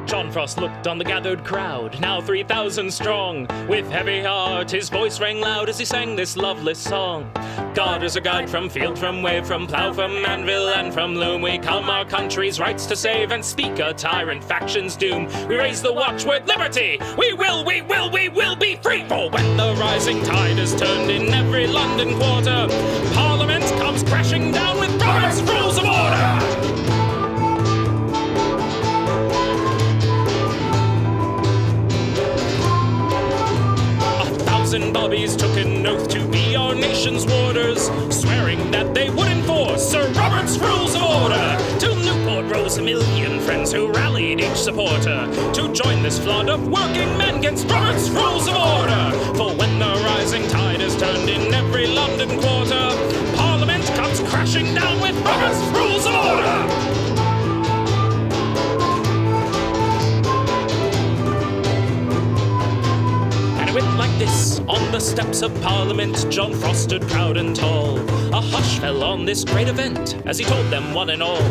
John Frost looked on the gathered crowd, now 3,000 strong. With heavy heart, his voice rang loud as he sang this loveless song. God is a guide from field, from wave, from plough, from anvil, and from loom. We come our country's rights to save and speak a tyrant faction's doom. We raise the watchword liberty. We will be free. For when the rising tide is turned in every London quarter, Parliament comes crashing down with Robert's Rules of Order. And bobbies took an oath to be our nation's warders, swearing that they would enforce Sir Robert's Rules of Order. To Newport rose a million friends who rallied each supporter to join this flood of working men against Robert's Rules of Order. For when the rising tide is turned in every London quarter, Parliament comes crashing down with Robert's Rules of Order. Like this, on the steps of Parliament, John Frost stood proud and tall. A hush fell on this great event as he told them one and all,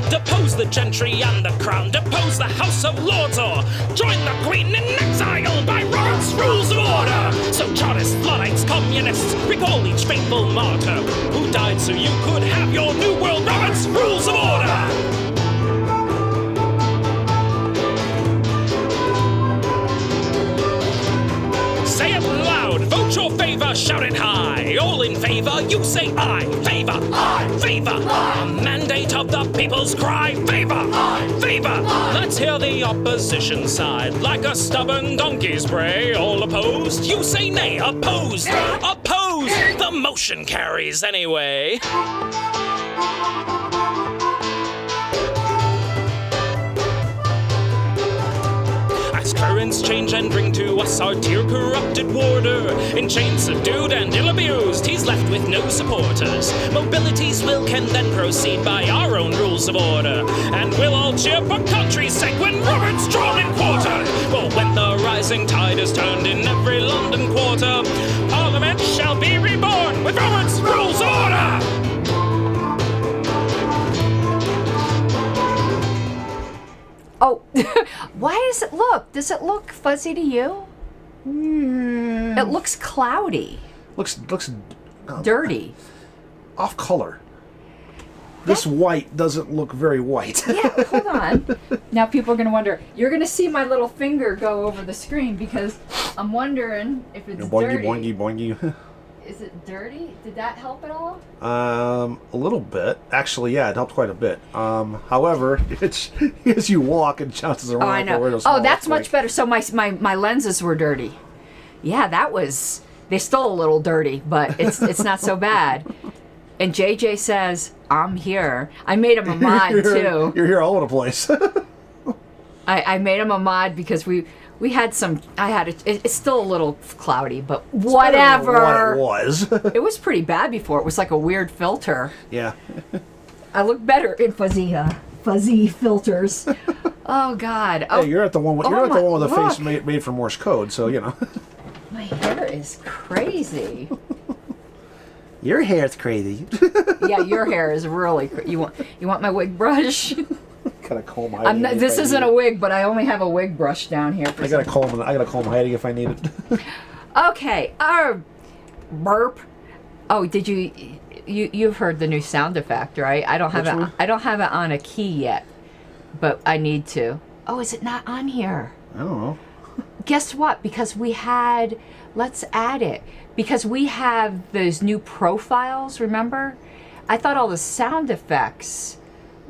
depose the gentry and the crown, depose the House of Lords, or join the Queen in exile by Robert's Rules of Order. So Chartists, Luddites, Communists, recall each faithful martyr who died so you could have your new world Robert's Rules of Order. Say it loud, vote your favor, shout it high. All in favor, you say aye. Favor, aye, favor. Aye. A mandate of the people's cry. Favor, aye, favor. Aye. Let's hear the opposition side. Like a stubborn donkey's bray. All opposed, you say nay. Opposed, opposed. The motion carries anyway. Currents change and bring to us our dear corrupted warder. In chains subdued and ill-abused, he's left with no supporters. Mobility's will can then proceed by our own rules of order, and we'll all cheer for country's sake when Robert's drawn in quarter. For when the rising tide is turned in every London quarter, Parliament shall be reborn with Robert's Rules of Order. Oh, why does it look fuzzy to you? It looks cloudy. Looks dirty. Off color. This white doesn't look very white. Yeah, hold on. Now people are going to wonder, you're going to see my little finger go over the screen because I'm wondering if it's boingy, dirty. Boingy, boingy, boingy. Is it dirty? Did that help at all? A little bit. Actually, yeah, it helped quite a bit. However, it's as you walk and bounces around. Oh, I know. Oh, that's much better. So my lenses were dirty. Yeah, they're still a little dirty, but it's not so bad. And JJ says, I'm here. I made him a mod, too. You're here all over the place. I made him a mod because we had some... It's still a little cloudy, but whatever. What it was. It was pretty bad before. It was like a weird filter. Yeah. I look better in fuzzy filters. Oh, God. Oh, hey, you're at the one with the face made from Morse code, so, you know. My hair is crazy. Your hair's crazy. Yeah, your hair is really you want my wig brush? Gotta comb my head. This isn't a wig, but I only have a wig brush down here. I gotta comb my head if I need it. Okay. Burp. Oh, did you've heard the new sound effect, right? I don't have it. I don't have it on a key yet, but I need to. Oh, is it not on here? I don't know. Guess what? Because let's add it. Because we have those new profiles, remember? I thought all the sound effects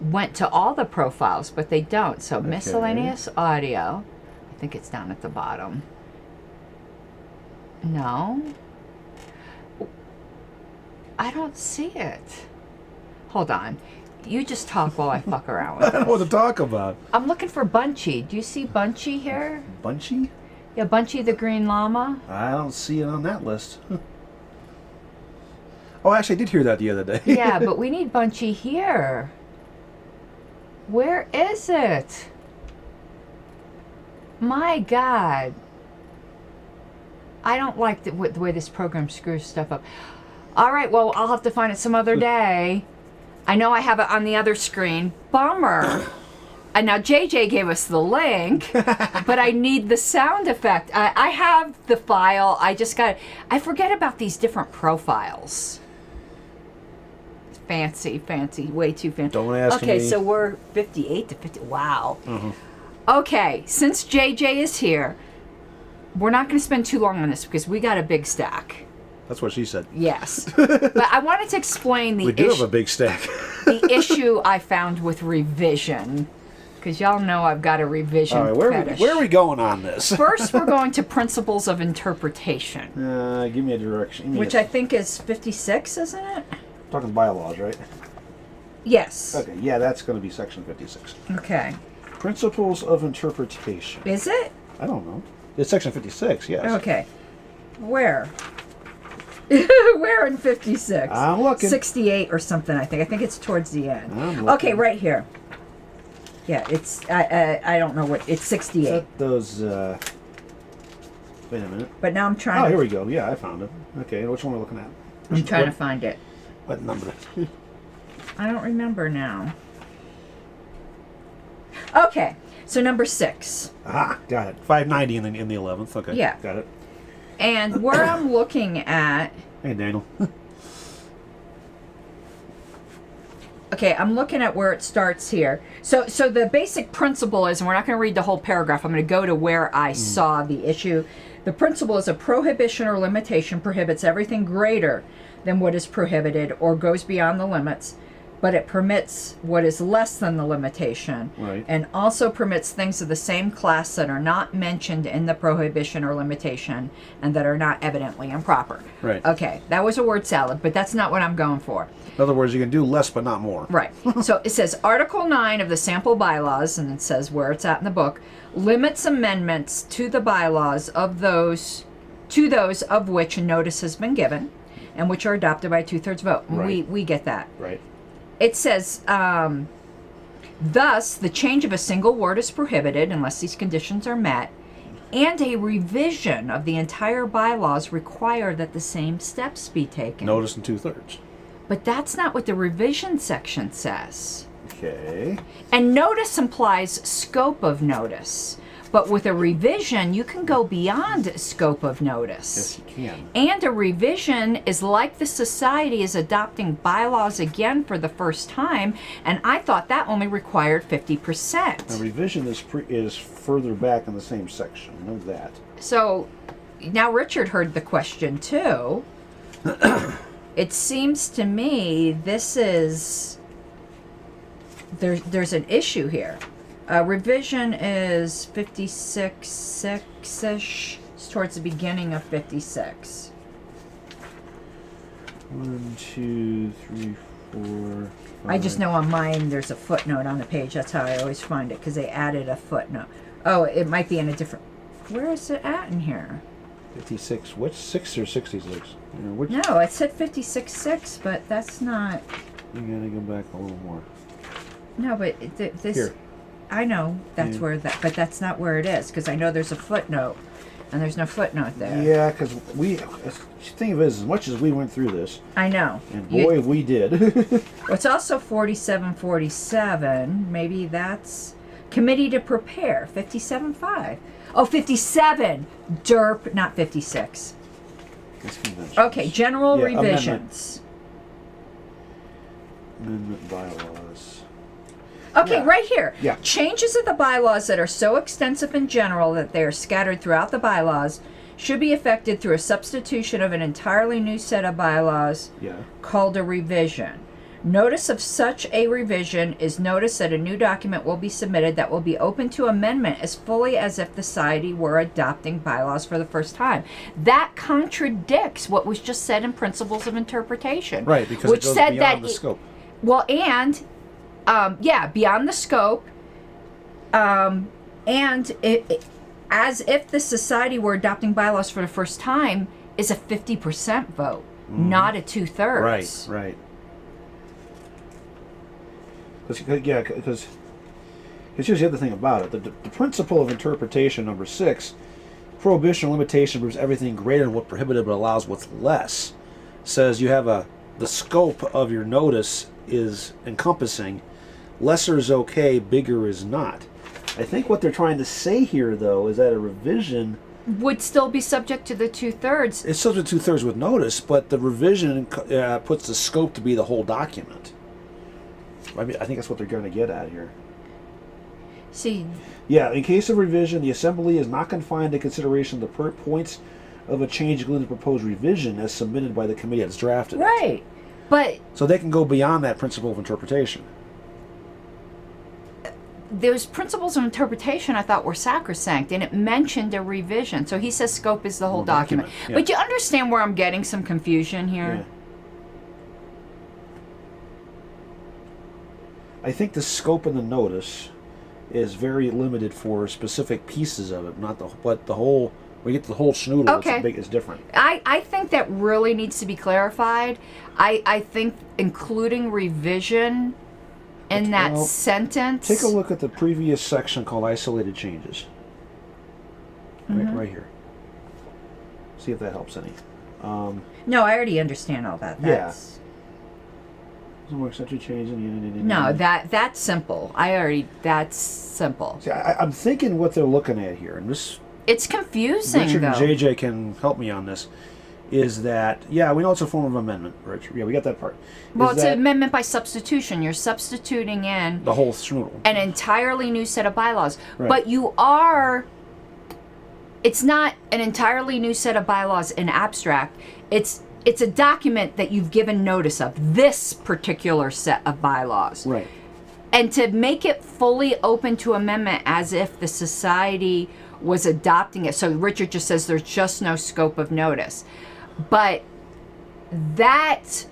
went to all the profiles, but they don't. So okay. Miscellaneous audio. I think it's down at the bottom. No. I don't see it. Hold on. You just talk while I fuck around with it. I don't know what to talk about. I'm looking for Bunchy. Do you see Bunchy here? Bunchy? Yeah, Bunchy the green llama. I don't see it on that list. Oh, actually, I did hear that the other day. Yeah, but we need Bunchy here. Where is it? My God. I don't like the way this program screws stuff up. All right, well, I'll have to find it some other day. I know I have it on the other screen. Bummer. now JJ gave us the link, but I need the sound effect. I have the file. I forget about these different profiles. Fancy, way too fancy. Don't ask me. Okay, so we're 58 to 50. Wow. Okay, since JJ is here, we're not going to spend too long on this because we got a big stack. That's what she said. Yes. But I wanted to explain We do have a big stack. the issue I found with revision. Because y'all know I've got a revision All right, fetish. where are we going on this? First, we're going to principles of interpretation. Give me a direction. Which I think is 56, isn't it? Talking bylaws, right? Yes. Okay, yeah, that's going to be section 56. Okay. Principles of interpretation. Is it? I don't know. It's section 56, yes. Okay. Where? Where in 56? I'm looking. 68 or something, I think. I think it's towards the end. I'm looking. Okay, right here. Yeah, it's, I don't know what, it's 68. Set those, wait a minute. But now I'm trying Oh, to... here we go. Yeah, I found it. Okay, which one are we looking at? I'm trying to find it. What number? I don't remember now. Okay, so number 6. Ah, got it. 590 in the 11th. Okay. Yeah. Got it. And where I'm looking at... Hey, Daniel. Okay, I'm looking at where it starts here. So the basic principle is, and we're not going to read the whole paragraph, I'm going to go to where I saw the issue. The principle is a prohibition or limitation prohibits everything greater than what is prohibited or goes beyond the limits, but it permits what is less than the limitation, Right. and also permits things of the same class that are not mentioned in the prohibition or limitation and that are not evidently improper. Right. Okay, that was a word salad, but that's not what I'm going for. In other words, you can do less but not more. Right. So it says Article 9 of the sample bylaws, and it says where it's at in the book, limits amendments to the bylaws of those of which a notice has been given and which are adopted by a 2/3 vote. Right. We get that. Right. It says, thus, the change of a single word is prohibited unless these conditions are met, and a revision of the entire bylaws require that the same steps be taken. Notice in 2/3. But that's not what the revision section says. Okay. And notice implies scope of notice. But with a revision, you can go beyond scope of notice. Yes, you can. And a revision is like the society is adopting bylaws again for the first time, and I thought that only required 50%. A revision is further back in the same section. Know that. So now Richard heard the question too. It seems to me this is there's an issue here. Revision is 56-ish. It's towards the beginning of 56. 1, 2, 3, 4. I just know on mine there's a footnote on the page. That's how I always find it, because they added a footnote. Oh, it might be in a different... Where is it at in here? 56. Which 6 or 66? Which? No, it said 56.6, but that's not... You gotta go back a little more. No, but this... Here. I know that's Yeah. where that... But that's not where it is, because I know there's a footnote, and there's no footnote there. Yeah, because the thing of it is, as much as we went through this, I know. and boy, if we did. Well, it's also 4747. Maybe that's committee to prepare. 57.5. Oh, 57. Derp, not 56. Okay, general Yeah, revisions. Amendment bylaws. Okay, Yeah. right here. Yeah. Changes of the bylaws that are so extensive in general that they are scattered throughout the bylaws should be effected through a substitution of an entirely new set of bylaws Yeah. called a revision. Notice of such a revision is notice that a new document will be submitted that will be open to amendment as fully as if the society were adopting bylaws for the first time. That contradicts what was just said in Principles of Interpretation. Right, because which it goes said beyond that the scope. Well, and beyond the scope, and as if the society were adopting bylaws for the first time is a 50% vote, not a 2/3. Right. Because here's the other thing about it. The principle of interpretation, number 6, prohibition or limitation prohibits everything greater than what prohibited but allows what's less. Says you have the scope of your notice is encompassing lesser is okay, bigger is not. I think what they're trying to say here, though, is that a revision would still be subject to the 2/3. it's subject to 2/3 with notice, but the revision puts the scope to be the whole document. I mean, I think that's what they're going to get at here. See, Yeah, in case of revision, the Assembly is not confined to consideration of the points of a change including the proposed revision as submitted by the committee that's drafted it. right. But So they can go beyond that principle of interpretation. those principles of interpretation I thought were sacrosanct, and it mentioned a revision. So he says scope is the whole document. Yeah. But you understand where I'm getting some confusion here? Yeah. I think the scope in the notice is very limited for specific pieces of it, not the but the whole. When you get to the whole schnoodle, Okay. it's different. I think that really needs to be clarified. I think including revision in that Well, sentence. Take a look at the previous section called isolated changes. Right here. See if that helps any. No, I already understand all that. Yeah. That's, Some more century change. no, that's simple. That's simple. See, I'm thinking what they're looking at here, and this It's confusing, Richard though. and JJ can help me on this. Is that we know it's a form of amendment, Richard? Yeah, we got that part. Well, Is it's that an amendment by substitution. You're substituting in the whole schnoodle. an entirely new set of bylaws. Right. But it's not an entirely new set of bylaws in abstract. It's a document that you've given notice of, this particular set of bylaws. Right. And to make it fully open to amendment as if the society was adopting it. So Richard just says there's just no scope of notice. But that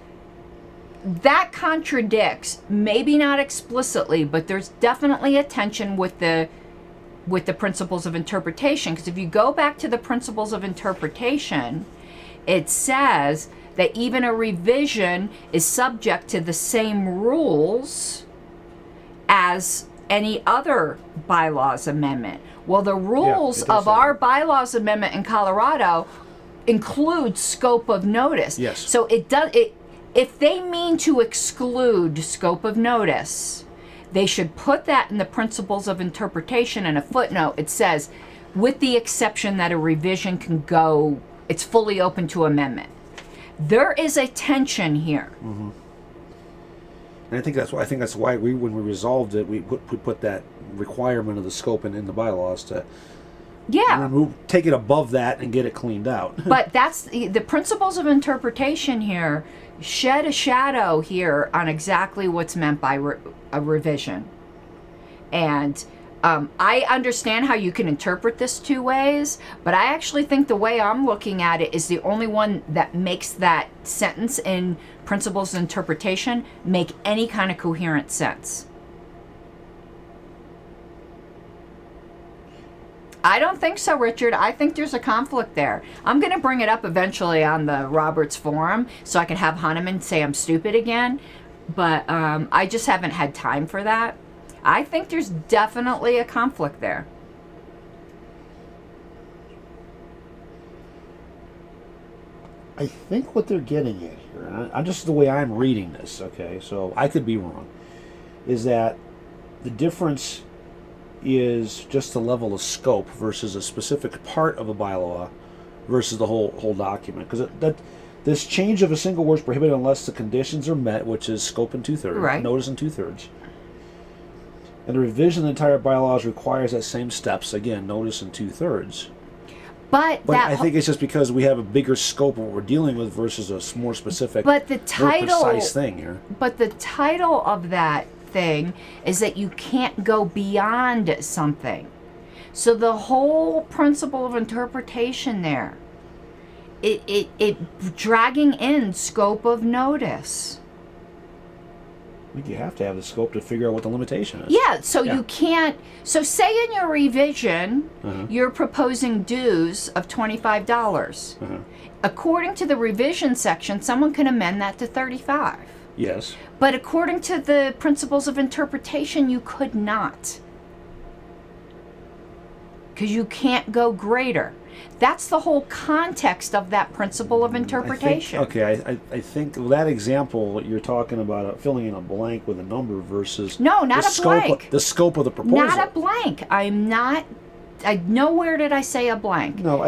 contradicts, maybe not explicitly, but there's definitely a tension with the principles of interpretation. Because if you go back to the principles of interpretation, it says that even a revision is subject to the same rules as any other bylaws amendment. Well, the rules it does of say our that. bylaws amendment in Colorado include scope of notice. Yes. So if they mean to exclude scope of notice, they should put that in the principles of interpretation. In a footnote, it says, with the exception that a revision can go, it's fully open to amendment. There is a tension here. Mm-hmm. And I think that's why when we resolved it, we put that requirement of the scope in the bylaws to take it above that and get it cleaned out. But that's the principles of interpretation here shed a shadow here on exactly what's meant by a revision. And I understand how you can interpret this two ways, but I actually think the way I'm looking at it is the only one that makes that sentence in principles of interpretation make any kind of coherent sense. I don't think so, Richard. I think there's a conflict there. I'm going to bring it up eventually on the Roberts Forum so I can have Hahnemann say I'm stupid again, but I just haven't had time for that. I think there's definitely a conflict there. I think what they're getting at here, and I'm just the way I'm reading this, okay, so I could be wrong, is that the difference is just the level of scope versus a specific part of a bylaw versus the whole document. Because that this change of a single word is prohibited unless the conditions are met, which is scope in 2/3, Right. notice in 2/3. And the revision of the entire bylaws requires that same steps, again, notice in 2/3. But I think it's just because we have a bigger scope of what we're dealing with versus a more specific, but the more title, precise thing here. But the title of that thing is that you can't go beyond something. So the whole principle of interpretation there, it dragging in scope of notice. I think you have to have the scope to figure out what the limitation is. Yeah, so Yeah. you can't. So say in your revision, you're proposing dues of $25. According to the revision section, someone can amend that to $35. Yes. But according to the principles of interpretation, you could not. because you can't go greater. That's the whole context of that principle of interpretation. I think that example you're talking about filling in a blank with a number versus No, not a blank. The scope of the proposal. Not a blank. Nowhere did I say a blank. No,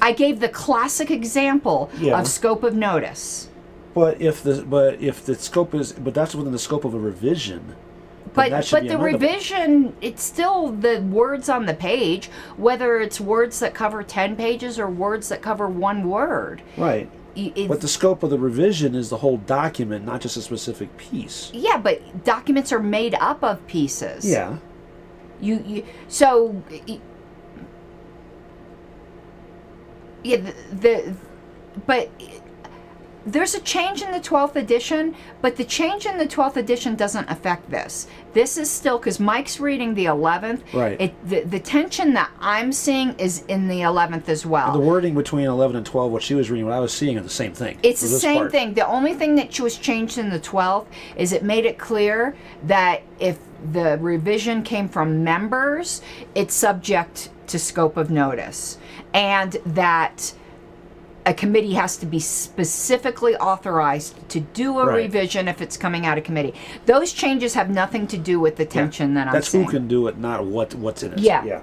I gave the classic example Yeah. of scope of notice. But if the scope is, but that's within the scope of a revision. But that should be the amendable. revision, it's still the words on the page, whether it's words that cover 10 pages or words that cover one word. Right. But the scope of the revision is the whole document, not just a specific piece. Yeah, but documents are made up of pieces. Yeah. But there's a change in the 12th edition, but the change in the 12th edition doesn't affect this. This is still, because Mike's reading the 11th. Right. The tension that I'm seeing is in the 11th as well. The wording between 11 and 12, what she was reading, what I was seeing, are the same thing. It's the same thing. The only thing that was changed in the 12th is it made it clear that if the revision came from members, it's subject to scope of notice. And that a committee has to be specifically authorized to do a revision if it's coming out of committee. Those changes have nothing to do with the tension that I'm seeing. That's who can do it, not what's in it. Yeah.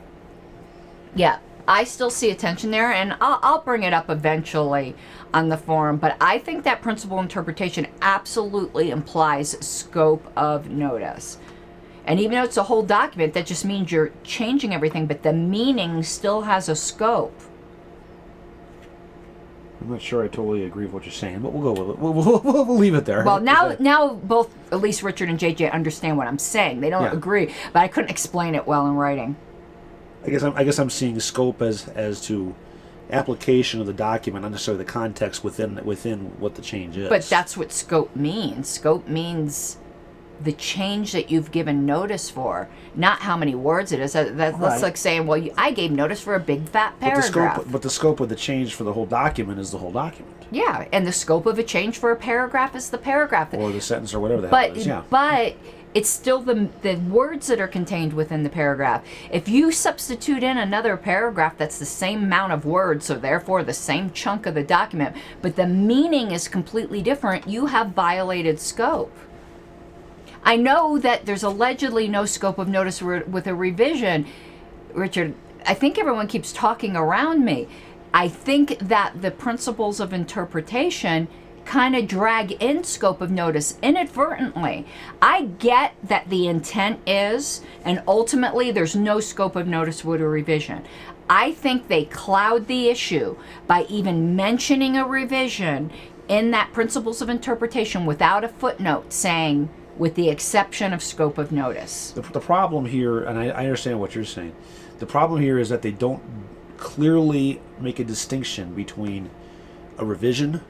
Yeah. I still see a tension there, and I'll bring it up eventually on the forum, but I think that principal interpretation absolutely implies scope of notice. And even though it's a whole document, that just means you're changing everything, but the meaning still has a scope. I'm not sure I totally agree with what you're saying, but we'll go with it. We'll leave it there. Well, now both at least Richard and JJ understand what I'm saying. They don't agree, but I couldn't explain it well in writing. I guess I'm seeing scope as to application of the document, not necessarily the context within what the change is. But that's what scope means. Scope means the change that you've given notice for, not how many words it is. That's like saying, well, I gave notice for a big fat paragraph. But the scope of the change for the whole document is the whole document. Yeah, and the scope of a change for a paragraph is the paragraph. Or the sentence or whatever the hell it is, yeah. But it's still the words that are contained within the paragraph. If you substitute in another paragraph that's the same amount of words, so therefore the same chunk of the document, but the meaning is completely different, you have violated scope. I know that there's allegedly no scope of notice with a revision. Richard, I think everyone keeps talking around me. I think that the principles of interpretation kind of drag in scope of notice inadvertently. I get that the intent is, and ultimately there's no scope of notice with a revision. I think they cloud the issue by even mentioning a revision in that principles of interpretation without a footnote saying, with the exception of scope of notice. The problem here, and I understand what you're saying, the problem here is that they don't clearly make a distinction between a revision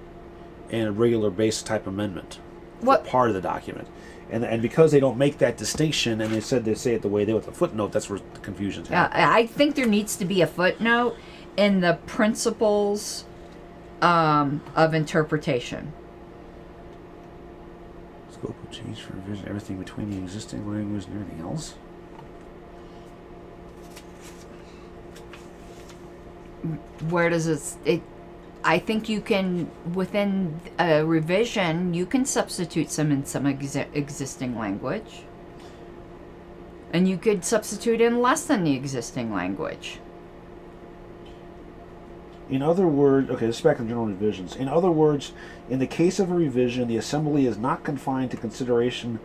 and a regular base type amendment. What part of the document. And because they don't make that distinction, and they say it the way they with the footnote, that's where the confusion's happening. I think there needs to be a footnote in the principles of interpretation. Scope of change for revision, everything between the existing language and everything else. Where does it? I think you can, within a revision, you can substitute some in some existing language. And you could substitute in less than the existing language. In other words, okay, this is back in general revisions. In other words, in the case of a revision, the assembly is not confined to consideration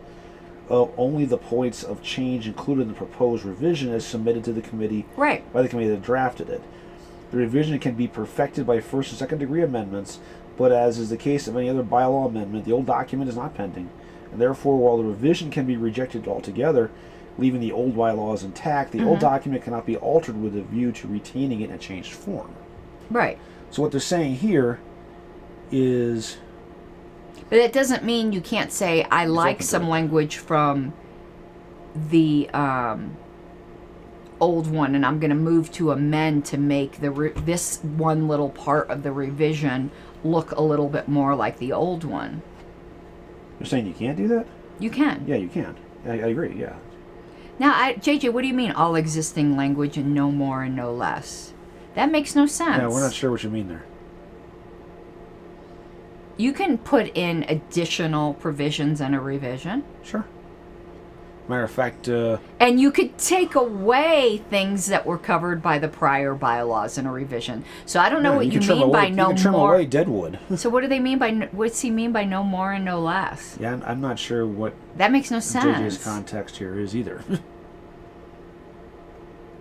of only the points of change included in the proposed revision as submitted to the committee by the committee that drafted it. The revision can be perfected by first and second degree amendments, but as is the case of any other bylaw amendment, the old document is not pending, and therefore, while the revision can be rejected altogether, leaving the old bylaws intact, the old document cannot be altered with a view to retaining it in a changed form. Right. So what they're saying here is... But it doesn't mean you can't say, I like some language from the old one, and I'm going to move to amend to make this one little part of the revision look a little bit more like the old one. You're saying you can't do that? You can. Yeah, you can. I agree, yeah. Now, JJ, what do you mean all existing language and no more and no less? That makes no sense. Yeah, we're not sure what you mean there. You can put in additional provisions in a revision. Sure. Matter of fact, And you could take away things that were covered by the prior bylaws in a revision. So I don't know what you mean by no you can trim more. away deadwood. So what do they mean by, what's he mean by no more and no less? Yeah, I'm not sure what That makes no sense. JJ's context here is either.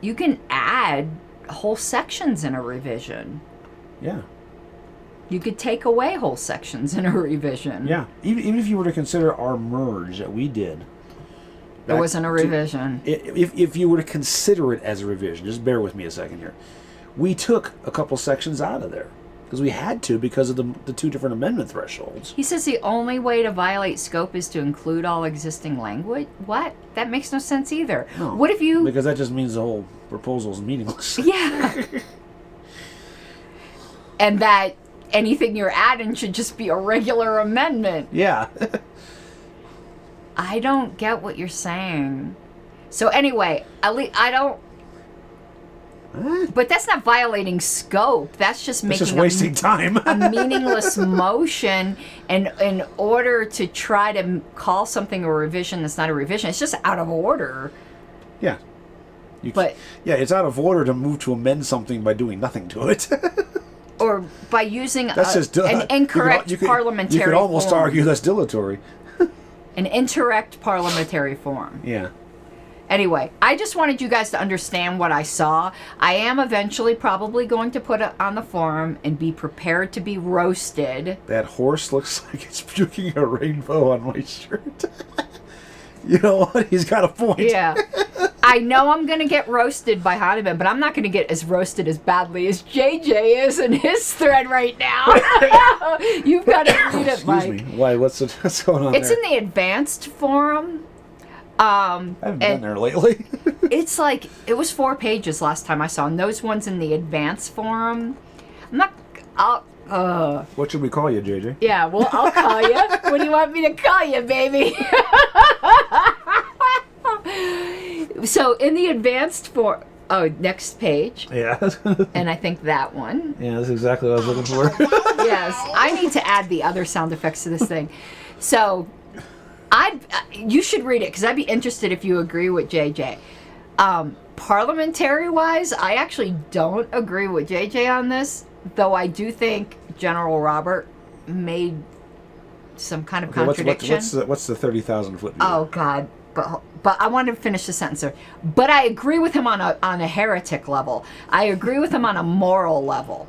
You can add whole sections in a revision. Yeah. You could take away whole sections in a revision. Yeah. Even if you were to consider our merge that we did. It wasn't a revision. If you were to consider it as a revision, just bear with me a second here. We took a couple sections out of there because we had to because of the two different amendment thresholds. He says the only way to violate scope is to include all existing language. What? That makes no sense either. No, What if you... Because that just means the whole proposal is meaningless. Yeah. And that anything you're adding should just be a regular amendment. Yeah. I don't get what you're saying. So anyway, at least I don't... But that's not violating scope. That's just It's making just wasting time. a meaningless motion, and in order to try to call something a revision that's not a revision, it's just out of order. Yeah. But yeah, it's out of order to move to amend something by doing nothing to it. or by using That's just an incorrect parliamentary You could almost form. argue that's dilatory. An incorrect parliamentary form. Yeah. Anyway, I just wanted you guys to understand what I saw. I am eventually probably going to put it on the forum and be prepared to be roasted. That horse looks like it's puking a rainbow on my shirt. You know what? He's got a point. Yeah. I know I'm going to get roasted by Hahnemann, but I'm not going to get as roasted as badly as JJ is in his thread right now. You've got to read it, Mike. Excuse me. Why? What's going on It's there? in the advanced forum. I haven't been there lately. It's like, it was 4 pages last time I saw, and those ones in the advanced forum. What should we call you, JJ? Yeah, well, I'll call you. What do you want me to call you, baby? So in the advanced form, next page. Yeah. And I think that one. Yeah, that's exactly what I was looking for. Yes, I need to add the other sound effects to this thing. So, you should read it because I'd be interested if you agree with JJ. Parliamentary-wise, I actually don't agree with JJ on this, though I do think General Robert made some kind of contradiction. What's the 30,000 foot view? Oh God, but I wanted to finish the sentence there. But I agree with him on a heretic level. I agree with him on a moral level,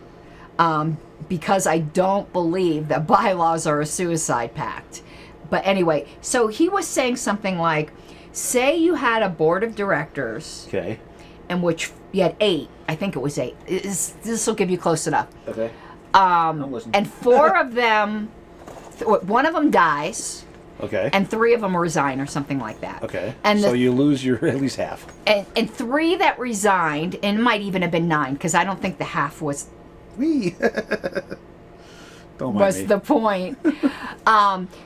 because I don't believe that bylaws are a suicide pact. But anyway, so he was saying something like, say you had a board of directors, Okay. in which you had 8. I think it was 8. This will give you close enough. Okay. Listen. And 4 of them, one of them dies. Okay. And 3 of them resign or something like that. Okay. And so you lose your at least half. And 3 that resigned, and it might even have been 9, because I don't think the half was Wee. Don't mind me. the point.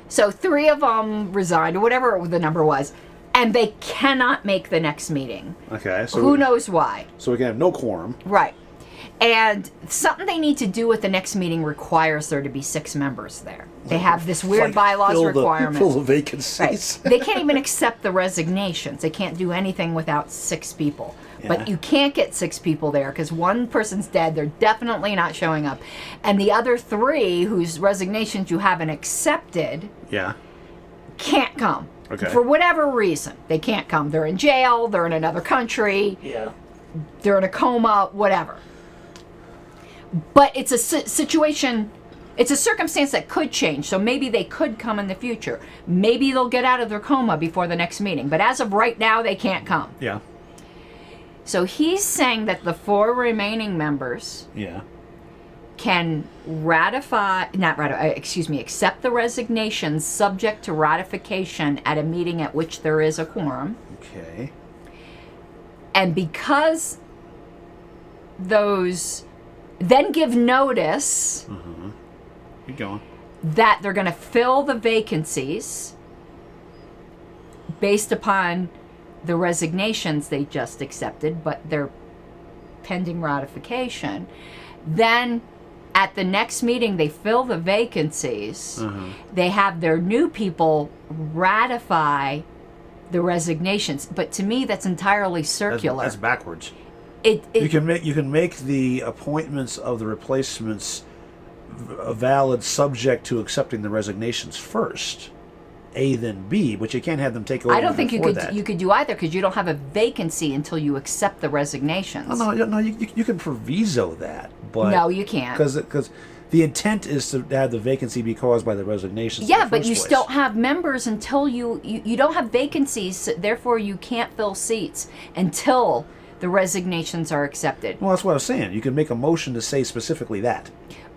So 3 of them resigned, or whatever the number was, and they cannot make the next meeting. Okay. So Who knows why? So we can have no quorum. Right. And something they need to do with the next meeting requires there to be 6 members there. They have this weird bylaws requirement. Fill the vacancies. Right. They can't even accept the resignations. They can't do anything without 6 people. Yeah. But you can't get 6 people there because one person's dead. They're definitely not showing up. And the other 3 whose resignations you haven't accepted Yeah. can't come. Okay. For whatever reason. They can't come. They're in jail. They're in another country. Yeah. They're in a coma. Whatever. But it's a situation... It's a circumstance that could change, so maybe they could come in the future. Maybe they'll get out of their coma before the next meeting. But as of right now, they can't come. Yeah. So he's saying that the 4 remaining members Yeah. can accept the resignations subject to ratification at a meeting at which there is a quorum. Okay. And because those then give notice Keep going. that they're going to fill the vacancies based upon the resignations they just accepted, but they're pending ratification. Then at the next meeting, they fill the vacancies. They have their new people ratify the resignations. But to me, that's entirely circular. That's backwards. You can make the appointments of the replacements valid subject to accepting the resignations first, A then B, but you can't have them take over. I don't think you could. That. You could do either because you don't have a vacancy until you accept the resignations. No, you can proviso that, but no, you can't. Because the intent is to have the vacancy be caused by the resignations. Yeah, in the but first you place. still have members until you don't have vacancies. Therefore, you can't fill seats until the resignations are accepted. Well, that's what I was saying. You can make a motion to say specifically that.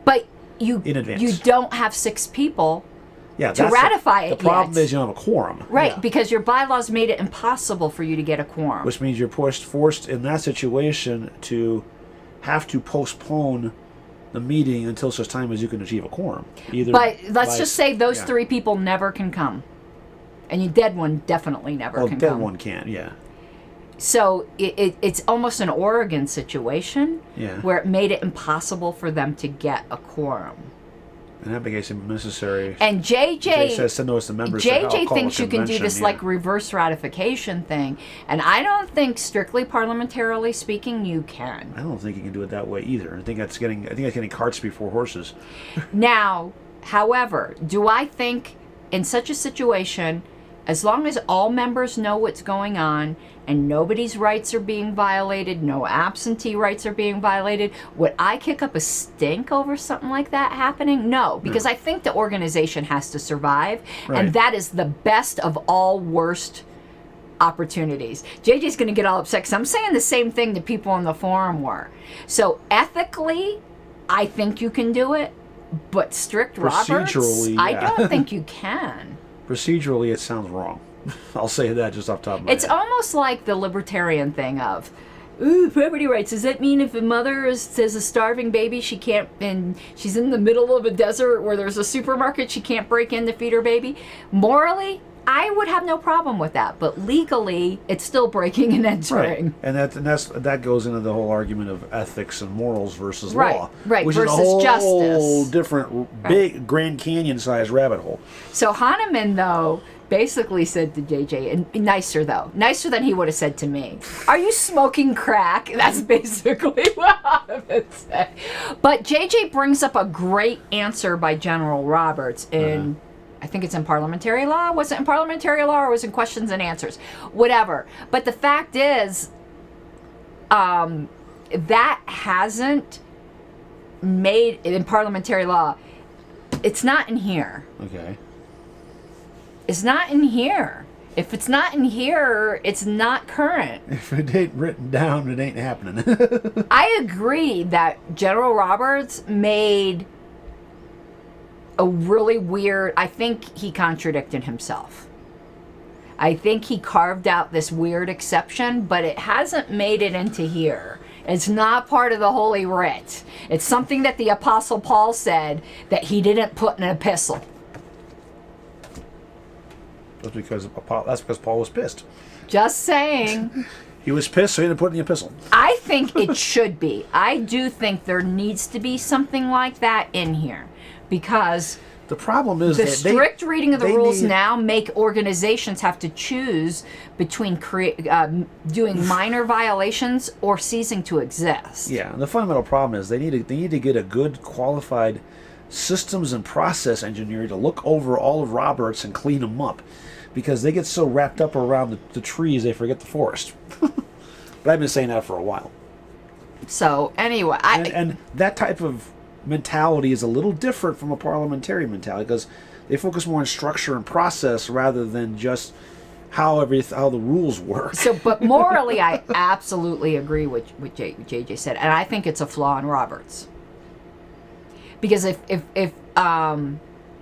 But you in advance. You don't have 6 people. Yeah, to ratify it. The problem yet. is you don't have a quorum. Right, Yeah. because your bylaws made it impossible for you to get a quorum. Which means you're forced in that situation to have to postpone the meeting until such time as you can achieve a quorum. But let's just say those 3 people never can come. And your dead one definitely never can dead come. one can't, yeah. So it's almost an Oregon situation where it made it impossible for them to get a quorum. And that became necessary. And JJ says to notice the members. JJ thinks you can do this like reverse ratification thing, and I don't think, strictly parliamentarily speaking, you can. I don't think you can do it that way either. I think that's getting carts before horses. Now, however, do I think in such a situation, as long as all members know what's going on and nobody's rights are being violated, no absentee rights are being violated, would I kick up a stink over something like that happening? No, because I think the organization has to survive, and that is the best of all worst opportunities. JJ's going to get all upset because I'm saying the same thing the people on the forum were. So ethically, I think you can do it, but strict Roberts, I don't think you can. Procedurally, it sounds wrong. I'll say that just off the top of my head. It's almost like the libertarian thing of, ooh, property rights. Does that mean if a mother has a starving baby, she can't, and she's in the middle of a desert where there's a supermarket, she can't break in to feed her baby? Morally, I would have no problem with that, but legally, it's still breaking and entering. Right, and that goes into the whole argument of ethics and morals versus law, which is a whole justice. Different, big Grand Canyon-sized rabbit hole. So Hahnemann, though, basically said to JJ, and nicer than he would have said to me, "Are you smoking crack?" That's basically what Hahnemann said. But JJ brings up a great answer by General Roberts in. I think it's in parliamentary law. Was it in parliamentary law or was it in questions and answers? Whatever. But the fact is, that hasn't made it in parliamentary law. It's not in here. Okay. It's not in here. If it's not in here, it's not current. If it ain't written down, it ain't happening. I agree that General Roberts made a really weird, I think he contradicted himself. I think he carved out this weird exception, but it hasn't made it into here. It's not part of the Holy Writ. It's something that the Apostle Paul said that he didn't put in an epistle. That's because Paul was pissed. Just saying. He was pissed, so he didn't put it in the epistle. I think it should be. I do think there needs to be something like that in here. Because the problem is the strict reading of the rules now make organizations have to choose between doing minor violations or ceasing to exist. Yeah, the fundamental problem is they need to get a good qualified systems and process engineer to look over all of Roberts and clean them up, because they get so wrapped up around the trees they forget the forest. But I've been saying that for a while. So anyway, and that type of mentality is a little different from a parliamentary mentality, because they focus more on structure and process rather than just how the rules work. So, but morally, I absolutely agree with JJ said, and I think it's a flaw in Roberts. Because if and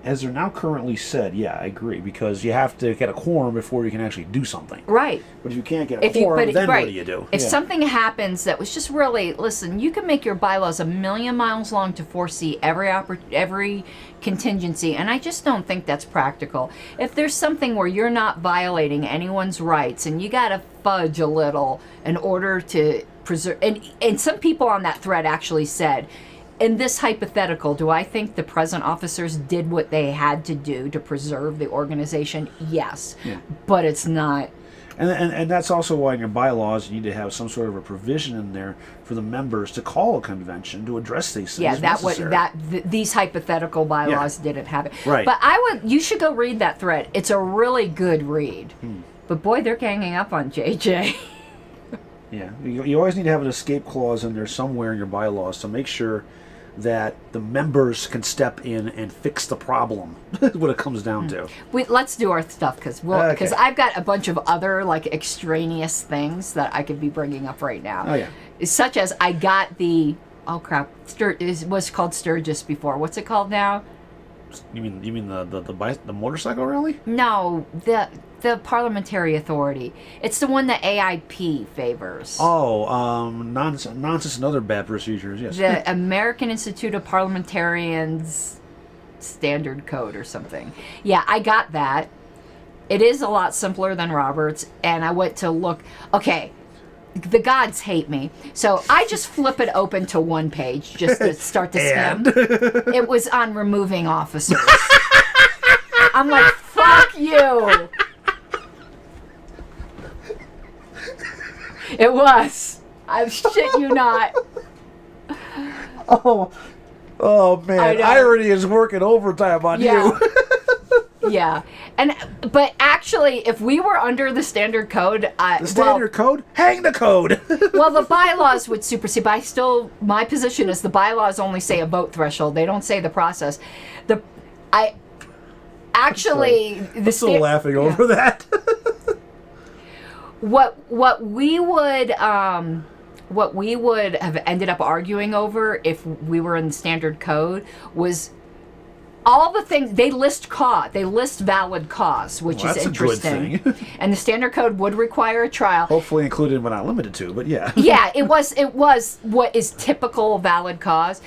as they're now currently said, yeah, I agree, because you have to get a quorum before you can actually do something. Right. But if you can't get a quorum, then what do you do? If something happens that was just really, listen, you can make your bylaws 1,000,000 miles long to foresee every contingency, and I just don't think that's practical. If there's something where you're not violating anyone's rights and you got to fudge a little in order to preserve, and some people on that thread actually said, in this hypothetical, do I think the present officers did what they had to do to preserve the organization? Yes. Yeah. But it's not. And that's also why in your bylaws you need to have some sort of a provision in there for the members to call a convention to address these things. Yeah, these hypothetical bylaws didn't have it. Right. But you should go read that thread. It's a really good read. But boy, they're ganging up on JJ. Yeah, you always need to have an escape clause in there somewhere in your bylaws to make sure that the members can step in and fix the problem. What it comes down to. Let's do our stuff because I've got a bunch of other like extraneous things that I could be bringing up right now. Oh yeah. Such as I got it was called Sturgis before. What's it called now? You mean the motorcycle rally? No, the Parliamentary Authority. It's the one that AIP favors. Oh, nonsense and other bad procedures, yes. The American Institute of Parliamentarians Standard Code or something. Yeah, I got that. It is a lot simpler than Robert's, and I went to look. Okay, the gods hate me. So I just flip it open to one page just to start the skim. It was on removing officers. I'm like, fuck you. It was. I shit you not. Oh man, irony is working overtime on you. Yeah, but actually, if we were under the standard code, code, hang the code. Well, the bylaws would supersede. But my position is the bylaws only say a vote threshold. They don't say the process. I'm still laughing over that. What we would have ended up arguing over if we were in the standard code was all the things they list valid cause, which is interesting. A good thing. And the standard code would require a trial. Hopefully included but not limited to, but yeah. Yeah, it was what is typical valid cause.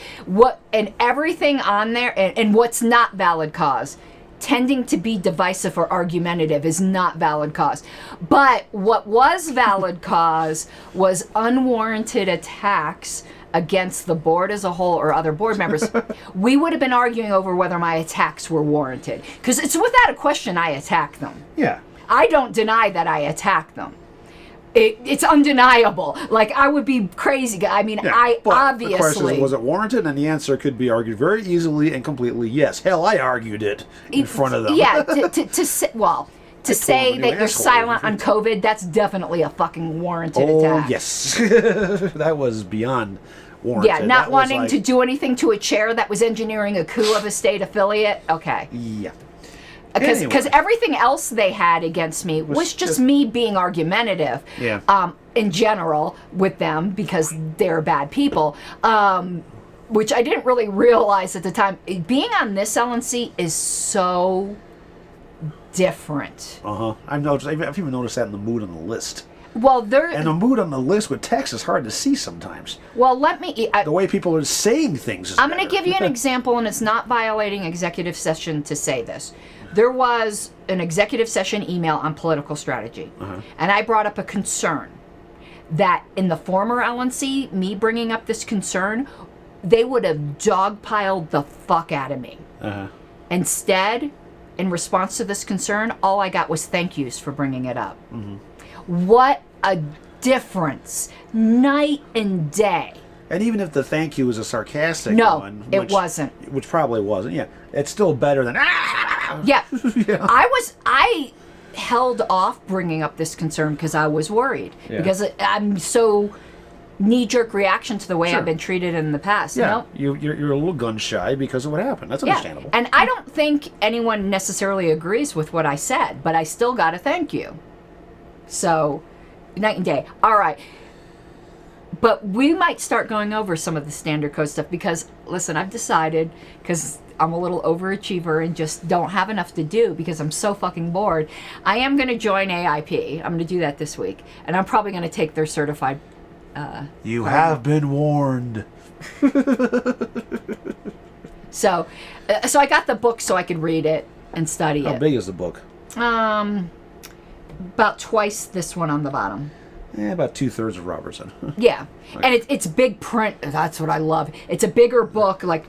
And everything on there and what's not valid cause. Tending to be divisive or argumentative is not valid cause. But what was valid cause was unwarranted attacks against the board as a whole or other board members. We would have been arguing over whether my attacks were warranted. Because it's without a question I attack them. Yeah. I don't deny that I attack them. It's undeniable. Like, I would be crazy. I mean, obviously... The question is, was it warranted? And the answer could be argued very easily and completely yes. Hell, I argued it in front of them. Yeah, to say that you're silent on COVID, that's definitely a fucking warranted attack. Oh, yes. That was beyond warranted. Yeah, not wanting to do anything to a chair that was engineering a coup of a state affiliate. Okay. Yeah. Because everything else they had against me was just me being argumentative. Yeah. In general with them because they're bad people. Which I didn't really realize at the time. Being on this LNC is so different. I've even noticed that in the mood on the list. Well, and the mood on the list with text is hard to see sometimes. Well, the way people are saying things is I'm going to give you an example, and it's not violating executive session to say this. There was an executive session email on political strategy, and I brought up a concern that in the former LNC, me bringing up this concern, they would have dogpiled the fuck out of me. Instead, in response to this concern, all I got was thank yous for bringing it up. What a difference. Night and day. And even if the thank you was a sarcastic one. No, it wasn't. Which probably wasn't, yeah. It's still better than, Yeah. I held off bringing up this concern because I was worried. Yeah. Because I'm so knee-jerk reaction to the way I've been treated in the past. Yeah, you're a little gun-shy because of what happened. That's understandable. And I don't think anyone necessarily agrees with what I said, but I still got a thank you. So, night and day. All right. But we might start going over some of the standard code stuff because, listen, I've decided, because I'm a little overachiever and just don't have enough to do because I'm so fucking bored, I am going to join AIP. I'm going to do that this week. And I'm probably going to take their certified... you have been warned. So I got the book so I could read it and study How it. big is the book? About twice this one on the bottom. About 2/3 of Robertson. Yeah. And it's big print. That's what I love. It's a bigger book, like...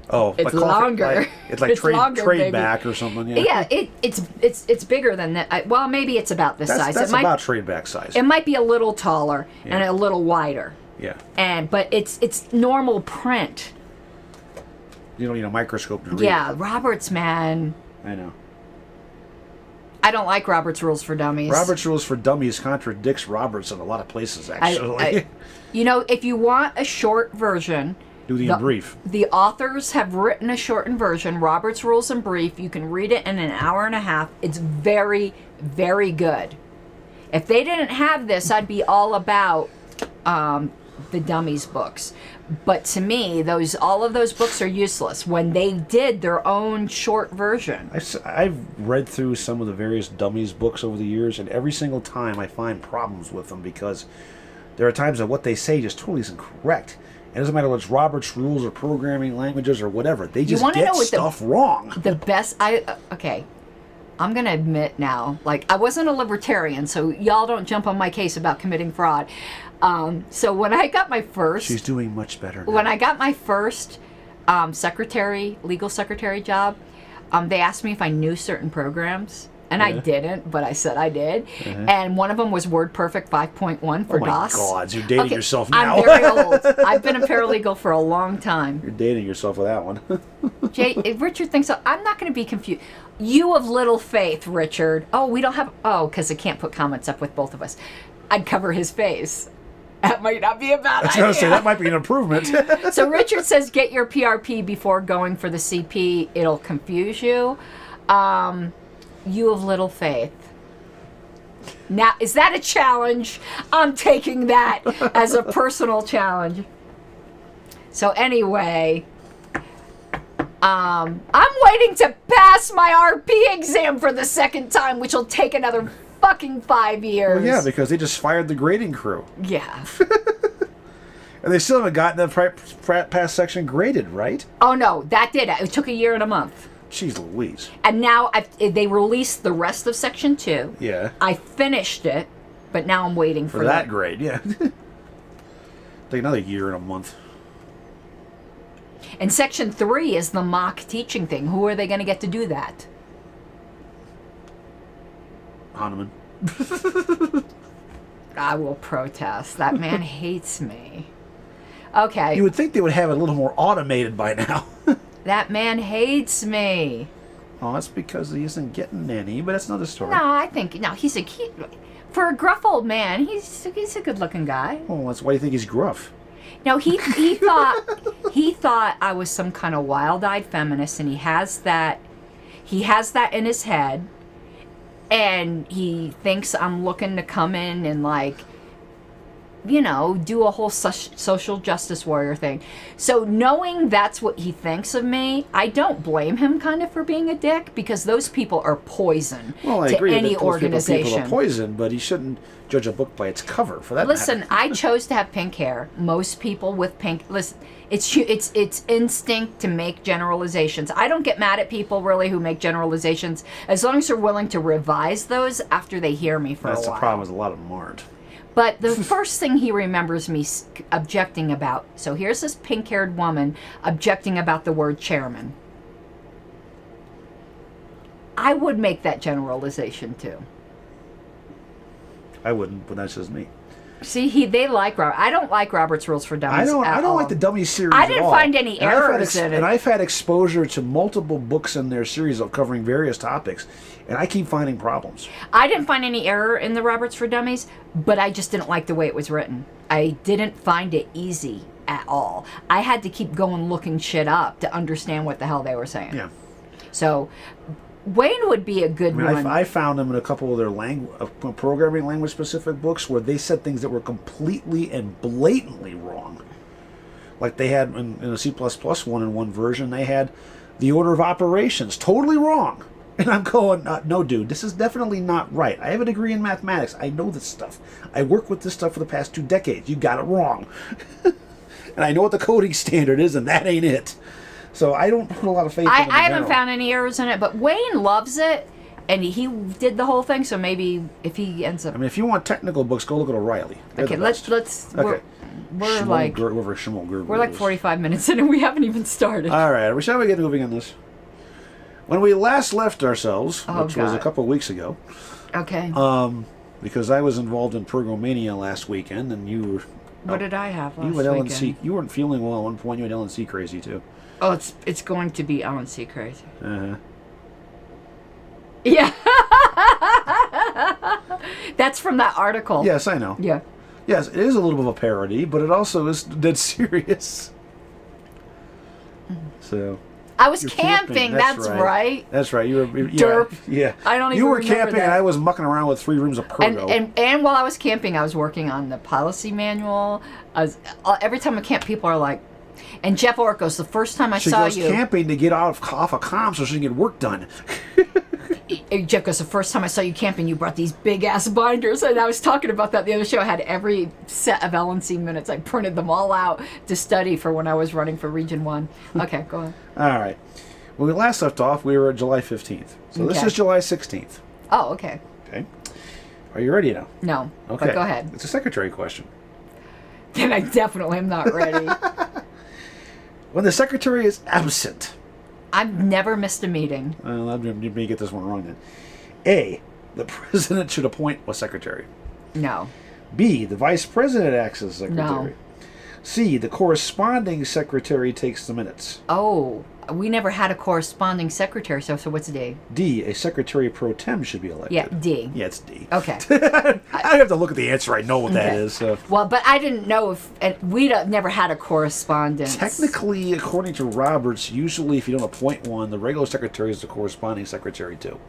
Oh, It's longer. It's like It's longer, trade baby. back or something. Yeah, Yeah, it's bigger than that. Well, maybe it's about this size. That's It might, about trade back size. it might be a little taller and a little wider. Yeah. But it's normal print. You don't need a microscope to read Yeah, it. Roberts, man. I know. I don't like Roberts Rules for Dummies. Robert's Rules for Dummies contradicts Roberts in a lot of places, actually. You know, if you want a short version, Do the in brief. the authors have written a shortened version, Robert's Rules in Brief. You can read it in an hour and a half. It's very, very good. If they didn't have this, I'd be all about the Dummies books. But to me, all of those books are useless when they did their own short version. I've read through some of the various Dummies books over the years, and every single time I find problems with them because there are times that what they say just totally isn't correct. It doesn't matter whether it's Robert's Rules or programming languages or whatever. They just get stuff wrong. The best... Okay. I'm going to admit now, like, I wasn't a libertarian, so y'all don't jump on my case about committing fraud. So when I got my first... She's doing much better now. When I got my first legal secretary job, they asked me if I knew certain programs. And I didn't, but I said I did. And one of them was WordPerfect 5.1 for DOS. Oh my God, you're dating yourself now. I'm very old. I've been a paralegal for a long time. You're dating yourself with that one. Jay, if Richard thinks so, I'm not going to be confused. You of little faith, Richard. Oh, we don't have... Oh, because I can't put comments up with both of us. I'd cover his face. That might not be a bad idea. I was going to say, that might be an improvement. So Richard says, get your PRP before going for the CP. It'll confuse you. You of little faith. Now, is that a challenge? I'm taking that as a personal challenge. So anyway, I'm waiting to pass my RP exam for the second time, which will take another fucking 5 years. Well, yeah, because they just fired the grading crew. Yeah. And they still haven't gotten the pass section graded, right? Oh, no, that did it. It took a year and a month. Jeez Louise. And now they released the rest of Section 2. Yeah. I finished it, but now I'm waiting for that grade, yeah. Take another year and a month. And Section 3 is the mock teaching thing. Who are they going to get to do that? Hahnemann. I will protest. That man hates me. Okay. You would think they would have it a little more automated by now. That man hates me. Oh, that's because he isn't getting any, but that's another story. No, I think... No, he's a cute... For a gruff old man, he's a good-looking guy. Oh, that's why you think he's gruff. No, he thought I was some kind of wild-eyed feminist, and he has that in his head, and he thinks I'm looking to come in and, like, you know, do a whole social justice warrior thing. So knowing that's what he thinks of me, I don't blame him kind of for being a dick, because those people are poison to any organization. People are poison, but he shouldn't judge a book by its cover. For that Listen, matter. I chose to have pink hair. Most people with pink... Listen, it's instinct to make generalizations. I don't get mad at people, really, who make generalizations, as long as they're willing to revise those after they hear me for a while. That's the problem, is a lot of them aren't. But the first thing he remembers me objecting about... So here's this pink-haired woman objecting about the word chairman. I would make that generalization, too. I wouldn't, but that's just me. See, they like Robert. I don't like Robert's Rules for Dummies. I don't like the Dummies series I at didn't all. find any errors in it. And I've had exposure to multiple books in their series of covering various topics, and I keep finding problems. I didn't find any error in the Roberts for Dummies, but I just didn't like the way it was written. I didn't find it easy at all. I had to keep going looking shit up to understand what the hell they were saying. Yeah. So Wayne would be a good one. I found them in a couple of their programming language specific books where they said things that were completely and blatantly wrong. Like they had in the C++ one in one version, they had the order of operations totally wrong. And I'm going, no, dude, this is definitely not right. I have a degree in mathematics. I know this stuff. I work with this stuff for the past 2 decades. You got it wrong. And I know what the coding standard is, and that ain't it. So I don't put a lot of faith in it. I haven't found any errors in it, but Wayne loves it, and he did the whole thing. So maybe if he ends up, I mean, if you want technical books, go look at O'Reilly. They're okay, the best. let's. Okay. We're like We're like 45 minutes in, and we haven't even started. All right, shall we get moving on this? When we last left ourselves, which was a couple of weeks ago, okay. Because I was involved in Pergomania last weekend, and you were. What did I have last You had weekend? LNC. You weren't feeling well at one point. You had LNC crazy too. Oh, it's going to be LNC crazy. Uh-huh. Yeah. That's from that article. Yes, I know. Yeah. Yes, it is a little bit of a parody, but it also is dead serious. So. I was You're camping. That's right. That's right. You were Derp. Yeah. I don't even You were remember camping, that. and I was mucking around with 3 rooms of Pergo. And while I was camping, I was working on the policy manual. Every time I camp, people are like, and Jeff Orr goes, the first time I she saw goes you. camping to get off a comm so she can get work done. Jeff goes, the first time I saw you camping, you brought these big ass binders. And I was talking about that the other show. I had every set of LNC minutes. I printed them all out to study for when I was running for Region 1. Okay, go on. All right. When we last left off, we were at July 15th. So this Okay. is July 16th. Oh, okay. Okay. Are you ready now? No. Okay. But go ahead. It's a secretary question. Then I definitely am not ready. When the secretary is absent. I've never missed a meeting. You may get this one wrong then. A. The president should appoint a secretary. No. B. The vice president acts as secretary. No. C. The corresponding secretary takes the minutes. Oh, we never had a corresponding secretary, so what's D? D. A secretary pro tem should be elected. Yeah, D. Yeah, it's D. Okay. I have to look at the answer. I know what that Okay. is. So. Well, but I didn't know if we'd never had a correspondence. Technically, according to Roberts, usually if you don't appoint one, the regular secretary is the corresponding secretary too.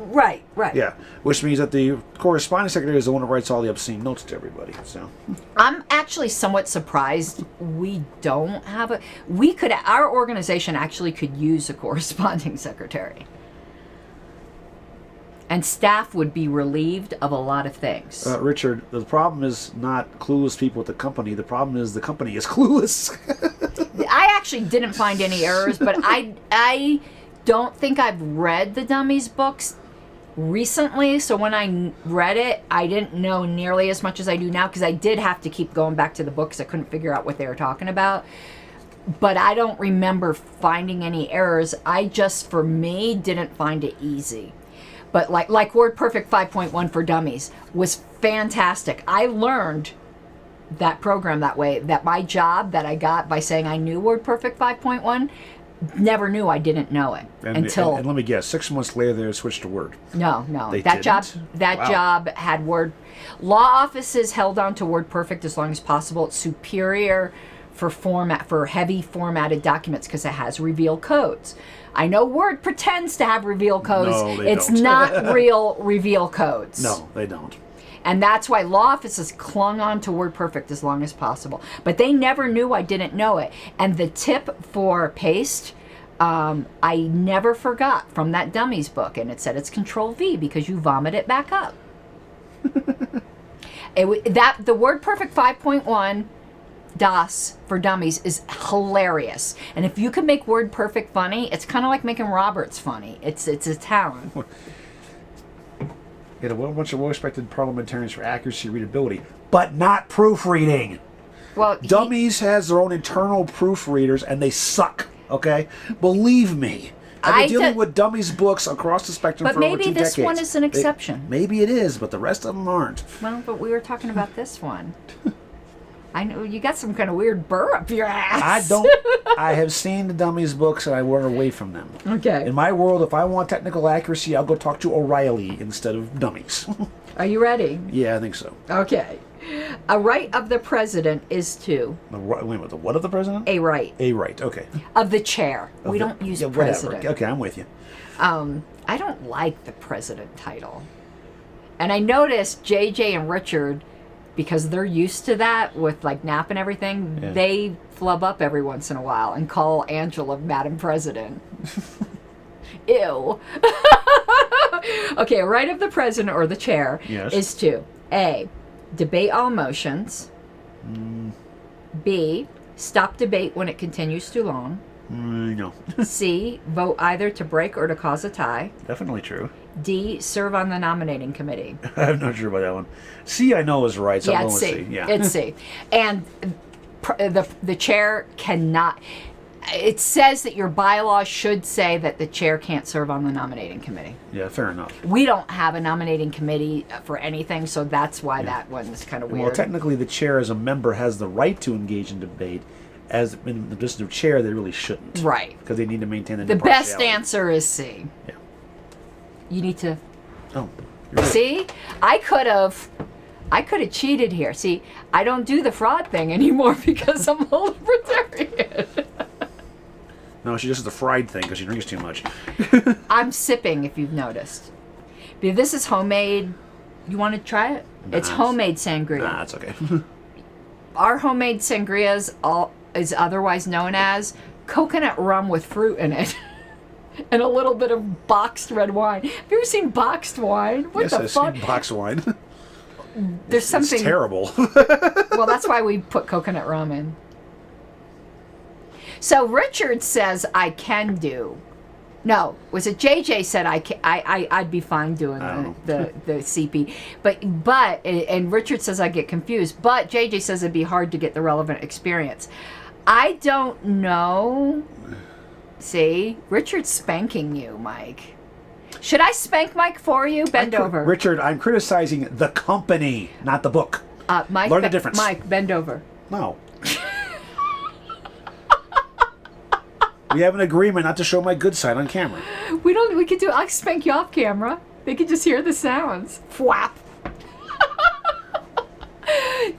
Right, right. Yeah, which means that the corresponding secretary is the one that writes all the obscene notes to everybody. So. I'm actually somewhat surprised we don't have a. Our organization actually could use a corresponding secretary. And staff would be relieved of a lot of things. Richard, the problem is not clueless people at the company. The problem is the company is clueless. I actually didn't find any errors, but I don't think I've read the Dummies books recently, so when I read it, I didn't know nearly as much as I do now, because I did have to keep going back to the books. I couldn't figure out what they were talking about. But I don't remember finding any errors. I just, for me, didn't find it easy. But like WordPerfect 5.1 for Dummies was fantastic. I learned that program that way, that my job that I got by saying I knew WordPerfect 5.1, never knew I didn't know it until. And let me guess, 6 months later they switched to Word. No, They that didn't? job had Word. Law offices held on to WordPerfect as long as possible. It's superior for heavy formatted documents because it has reveal codes. I know Word pretends to have reveal codes. No, they it's don't. not real reveal codes. No, they don't. And that's why law offices clung on to WordPerfect as long as possible. But they never knew I didn't know it. And the tip for paste, I never forgot from that Dummies book. And it said it's Control-V because you vomit it back up. The WordPerfect 5.1 DOS for Dummies is hilarious. And if you can make WordPerfect funny, it's kind of like making Roberts funny. It's a talent. Get a bunch of well-respected parliamentarians for accuracy, readability, but not proofreading. Well, Dummies has their own internal proofreaders, and they suck. Okay, believe me. I've been dealing with Dummies books across the spectrum but for over 2 maybe decades. this one is an exception. Maybe it is, but the rest of them aren't. Well, but we were talking about this one. I know you got some kind of weird burr up your ass. I don't. I have seen the Dummies books, and I run away from them. Okay. In my world, if I want technical accuracy, I'll go talk to O'Reilly instead of Dummies. Are you ready? Yeah, I think so. Okay. A right of the president is to. Wait a minute, the what of the president? A right. A right, okay. Of the chair. We don't use president. Whatever. Okay, I'm with you. I don't like the president title. And I noticed JJ and Richard, because they're used to that with like nap and everything, Yeah. they flub up every once in a while and call Angela Madam President. Ew. Okay, a right of the president or the chair Yes. is to A, debate all motions. B, stop debate when it continues too long. No. C, vote either to break or to cause a tie. Definitely true. D, serve on the nominating committee. I'm not sure about that one. C, I know is right, so Yeah, I'm it's going C. with C. Yeah. It's C. And the chair cannot. It says that your bylaws should say that the chair can't serve on the nominating committee. Yeah, fair enough. We don't have a nominating committee for anything, so that's why that one is kind of weird. Well, technically, the chair as a member has the right to engage in debate. As in just the chair, they really shouldn't. Right. Because they need to maintain the The best impartiality. answer is C. Yeah. You need to Oh. You're right. see. I could have cheated here. See, I don't do the fraud thing anymore because I'm a libertarian. No, she just does the fried thing because she drinks too much. I'm sipping, if you've noticed. But this is homemade. You want to try it? It's Nah, homemade sangria. Nah, it's okay. Our homemade sangria is otherwise known as coconut rum with fruit in it. And a little bit of boxed red wine. Have you ever seen boxed wine? What Yes, the I've fuck? seen box wine. There's something. It's terrible. Well, that's why we put coconut rum in. So Richard says I can do. No, was it JJ said I'd be fine doing I don't the CP, but and Richard says I get confused, but JJ says it'd be hard to get the relevant experience. I don't know. See, Richard's spanking you, Mike. Should I spank Mike for you? Bend over. Richard, I'm criticizing the company, not the book. Mike, Learn the difference. Mike, bend over. No. We have an agreement not to show my good side on camera. We could do. I'll spank you off camera. They could just hear the sounds. Fwap.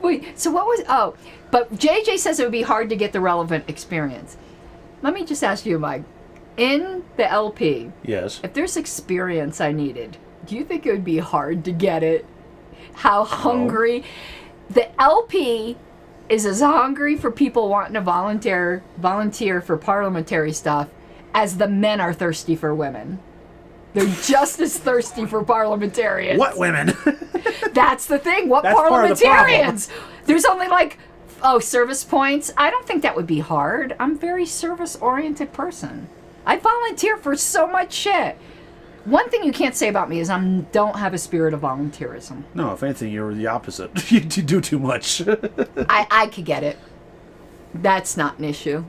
Wait. So what was? Oh, but JJ says it would be hard to get the relevant experience. Let me just ask you, Mike. In the LP, Yes. if there's experience I needed, do you think it would be hard to get it? How hungry? The LP is as hungry for people wanting to volunteer for parliamentary stuff as the men are thirsty for women. They're just as thirsty for parliamentarians. What women? That's the thing. What That's part of the parliamentarians? There's only service points. I don't think that would be hard. I'm a very service-oriented person. I volunteer for so much shit. One thing you can't say about me is I don't have a spirit of volunteerism. No, if anything, you're the opposite. You do too much. I could get it. That's not an issue.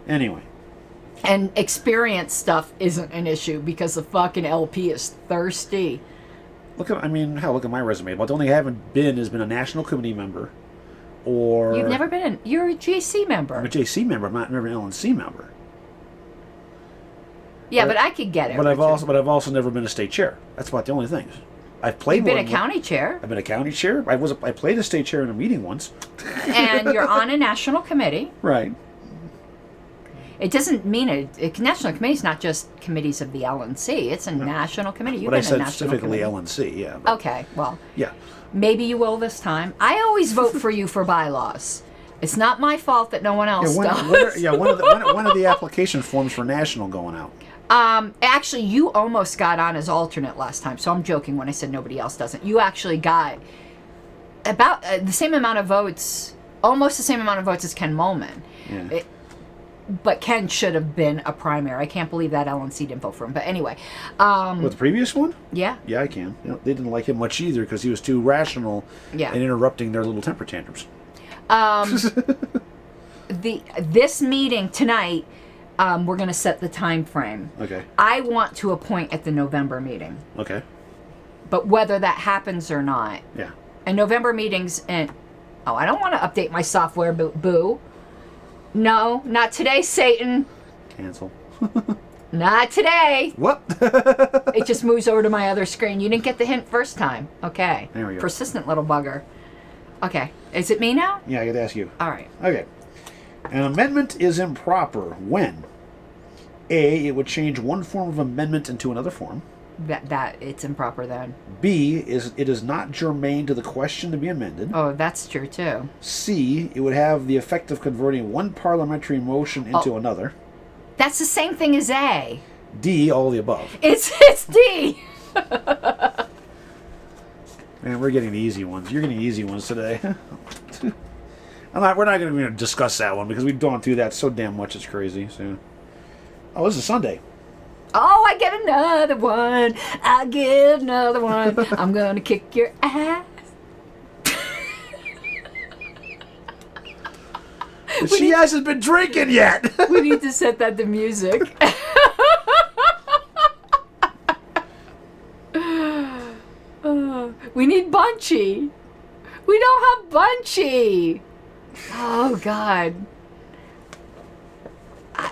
Anyway. And experience stuff isn't an issue because the fucking LP is thirsty. Look at my resume. But the only thing I haven't been has been a national committee member, or You've never been you're a JC member. I'm a JC member. I'm not never an LNC member. Yeah, but I could get it. But Richard. I've also never been a state chair. That's about the only things. I've played. You've been more a than county chair, I've been a county chair. I played a state chair in a meeting once. and you're on a national committee. Right. It doesn't mean a national committee is not just committees of the LNC. It's a national committee. You've But I been a said national specifically committee. LNC. Yeah. But, Okay, well, Yeah. maybe you will this time. I always vote for you for bylaws. It's not my fault that no one else When does. are the application forms for national going out? Actually, you almost got on as alternate last time, so I'm joking when I said nobody else doesn't. You actually got about the same amount of votes, almost the same amount of votes as Ken Molman. Yeah. But Ken should have been a primary. I can't believe that LNC didn't vote for him. But anyway, With the previous one? yeah. Yeah, I can. They didn't like him much either because he was too rational Yeah. and interrupting their little temper tantrums. This meeting tonight, we're going to set the time frame. Okay. I want to appoint at the November meeting, Okay. but whether that happens or not, Yeah. and November meetings, and I don't want to update my software, boo. No, not today, Satan. Cancel. Not today. What? It just moves over to my other screen. You didn't get the hint first time. Okay. There we go. Persistent little bugger. Okay. Is it me now? Yeah, I got to ask you. All right. Okay. An amendment is improper when A, it would change one form of amendment into another form. That it's improper then. B is it is not germane to the question to be amended. Oh, that's true too. C, it would have the effect of converting one parliamentary motion into another. That's the same thing as A. D, all the above. It's D. Man, we're getting the easy ones. You're getting the easy ones today. We're not going to discuss that one because we've gone through that so damn much. It's crazy. So, oh, this is Sunday. Oh, I get another one. I get another one. I'm gonna kick your ass. She hasn't been drinking yet. We need to set that to music. We need Bunchy. We don't have Bunchy. Oh, God.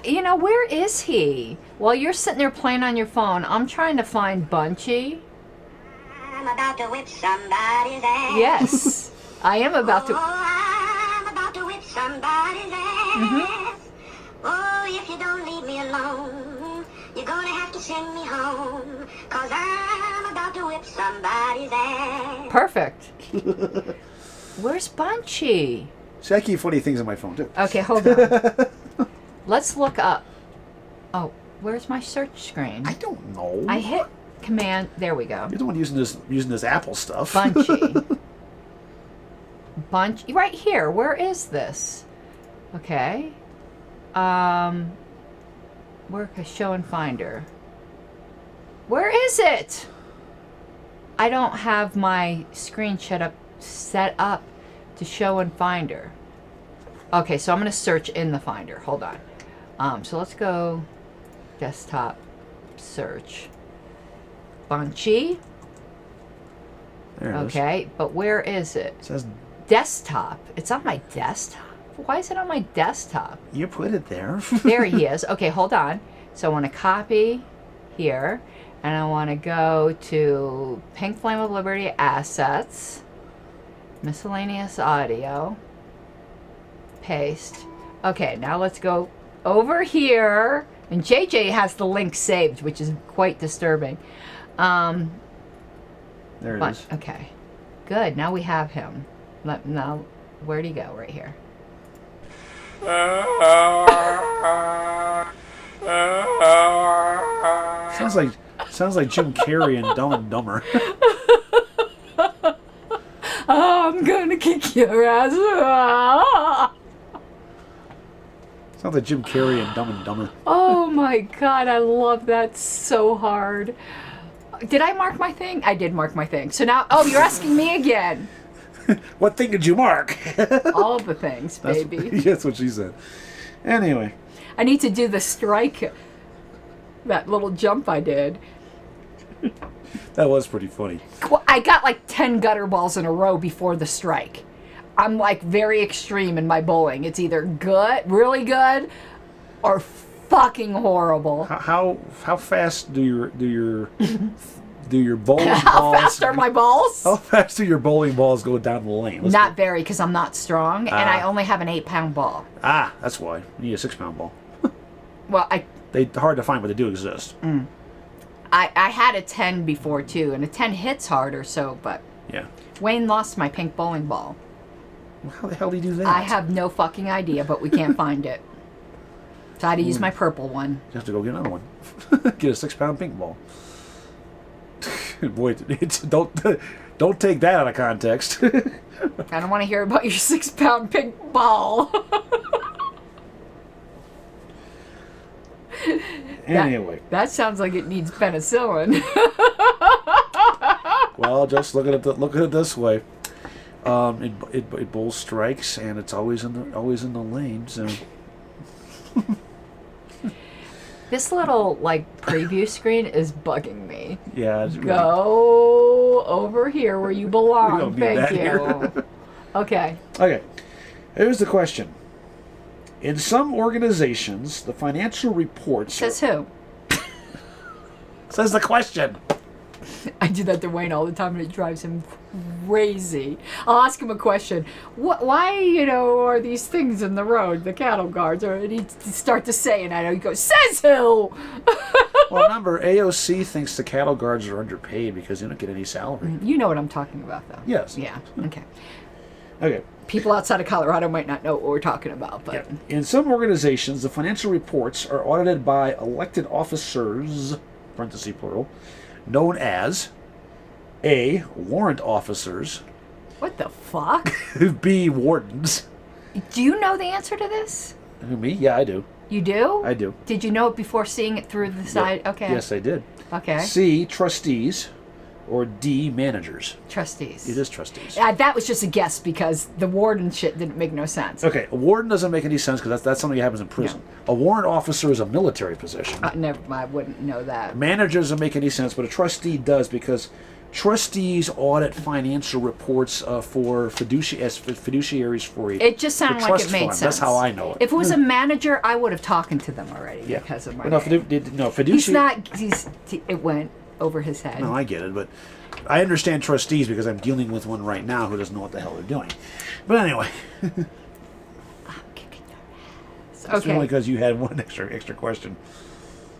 Where is he? While you're sitting there playing on your phone, I'm trying to find Bunchy. I'm about to whip somebody's ass. Yes, I am about to. Oh, I'm about to whip somebody's ass. Oh, if you don't leave me alone, you're gonna have to send me home. 'Cause I'm about to whip somebody's ass. Perfect. Where's Bunchy? See, I keep funny things on my phone, too. Okay, hold on. Let's look up. Oh, where's my search screen? I don't know. I hit command. There we go. You're the one using this Apple stuff. Bunchy. Right here. Where is this? Okay. Work a show and finder. Where is it? I don't have my screen set up to show and finder. Okay, so I'm going to search in the finder. Hold on. So let's go desktop search. Bunchy. There it is. Okay, but where is it? It says Desktop. It's on my desktop. Why is it on my desktop? you put it there. There he is. Okay, hold on. So I want to copy here, and I want to go to Pink Flame of Liberty Assets, miscellaneous audio, paste. Okay, now let's go over here, and JJ has the link saved, which is quite disturbing. There it is. Okay, good. Now we have him. Now, where'd he go? Right here. Sounds like Jim Carrey in Dumb and Dumber. I'm gonna kick your ass. Sounds like Jim Carrey in Dumb and Dumber. Oh my God, I love that so hard. Did I mark my thing? I did mark my thing. So now, you're asking me again. What thing did you mark? All of the things, baby. That's what she said. Anyway. I need to do the strike, that little jump I did. That was pretty funny. Well, I got like 10 gutter balls in a row before the strike. I'm like very extreme in my bowling. It's either good, really good, or fucking horrible. How fast do your bowling balls? How fast are my balls? How fast do your bowling balls go down the lane? Not very, because I'm not strong, and I only have an 8-pound ball. That's why. You need a 6-pound ball. Well, They're hard to find, but they do exist. I had a 10 before too, and a 10 hits harder. But Yeah. Wayne lost my pink bowling ball. Well, how the hell do you do that? I have no fucking idea, but we can't find it. So I had to use my purple one. You have to go get another one. Get a 6-pound pink ball. Boy, don't take that out of context. I don't want to hear about your 6-pound pink ball. Anyway. That sounds like it needs penicillin. Well, just look at it this way. It bowls strikes, and it's always in the lane. So This little preview screen is bugging me. yeah, it's Go over here where you belong. We don't need Thank that you. here. Okay. Okay, here's the question. In some organizations, the financial reports Says who? says the question. I do that to Wayne all the time, and it drives him crazy. I'll ask him a question. Why, are these things in the road, the cattle guards? And he'd start to say, and I know he goes, says who? Well, remember, AOC thinks the cattle guards are underpaid because they don't get any salary. You know what I'm talking about, though. Yes. Yeah. Okay. Okay. People outside of Colorado might not know what we're talking about, but Yeah. In some organizations, the financial reports are audited by elected officers, parenthesis plural, known as A, warrant officers, what the fuck? B, wardens. Do you know the answer to this? Who, me? Yeah, I do. You do? I do. Did you know it before seeing it through the side? Yeah. Okay. Yes, I did. Okay. C, trustees, or D, managers. Trustees. It is trustees. That was just a guess because the warden shit didn't make no sense. Okay, a warden doesn't make any sense because that's something that happens in prison. A warrant officer is a military position. Never, I wouldn't know that. Managers doesn't make any sense, but a trustee does because trustees audit financial reports for fiduciaries for a It just sounded like it made fund. sense. That's how I know it. If it was a manager, I would have talked to them already Yeah. because of my no, name. fiduciary. He's not. It went over his head. No, I get it, but I understand trustees because I'm dealing with one right now who doesn't know what the hell they're doing. But anyway, I'm kicking your ass. it's only Okay. because you had one extra question.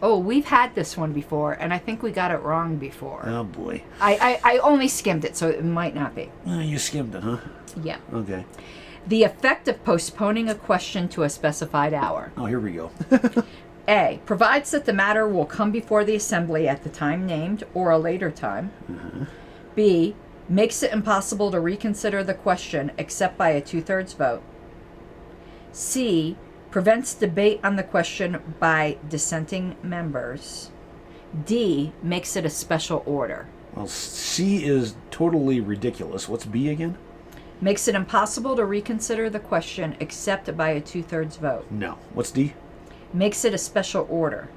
Oh, we've had this one before, and I think we got it wrong before. Oh boy, I only skimmed it, so it might not be. you skimmed it, huh? Yeah. Okay. The effect of postponing a question to a specified hour. Oh, here we go. A. Provides that the matter will come before the assembly at the time named or a later time. B. Makes it impossible to reconsider the question except by a 2/3 vote. C. Prevents debate on the question by dissenting members. D. Makes it a special order. Well, C is totally ridiculous. What's B again? Makes it impossible to reconsider the question except by a 2/3 vote. No. What's D? Makes it a special order.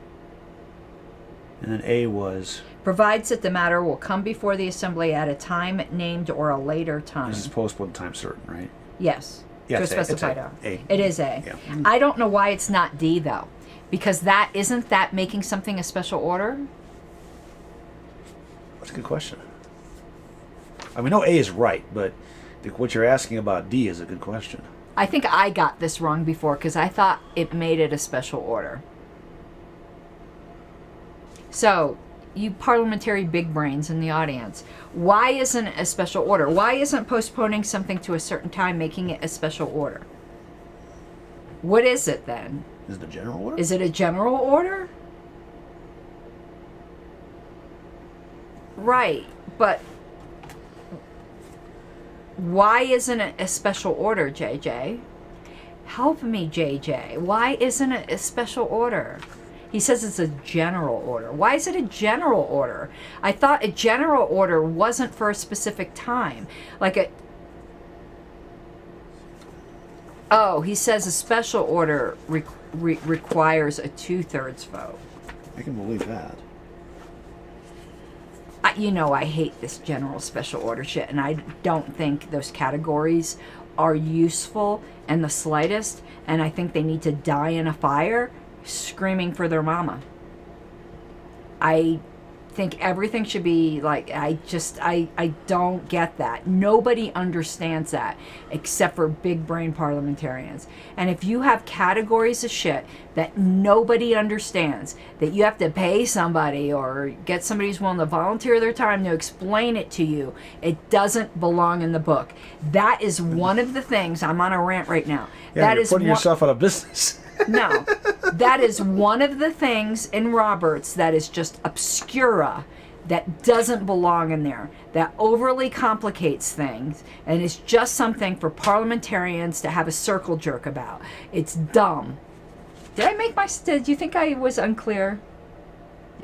And then A was. Provides that the matter will come before the assembly at a time named or a later time. This is postponed time certain, right? Yes. Yeah, to a it's A. It's specified A. hour. A. It is A. Yeah. I don't know why it's not D though. Because that isn't that making something a special order? That's a good question. I mean, no, A is right, but what you're asking about D is a good question. I think I got this wrong before because I thought it made it a special order. So, you parliamentary big brains in the audience, why isn't it a special order? Why isn't postponing something to a certain time making it a special order? What is it then? Is it a general order? Is it a general order? Right, but why isn't it a special order, JJ? Help me, JJ. Why isn't it a special order? He says it's a general order. Why is it a general order? I thought a general order wasn't for a specific time. Like a... Oh, he says a special order requires a 2/3 vote. I can believe that. I hate this general special order shit, and I don't think those categories are useful in the slightest, and I think they need to die in a fire screaming for their mama. I think everything should be like, I don't get that. Nobody understands that except for big brain parliamentarians. And if you have categories of shit that nobody understands, that you have to pay somebody or get somebody who's willing to volunteer their time to explain it to you, it doesn't belong in the book. That is one of the things, I'm on a rant right now. Yeah, That you're is putting one, yourself out of business. no, that is one of the things in Roberts that is just obscura, that doesn't belong in there, that overly complicates things, and is just something for parliamentarians to have a circle jerk about. It's dumb. Did you think I was unclear?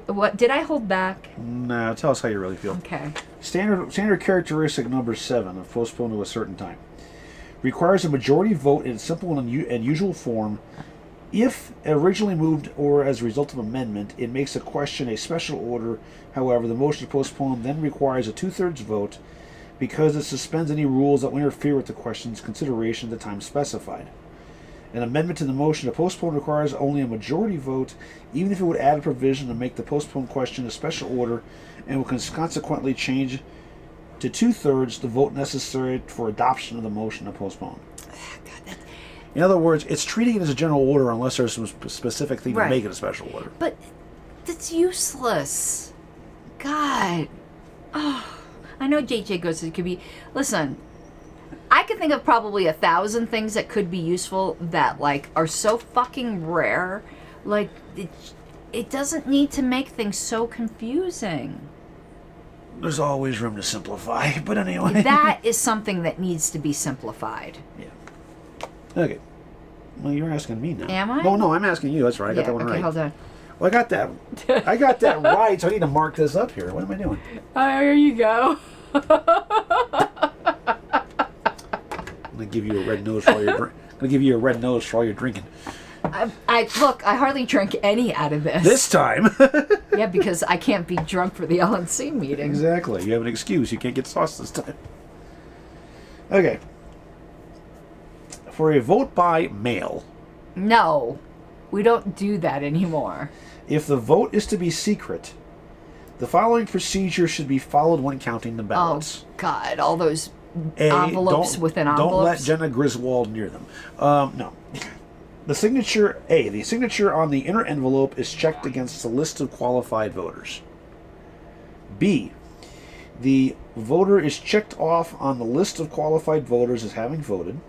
What did I hold back? No, tell us how you really feel. Okay. Standard characteristic number 7 of postponed to a certain time requires a majority vote in simple and usual form. If originally moved or as a result of amendment, it makes a question a special order. However, the motion to postpone then requires a 2/3 vote because it suspends any rules that will interfere with the question's consideration at the time specified. An amendment to the motion to postpone requires only a majority vote, even if it would add a provision to make the postponed question a special order and will consequently change to 2/3 the vote necessary for adoption of the motion to postpone. In other words, it's treating it as a general order unless there's some specific thing Right. to make it a special order. But it's useless. God. Oh, I know JJ goes, it could be. Listen, I could think of probably 1,000 things that could be useful that, like, are so fucking rare. Like, it doesn't need to make things so confusing. There's always room to simplify, but anyway. That is something that needs to be simplified. Yeah. Okay. Well, you're asking me now. Am I? Oh, no, I'm asking you. That's right. I got that one okay, right. hold on. Well, I got that. I got that right, so I need to mark this up here. What am I doing? Here you go. I'm gonna give you a red nose while you're. I'm gonna give you a red nose while you're drinking. Look, I hardly drank any out of this. This time. Yeah, because I can't be drunk for the LNC meeting. Exactly. You have an excuse. You can't get sauce this time. Okay. For a vote by mail, No, we don't do that anymore. if the vote is to be secret, the following procedure should be followed when counting the ballots. Oh, God, all those A, envelopes within envelopes. Don't let Jenna Griswold near them. No. The signature on the inner envelope is checked against a list of qualified voters. B, the voter is checked off on the list of qualified voters as having voted.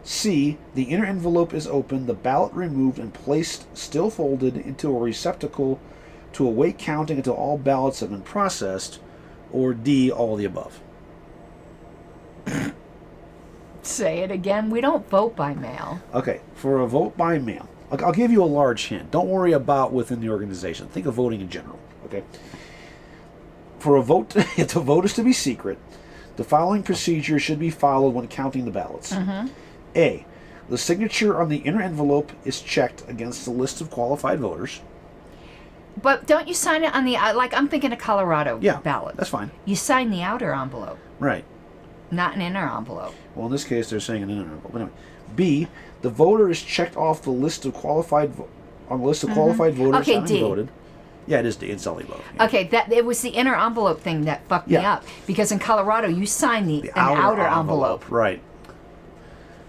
C, the inner envelope is opened, the ballot removed and placed still folded into a receptacle to await counting until all ballots have been processed. Or D, all of the above. Say it again. We don't vote by mail. Okay, for a vote by mail, I'll give you a large hint. Don't worry about within the organization. Think of voting in general. Okay. For a vote, if the vote is to be secret, the following procedure should be followed when counting the ballots. Mm-hmm. A, the signature on the inner envelope is checked against the list of qualified voters. But don't you sign it on the, like, I'm thinking of Colorado Yeah, ballot. that's fine. You sign the outer envelope, Right. not an inner envelope. Well, in this case, they're saying an inner envelope. But anyway, B, the voter is checked off the list of qualified qualified voters Okay, having D. voted. Yeah, it is D. It's all the above. Yeah. Okay, it was the inner envelope thing that fucked me Yeah. up. Because in Colorado, you sign an outer envelope. Right.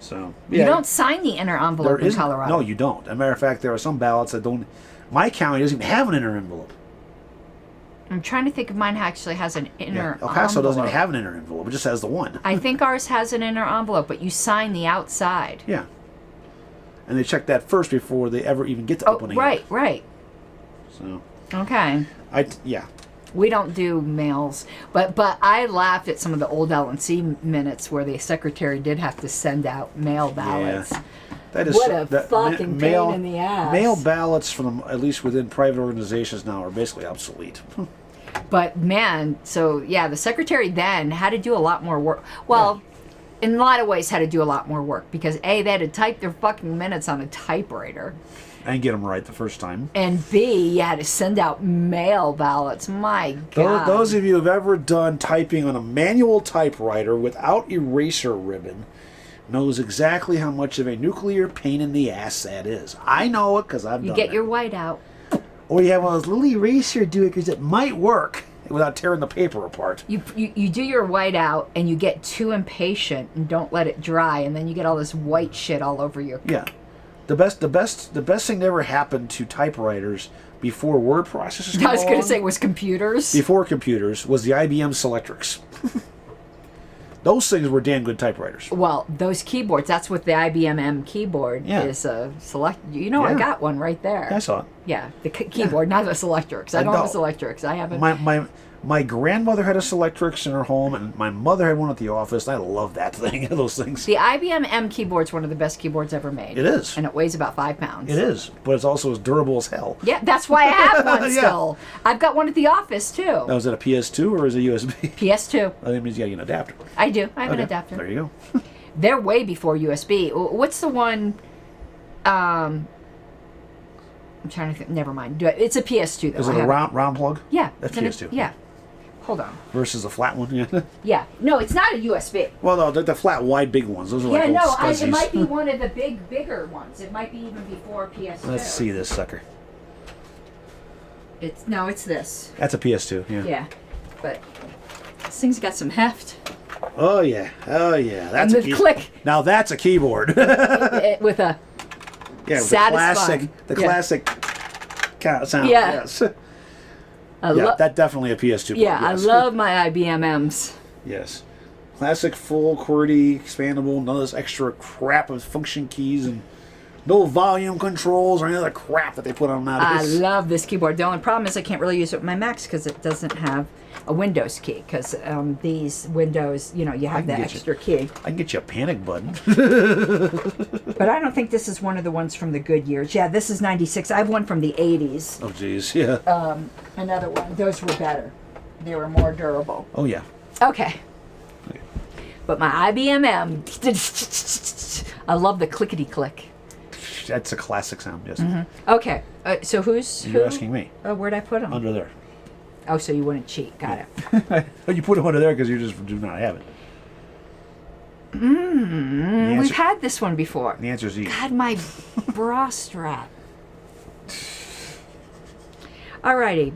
So You don't sign the inner envelope in isn't- Colorado. No, you don't. As a matter of fact, there are some ballots that don't. My county doesn't even have an inner envelope. I'm trying to think if mine actually has an inner El Paso doesn't envelope. even have an inner envelope. It just has the one. I think ours has an inner envelope, but you sign the outside. Yeah. And they check that first before they ever even get to Oh, opening right, it. right. So, Okay. yeah. We don't do mails, but I laughed at some of the old LNC minutes where the secretary did have to send out mail ballots. Yeah. That is What a fucking pain in the ass. Mail ballots from at least within private organizations now are basically obsolete. But man, so yeah, the secretary then had to do a lot more work. Well, in a lot of ways had to do a lot more work because A, they had to type their fucking minutes on a typewriter. And get them right the first time. And B, you had to send out mail ballots. My God. Those of you who have ever done typing on a manual typewriter without eraser ribbon knows exactly how much of a nuclear pain in the ass that is. I know it because I've done it. You get your white out. Or you have one of those little eraser dookers that might work without tearing the paper apart. You do your white out and you get too impatient and don't let it dry and then you get all this white shit all over your. Yeah. The best thing that ever happened to typewriters before word processors came I was going to along, say was computers. before computers, was the IBM Selectrics. Those things were damn good typewriters. Well, those keyboards, that's what the IBM M keyboard Yeah. is. Select. You know, I Yeah. got one right there. I saw it. Yeah, the keyboard, not the Selectrics. I don't have a Selectrics. I haven't. My grandmother had a Selectrics in her home, and my mother had one at the office. And I love that thing. Those things. The IBM M keyboard's one of the best keyboards ever made. It is. And it weighs about 5 pounds. It is, but it's also as durable as hell. Yeah, that's why I have one Yeah. still. I've got one at the office too. Now, is it a PS2 or is it a USB? PS2. That means you got an adapter. I do. I have an Okay, adapter. There you go. They're way before USB. What's the one? I'm trying to think. Never mind. It's a PS2 though. Is it I a have round plug? Yeah. That's it's PS2. Yeah. Hold on. Versus a flat one, yeah. Yeah. No, it's not a USB. Well, no, the flat, wide, big ones. Those are like Yeah, old no, scuzzies. it might be one of the bigger ones. It might be even before PS2. Let's see this sucker. It's this. That's a PS2, yeah. Yeah, but this thing's got some heft. Oh yeah, that's And the click. Now that's a keyboard. With a Yeah, satisfying. the classic sound. Yeah. Yes. I Yeah, love. that definitely a PS2 port. Yeah, yes. I love my IBMMs. Yes. Classic, full, QWERTY, expandable, none of this extra crap of function keys and no volume controls or any other crap that they put on I nowadays. love this keyboard. The only problem is I can't really use it with my Macs because it doesn't have a Windows key. Because these Windows, you have the can get extra key. I can get you a panic button. But I don't think this is one of the ones from the good years. Yeah, this is 96. I have one from the 80s. Oh, jeez, yeah. Another one. Those were better. They were more durable. Oh, yeah. Okay. But my IBMM, I love the clickety click. That's a classic sound, yes. Okay, so who's You're who? asking me. Oh, where'd I put them? Under there. Oh, so you wouldn't cheat. Got it. Oh, you put them under there because you just do not have it. We've had this one before. The answer is E. God, my bra strap. Alrighty.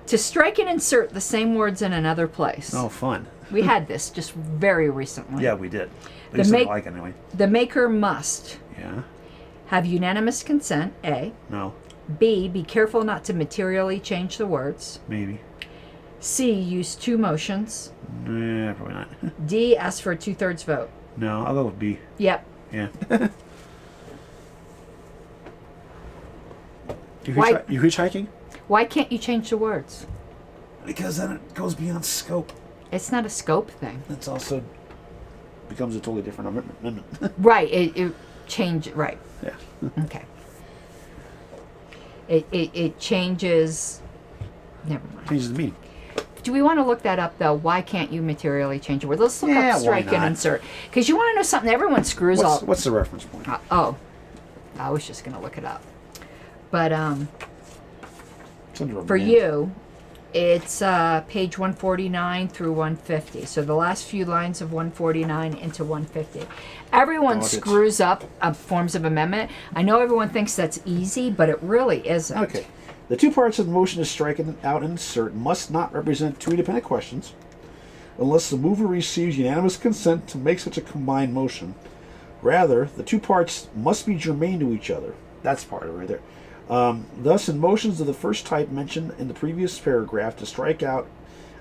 To strike and insert the same words in another place. Oh, fun. We had this just very recently. Yeah, we did. At The least I make- like it anyway. The maker must Yeah. have unanimous consent, A. No. B. Be careful not to materially change the words. Maybe. C. Use two motions. Nah, probably not. D. Ask for a 2/3 vote. No, I'll go with B. Yep. Yeah. Why- You hitchhiking? Why can't you change the words? Because then it goes beyond scope. It's not a scope thing. It's also becomes a totally different amendment. Right. It change. Right. Yeah. Okay. It changes. Never mind. Changes the meaning. Do we want to look that up though? Why can't you materially change a word? Let's look Yeah, up why strike and not? insert. Because you want to know something. Everyone screws all. What's the reference point? Oh, I was just gonna look it up. But It's under a for man. you, it's page 149 through 150. So the last few lines of 149 into 150. Everyone Got it. screws up forms of amendment. I know everyone thinks that's easy, but it really isn't. Okay. The two parts of the motion to strike out and insert must not represent two independent questions unless the mover receives unanimous consent to make such a combined motion. Rather, the two parts must be germane to each other. That's part of it right there. Thus, in motions of the first type mentioned in the previous paragraph to strike out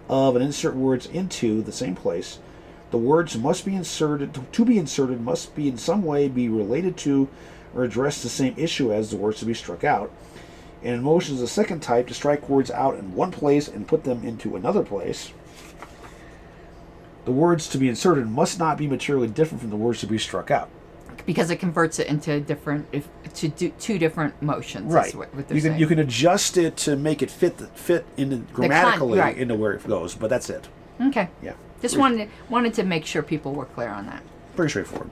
of and insert words into the same place, the words must be inserted to be inserted must be in some way be related to or address the same issue as the words to be struck out. And in motions of the second type to strike words out in one place and put them into another place, the words to be inserted must not be materially different from the words to be struck out. Because it converts it into two different motions. Right. Is what they're You saying. can adjust it to make it fit into grammatically right. into where it goes, but that's it. Okay. Yeah. Just Pretty- wanted to make sure people were clear on that. Pretty straightforward.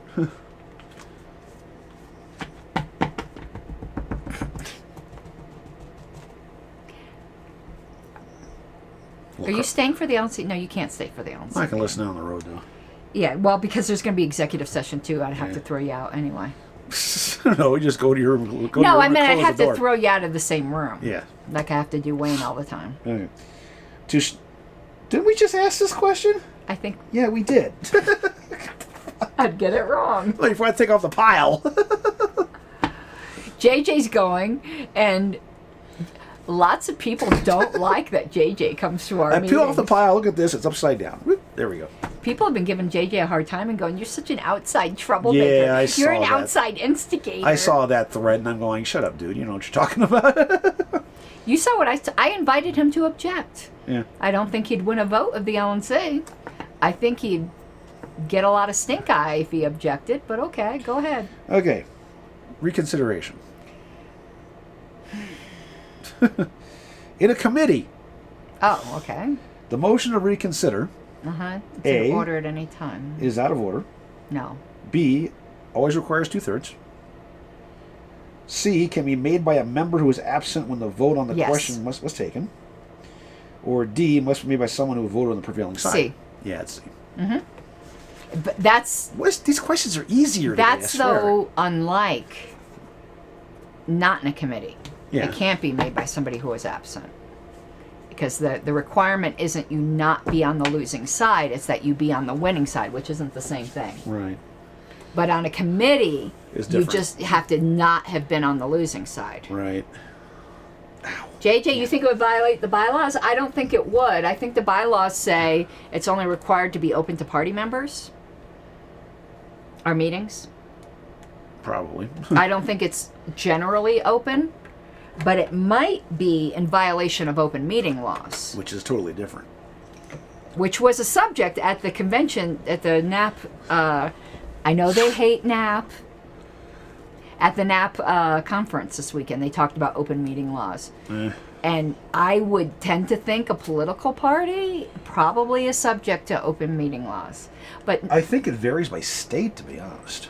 Are you staying for the LNC? No, you can't stay for the LNC. I can listen on the road though. Yeah, well, because there's going to be executive session too. I'd have to throw you out anyway. No, we just go to your room. No, I mean I'd close have the to door. throw you out of the same room. Yeah. Like I have to do Wayne all the time. Okay. Didn't we just ask this question? I think Yeah, we did. I'd get it wrong. Like, if I take off the pile. JJ's going, and lots of people don't like that JJ comes to our I peel off the meetings. pile. Look at this. It's upside down. Whoop, there we go. People have been giving JJ a hard time and going, "You're such an outside troublemaker. Yeah, I You're saw an that. outside instigator." I saw that thread and I'm going, shut up, dude. You know what you're talking about. You saw what I invited him to object. Yeah. I don't think he'd win a vote of the LNC. I think he'd get a lot of stink eye if he objected, but okay, go ahead. Okay. Reconsideration. In a committee, Oh, okay. the motion to reconsider It's A. in order at any time. is out of order. No. B always requires 2/3. C can be made by a member who is absent when the vote on the Yes. question was taken. Or D must be made by someone who voted on the prevailing side. C. Yeah, it's C. But that's These questions are easier today, that's I swear. though unlike not in a committee. Yeah. It can't be made by somebody who is absent. Because the requirement isn't you not be on the losing side, it's that you be on the winning side, which isn't the same thing. Right. But on a committee, It's you different. just have to not have been on the losing side. Right. JJ, you think it would violate the bylaws? I don't think it would. I think the bylaws say it's only required to be open to party members. Our meetings. Probably. I don't think it's generally open, but it might be in violation of open meeting laws, Which is totally different. which was a subject at the convention, at the NAP. I know they hate NAP. At the NAP conference this weekend, they talked about open meeting laws. And I would tend to think a political party probably is subject to open meeting laws. But I think it varies by state, to be honest.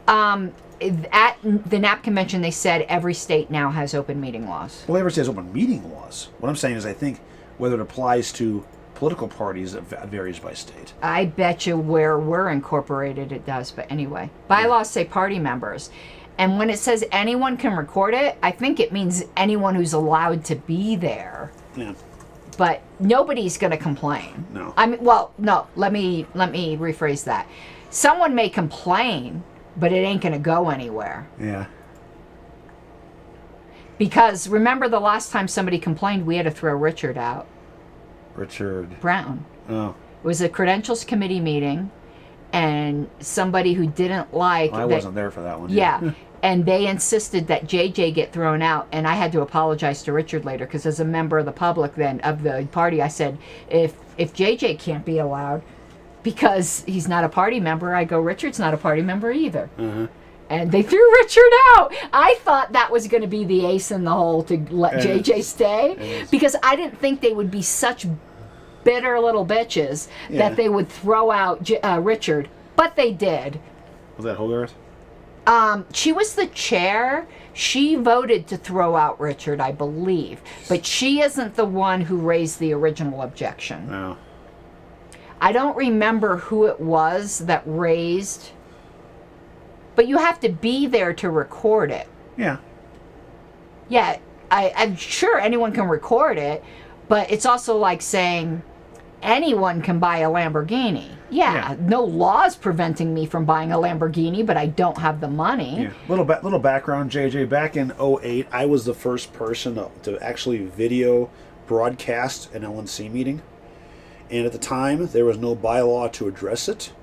at the NAP convention, they said every state now has open meeting laws. Well, every state has open meeting laws. What I'm saying is I think whether it applies to political parties, it varies by state. I bet you where we're incorporated it does, but anyway. Bylaws say party members. And when it says anyone can record it, I think it means anyone who's allowed to be there. Yeah. But nobody's going to complain. No. I mean, well, no, let me rephrase that. Someone may complain, but it ain't going to go anywhere. Yeah. Because remember the last time somebody complained, we had to throw Richard out. Richard Brown. Oh. It was a credentials committee meeting, and somebody who didn't like... I wasn't there for that one. Yeah. And they insisted that JJ get thrown out, and I had to apologize to Richard later, because as a member of the public then, of the party, I said, if JJ can't be allowed, because he's not a party member, I go, Richard's not a party member either. Uh-huh. And they threw Richard out. I thought that was going to be the ace in the hole to let JJ stay, because I didn't think they would be such bitter little bitches that they would throw out Richard, but they did. Was that Hogarth? She was the chair. She voted to throw out Richard, I believe, but she isn't the one who raised the original objection. No. I don't remember who it was that raised, but you have to be there to record it. Yeah. Yeah, I'm sure anyone can record it, but it's also like saying anyone can buy a Lamborghini. Yeah, no laws preventing me from buying a Lamborghini, but I don't have the money. Yeah. Little background, JJ. Back in 2008, I was the first person to actually video broadcast an LNC meeting. And at the time, there was no bylaw to address it.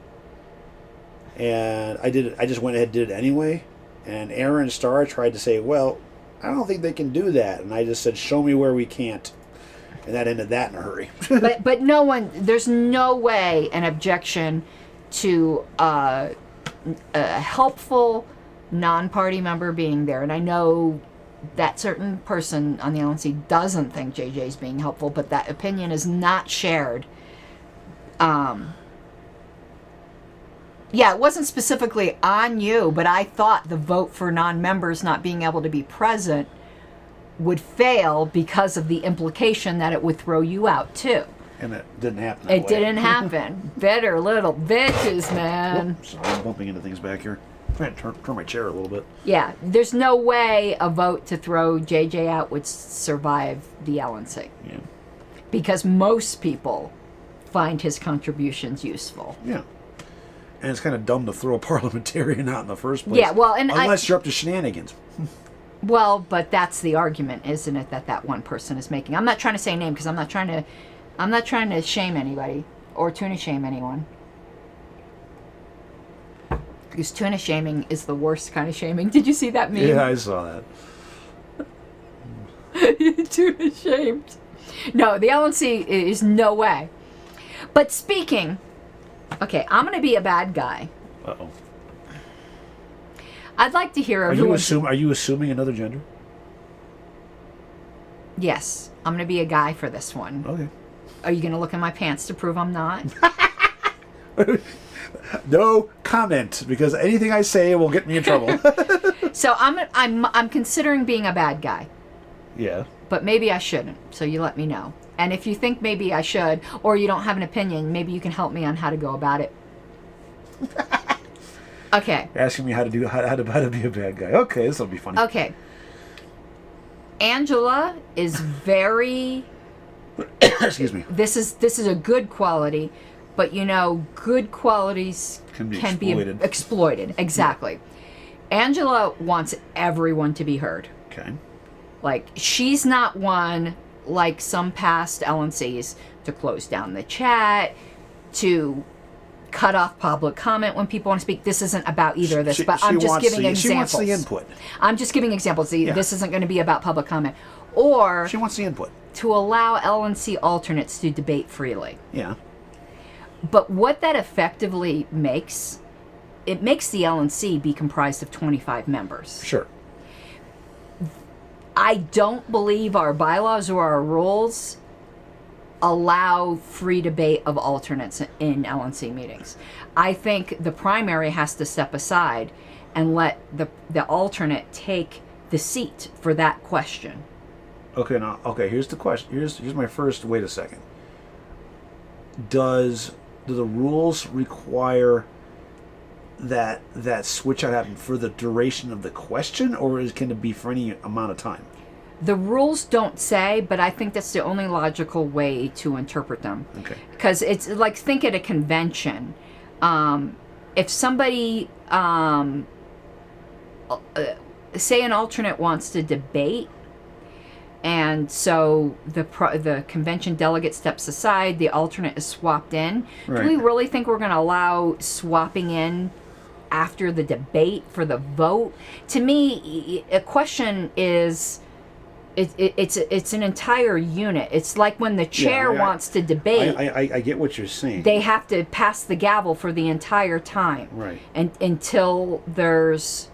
And I did it. I just went ahead and did it anyway. And Aaron Starr tried to say, well, I don't think they can do that. And I just said, show me where we can't. And that ended that in a hurry. but no one, there's no way an objection to a helpful non-party member being there. And I know that certain person on the LNC doesn't think JJ's being helpful, but that opinion is not shared. Yeah, it wasn't specifically on you, but I thought the vote for non-members not being able to be present would fail because of the implication that it would throw you out too. And it didn't happen. It didn't happen. Bitter little bitches, man. Whoop, sorry, I'm bumping into things back here. I'm trying to turn my chair a little bit. Yeah, there's no way a vote to throw JJ out would survive the LNC. Yeah. Because most people find his contributions useful. Yeah. And it's kind of dumb to throw a parliamentarian out in the first place. Yeah, well, and unless you're up to shenanigans. Well, but that's the argument, isn't it, that one person is making? I'm not trying to say name because I'm not trying to shame anybody or tuna shame anyone. Because tuna shaming is the worst kind of shaming. Did you see that meme? Yeah, I saw that. Tuna shamed. No, the LNC is no way. But speaking, okay, I'm going to be a bad guy. Uh-oh. I'd like to hear Are you assuming another gender? Yes, I'm going to be a guy for this one. Okay. Are you going to look in my pants to prove I'm not? No comment, because anything I say will get me in trouble. So I'm considering being a bad guy. Yeah. But maybe I shouldn't. So you let me know. And if you think maybe I should, or you don't have an opinion, maybe you can help me on how to go about it. Okay. Asking me how to be a bad guy. Okay, this will be funny. Okay. Angela is very. Excuse me. This is a good quality, but good qualities can be exploited. Exactly. Angela wants everyone to be heard. Okay. Like, she's not one, like some past LNCs, to close down the chat, to cut off public comment when people want to speak. This isn't about either of this, but I'm just giving examples. She wants the input. I'm just giving examples. This isn't going to be about public comment. Or she wants the input. To allow LNC alternates to debate freely. Yeah. But what that effectively makes, it makes the LNC be comprised of 25 members. Sure. I don't believe our bylaws or our rules allow free debate of alternates in LNC meetings. I think the primary has to step aside and let the alternate take the seat for that question. Okay, here's the question. Here's my first. Wait a second. Do the rules require that switch out happen for the duration of the question, or can it be for any amount of time? The rules don't say, but I think that's the only logical way to interpret them. Okay. Because it's like, think at a convention. If somebody, say an alternate wants to debate, and so the convention delegate steps aside, the alternate is swapped in. Right. Do we really think we're going to allow swapping in after the debate for the vote? To me, a question is... It's an entire unit. It's like when the chair wants to debate. I get what you're saying. They have to pass the gavel for the entire time. Right. And until there's...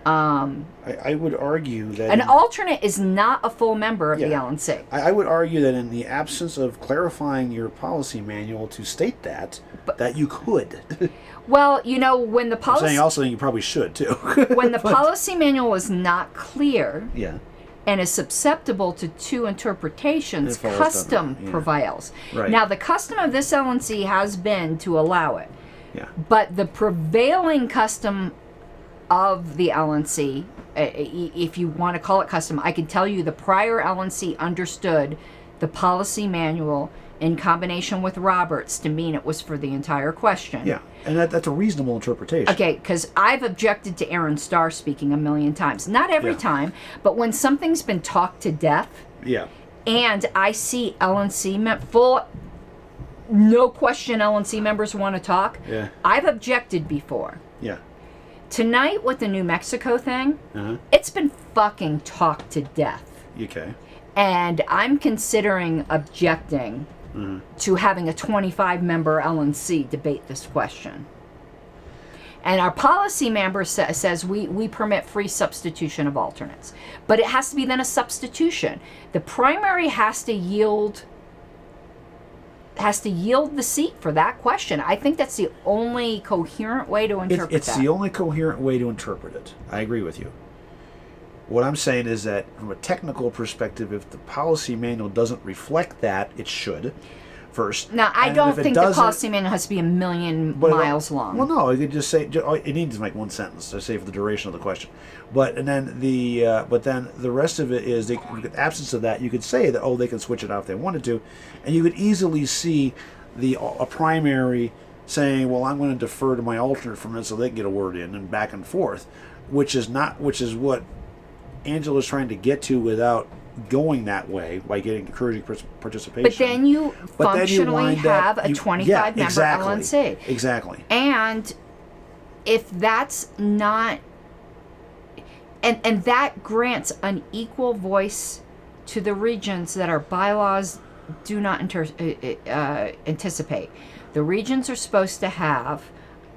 I would argue that... An alternate is not a full member of the LNC. I would argue that in the absence of clarifying your policy manual to state that you could. Well, you know, when the policy... I'm saying also you probably should, too. When the policy manual is not clear... Yeah. And is susceptible to two interpretations, custom prevails. Right. Now, the custom of this LNC has been to allow it. Yeah. But the prevailing custom of the LNC, if you want to call it custom, I can tell you the prior LNC understood the policy manual in combination with Roberts to mean it was for the entire question. Yeah, and that's a reasonable interpretation. Okay, because I've objected to Aaron Starr speaking a million times. Not every time, but when something's been talked to death, and I see LNC full, no question LNC members want to talk, I've objected before. Yeah. Tonight with the New Mexico thing, it's been fucking talked to death. Okay. And I'm considering objecting to having a 25-member LNC debate this question. And our policy member says we permit free substitution of alternates. But it has to be then a substitution. The primary has to yield the seat for that question. I think that's the only coherent way to interpret that. It's the only coherent way to interpret it. I agree with you. What I'm saying is that from a technical perspective, if the policy manual doesn't reflect that, it should first. Now, I don't think the policy manual has to be a million miles long. Well, no, you could just say it needs to make one sentence to say for the duration of the question. But then the rest of it is, in absence of that, you could say that they can switch it out if they wanted to, and you could easily see a primary saying, well, I'm going to defer to my alternate from this so they can get a word in, and back and forth, which is what Angela's trying to get to without going that way by encouraging participation. But then you functionally have a 25-member LNC. Exactly. And if that's not... And that grants an equal voice to the regions that our bylaws do not anticipate. The regions are supposed to have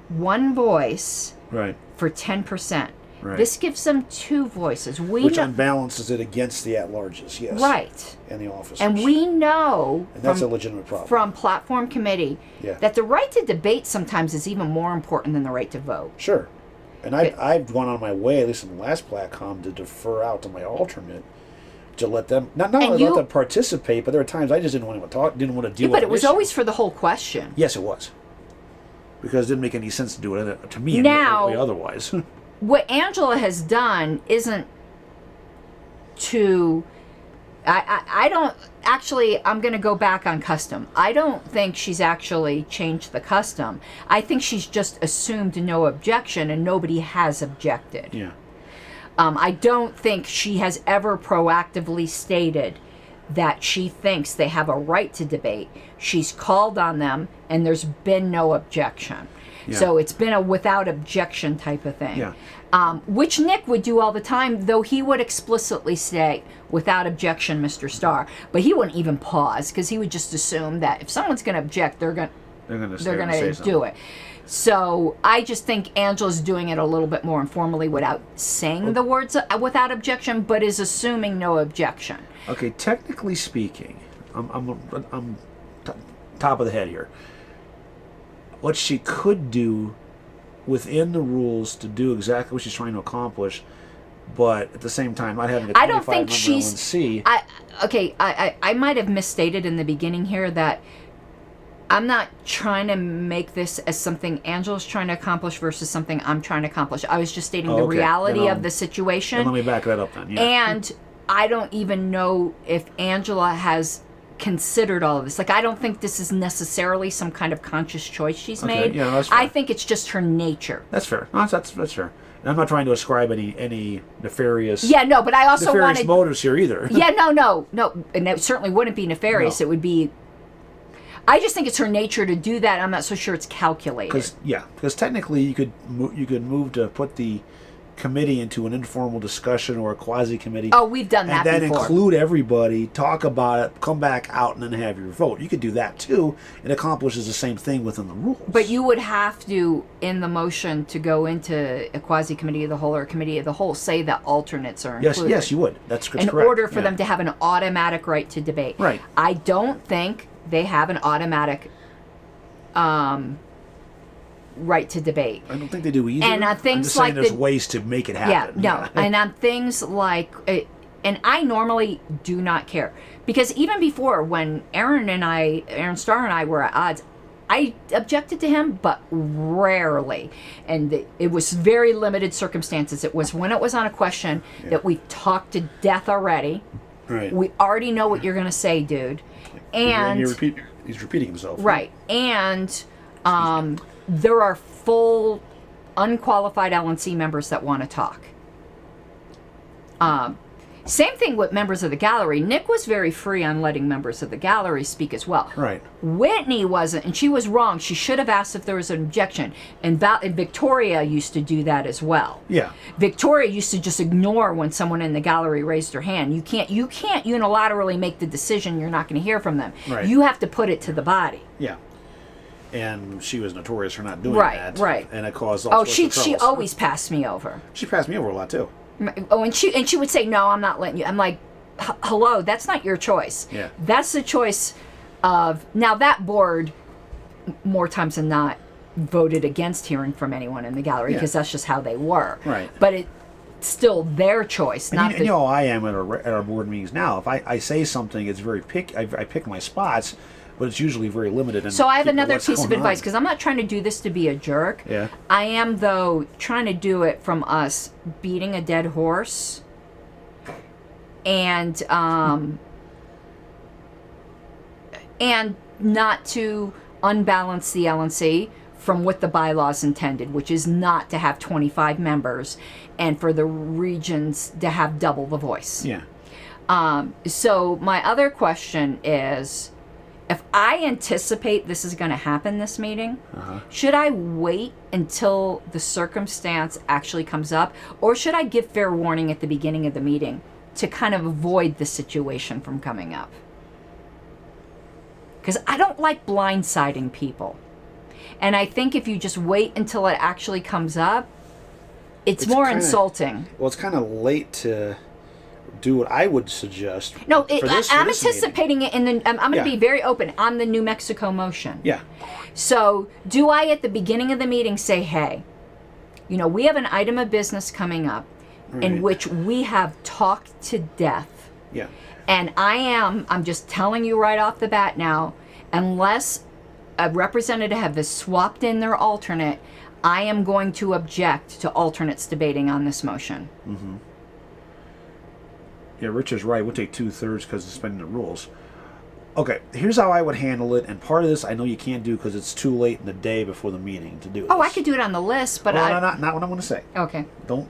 one voice for 10%. Right. This gives them two voices. Which unbalances it against the at-larges, yes. Right. And the officers. And we know... And that's a legitimate problem. From Platform Committee that the right to debate sometimes is even more important than the right to vote. Sure. And I've gone on my way, at least in the last Platcom, to defer out to my alternate to let them... Not only let them participate, but there are times I just didn't want to talk, didn't want to deal with it. But it was always for the whole question. Yes, it was. Because it didn't make any sense to do it to me otherwise. What Angela has done isn't to... I don't... Actually, I'm going to go back on custom. I don't think she's actually changed the custom. I think she's just assumed no objection and nobody has objected. Yeah. I don't think she has ever proactively stated that she thinks they have a right to debate. She's called on them, and there's been no objection. Yeah. So it's been a without objection type of thing. Yeah. Which Nick would do all the time, though he would explicitly say, without objection, Mr. Starr. But he wouldn't even pause, because he would just assume that if someone's going to object, they're going to do it. So I just think Angela's doing it a little bit more informally without saying the words without objection, but is assuming no objection. Okay, technically speaking, I'm top of the head here. What she could do within the rules to do exactly what she's trying to accomplish, but at the same time not having a 25 I don't think number she's. LNC. I might have misstated in the beginning here that I'm not trying to make this as something Angela's trying to accomplish versus something I'm trying to accomplish. I was just stating the Okay. reality of the situation. Then let me back that up then. Yeah. And I don't even know if Angela has considered all of this. Like, I don't think this is necessarily some kind of conscious choice she's made. Yeah, that's fair. I think it's just her nature. That's fair. No, that's fair. And I'm not trying to ascribe any nefarious Yeah, no, but I also wanted motives here either. Yeah, no, and it certainly wouldn't be nefarious. No. It would be. I just think it's her nature to do that. I'm not so sure it's calculated. Because technically you could move to put the committee into an informal discussion or a quasi committee. Oh, we've done that and then before. include everybody, talk about it, come back out, and then have your vote. You could do that too. It accomplishes the same thing within the rules. But you would have to, in the motion to go into a quasi committee of the whole or a committee of the whole, say that alternates are included. Yes, you would. That's correct. In order for them to have an automatic right to debate. Right. I don't think they have an automatic right to debate. I don't think they do either. And on things I'm just saying like there's ways to make it happen. Yeah, no. And on things like, and I normally do not care. Because even before, when Aaron Starr and I were at odds, I objected to him, but rarely. And it was very limited circumstances. It was when it was on a question that we talked to death already. Right. We already know what you're going to say, dude. And he's repeating himself. right. And there are full unqualified LNC members that want to talk. Same thing with members of the gallery. Nick was very free on letting members of the gallery speak as well. Right. Whitney wasn't, and she was wrong. She should have asked if there was an objection. And Victoria used to do that as well. Yeah. Victoria used to just ignore when someone in the gallery raised their hand. You can't unilaterally make the decision you're not going to hear from them. Right. You have to put it to the body. Yeah. And she was notorious for not doing Right, that. right. And it caused all sorts of troubles. she always passed me over. She passed me over a lot too. Oh, and she would say, "No, I'm not letting you." I'm like, "Hello, that's not your choice. Yeah. That's the choice of." Now that board, more times than not, voted against hearing from anyone in the gallery because that's just how they were. Right. But it's still their choice, And not you know how I am at our board meetings now. If I say something, it's very I pick my spots, but it's usually very limited. So I have keep another what's piece of going advice on. because I'm not trying to do this to be a jerk. Yeah. I am, though, trying to do it from us beating a dead horse and not to unbalance the LNC from what the bylaws intended, which is not to have 25 members and for the regions to have double the voice. Yeah. So my other question is, if I anticipate this is going to happen this meeting, should I wait until the circumstance actually comes up, or should I give fair warning at the beginning of the meeting to kind of avoid the situation from coming up? Because I don't like blindsiding people. And I think if you just wait until it actually comes up, it's more insulting. Well, it's kind of late to do what I would suggest. No, I'm this anticipating meeting. it I'm going to be very open on the New Mexico motion. Yeah. So do I, at the beginning of the meeting, say, hey, we have an item of business coming up in Right. which we have talked to death. Yeah. And I'm just telling you right off the bat now, unless a representative has swapped in their alternate, I am going to object to alternates debating on this motion. Mm-hmm. Yeah, Rich is right. We'll take 2/3 because of suspending the rules. Okay, here's how I would handle it, and part of this I know you can't do because it's too late in the day before the meeting to do it. Oh, I could do it on the list, but Well, not what I'm going to say. Okay. Don't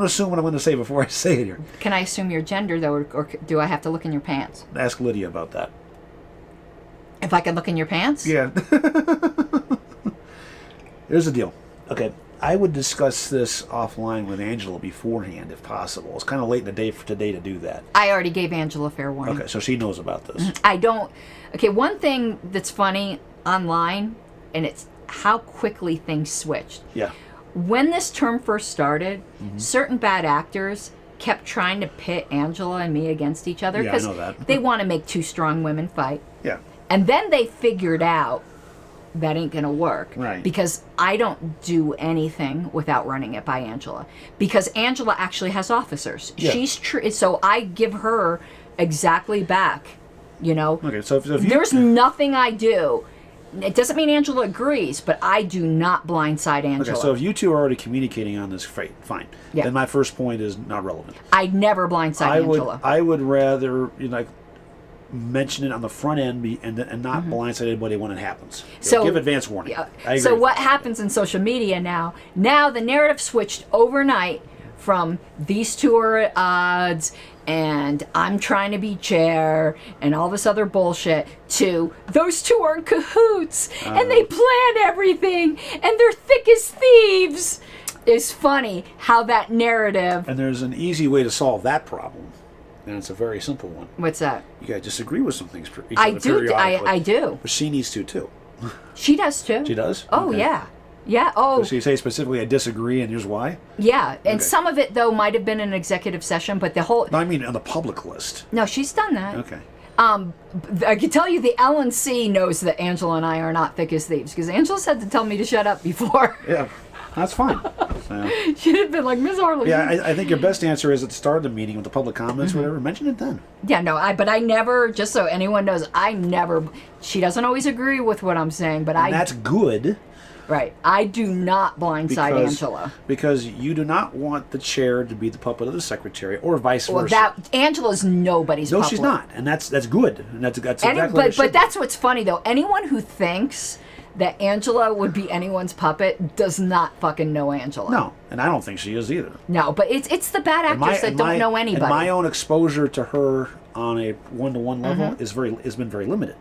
assume what I'm going to say before I say it here. Can I assume your gender, though, or do I have to look in your pants? Ask Lydia about that. If I can look in your pants? Yeah. Here's the deal. Okay, I would discuss this offline with Angela beforehand, if possible. It's kind of late in the day for today to do that. I already gave Angela fair warning. Okay, so she knows about this. I don't. Okay, one thing that's funny online, and it's how quickly things switched. Yeah. When this term first started, certain bad actors kept trying to pit Angela and me against each other Yeah, I know that. they want to make two strong women fight. Yeah. And then they figured out that ain't gonna work. Right. Because I don't do anything without running it by Angela. Because Angela actually has officers. Yeah. She's so I give her exactly back. You know. Okay, so if you... There's nothing I do. It doesn't mean Angela agrees, but I do not blindside Angela. Okay, so if you two are already communicating on this, fine. Yeah. Then my first point is not relevant. I never blindside Angela. I would rather mention it on the front end and not blindside anybody when it happens. So give advance warning. Yeah. I agree So with what that. happens in social media now? Now the narrative switched overnight from these two are at odds and I'm trying to be chair and all this other bullshit to those two are in cahoots and they plan everything and they're thick as thieves. It's funny how that narrative. And there's an easy way to solve that problem, and it's a very simple one. What's that? You gotta disagree with some things. I do. I do. But she needs to too. She does too. She does? Oh Okay. yeah. Yeah. Oh. So you say specifically, I disagree, and here's why? Yeah. And Okay. some of it though might have been an executive session, but the whole. No, I mean on the public list. No, she's done that. Okay. I can tell you the LNC knows that Angela and I are not thick as thieves because Angela's had to tell me to shut up before. Yeah, that's fine. So, She'd have been like, Ms. Harley. yeah, I think your best answer is at the start of the meeting with the public comments, whatever. Mention it then. Yeah, no, but I never, just so anyone knows, she doesn't always agree with what I'm saying, but And that's good. Right. I do not blindside Angela. Because you do not want the chair to be the puppet of the secretary, or vice Well, versa. Angela's nobody's No, puppet. she's not, and that's good, and that's exactly what it should But that's what's funny though. Anyone who thinks that Angela would be anyone's puppet does not fucking know Angela. No, and I don't think she is either. No, but it's the bad actors that don't know anybody. And my own exposure to her on a one-to-one level has been very limited.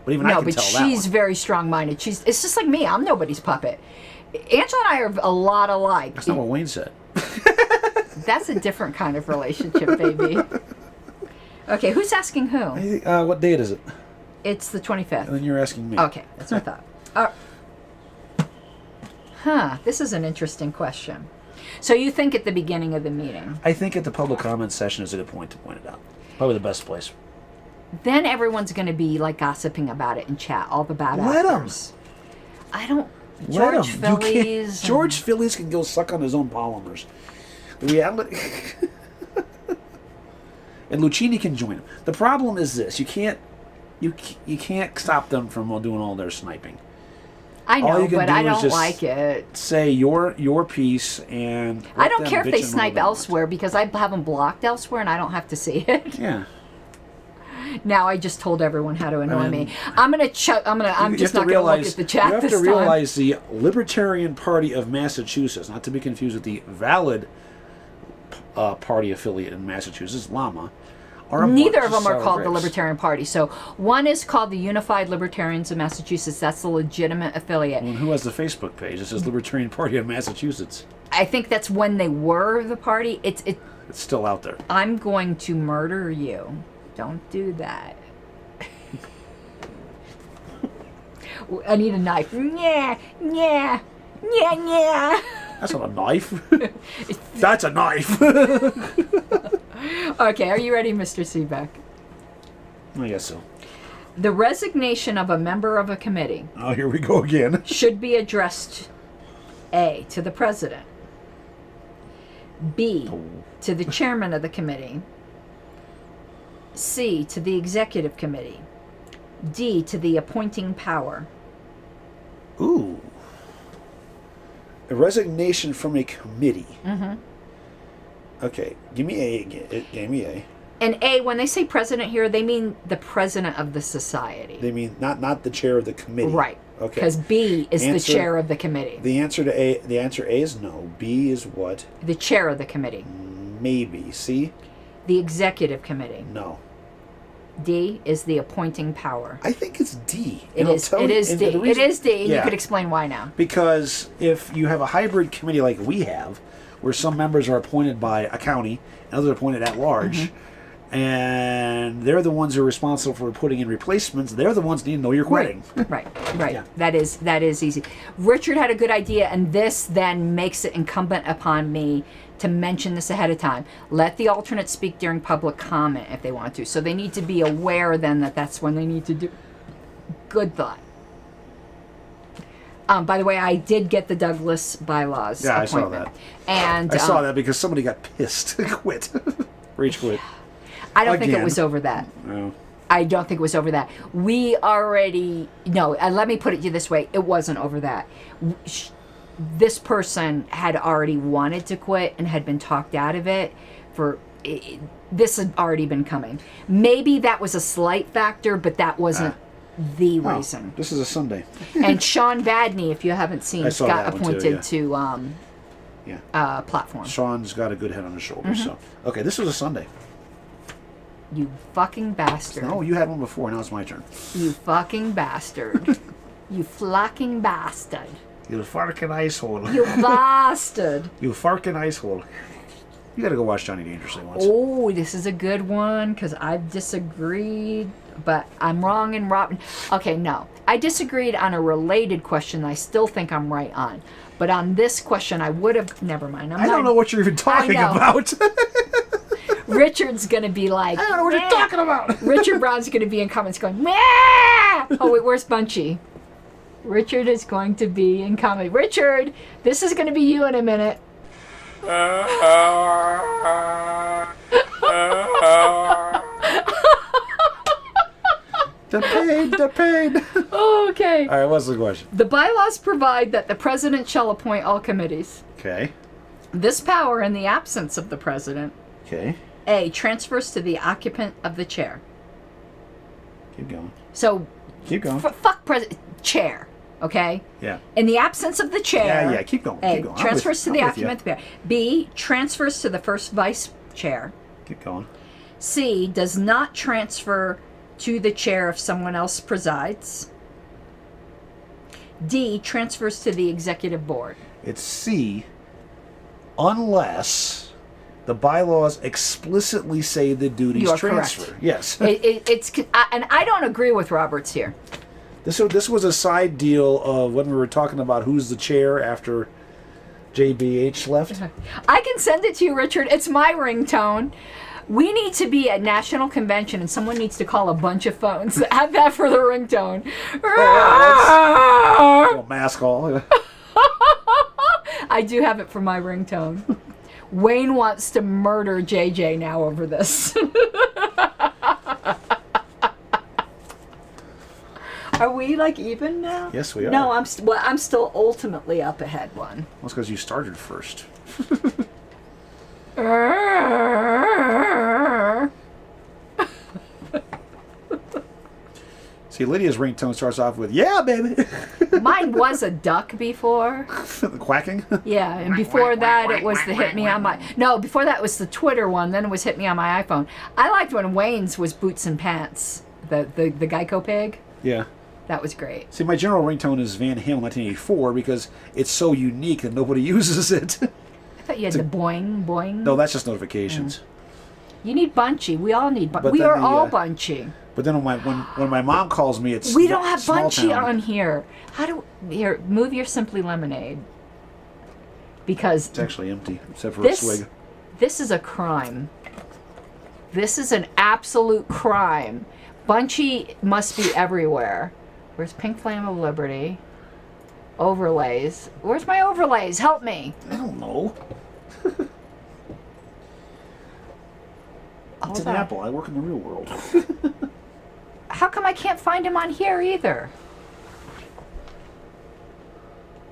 But even I can tell that she's one. very strong-minded. It's just like me. I'm nobody's puppet. Angela and I are a lot alike. That's not what Wayne said. That's a different kind of relationship, baby. Okay, who's asking who? What date is it? It's the 25th. And then you're asking me. Okay, that's what I thought. This is an interesting question. So you think at the beginning of the meeting. I think at the public comment session is a good point to point it out. Probably the best place. Then everyone's going to be like gossiping about it in chat, all the bad Let 'em. actors. I don't. Let George 'em. You can't- Phillies. George Phillies can go suck on his own polymers. The reality. And Lucchini can join him. The problem is this: you can't stop them from doing all their sniping. I all know, you can but do I is don't just like it. Say your piece, and I let don't them care if bitch they and moan snipe they want. elsewhere because I have them blocked elsewhere and I don't have to see it. Yeah. Now I just told everyone how to annoy mean, me. I'm just You not have going to look realize- at the chat You have this to time. realize the Libertarian Party of Massachusetts, not to be confused with the valid party affiliate in Massachusetts, LAMA, are a Neither bunch of them are sour called the grapes. Libertarian Party. So one is called the Unified Libertarians of Massachusetts. That's the legitimate affiliate. And who has the Facebook page? It says Libertarian Party of Massachusetts. I think that's when they were the party. It's still out there. I'm going to murder you. Don't do that. I need a knife. Yeah, yeah, yeah, yeah. That's not a knife. That's a knife. Okay, are you ready, Mr. Seebeck? I guess so. The resignation of a member of a committee Oh, here we go again. should be addressed A, to the president, B, to the chairman of the committee, C, to the executive committee, D, to the appointing power. Ooh. A resignation from a committee. Mm-hmm. Okay, give me A again. Give me A. And A, when they say president here, they mean the president of the society. They mean not the chair of the committee. Right. Okay. Because B is the chair of the committee. The answer A is no. B is what? The chair of the committee. Maybe. C? The executive committee. No. D is the appointing power. I think it's D. It is D. It is D, and yeah. you could explain why now. Because if you have a hybrid committee like we have, where some members are appointed by a county and others are appointed at large, and they're the ones who are responsible for putting in replacements, they're the ones that need to know you're quitting. Right. Yeah. That is easy. Richard had a good idea, and this then makes it incumbent upon me to mention this ahead of time. Let the alternates speak during public comment if they want to. So they need to be aware then that that's when they need to do. Good thought. By the way, I did get the Douglas bylaws appointment. I saw that. And I saw that because somebody got pissed. Quit. Rage quit. I don't think it was over that. No. I don't think it was over that. We already... No, let me put it to you this way. It wasn't over that. This person had already wanted to quit and had been talked out of it for... This had already been coming. Maybe that was a slight factor, but that wasn't the reason. This is a Sunday. And Sean Vadney, if you haven't seen, got appointed to platform. Sean's got a good head on his shoulders. So, okay, this was a Sunday. You fucking bastard. No, you had one before. Now it's my turn. You fucking bastard. You flocking bastard. You fucking ice hole. You bastard. You fucking ice hole. You gotta go watch Johnny Dangerously once. Oh, this is a good one because I've disagreed, but I'm wrong and Robin. Okay, no. I disagreed on a related question I still think I'm right on. But on this question, I would have... Never mind. I don't know what you're even talking about. Richard's going to be like... I don't know what you're talking about. Richard Brown's going to be in comments going... Meh! Oh, wait, where's Bunchy? Richard is going to be in comment. Richard, this is going to be you in a minute. The pain. Okay. All right, what's the question? The bylaws provide that the president shall appoint all committees. Okay. This power, in the absence of the president, Okay. A, transfers to the occupant of the chair. Keep going. So, Keep going. fuck president, chair, okay? Yeah. In the absence of the chair, Yeah, keep going. A, Keep going. transfers to the I'm with occupant of the chair. B, transfers to the first vice chair. Keep going. C, does not transfer to the chair if someone else presides. D, transfers to the executive board. It's C, unless the bylaws explicitly say the duties You are transfer. correct. Yes. And I don't agree with Roberts here. This was a side deal of when we were talking about who's the chair after JBH left. I can send it to you, Richard. It's my ringtone. We need to be at National Convention and someone needs to call a bunch of phones. Have that for the ringtone. Little mask call. I do have it for my ringtone. Wayne wants to murder JJ now over this. Are we like even now? Yes, we are. No, I'm still ultimately up ahead one. Well, it's because you started first. See, Lydia's ringtone starts off with, yeah, baby. Mine was a duck before. The quacking. Yeah, and before that it was the hit me on my... No, before that was the Twitter one, then it was hit me on my iPhone. I liked when Wayne's was boots and pants, the Geico pig. Yeah. That was great. See, my general ringtone is Van Halen 1984 because it's so unique that nobody uses it. I thought you had the boing, boing. No, that's just notifications. You need Bunchy. We all need Bunchy. But We then are the, all Bunchy. But then when my mom calls me, it's We don't have small Bunchy town. on here. Here, move your Simply Lemonade. Because It's actually empty, except for this, a swig. this is a crime. This is an absolute crime. Bunchy must be everywhere. Where's Pink Flame of Liberty? Overlays. Where's my overlays? Help me. I don't know. It's an on. apple. I work in the real world. How come I can't find him on here either?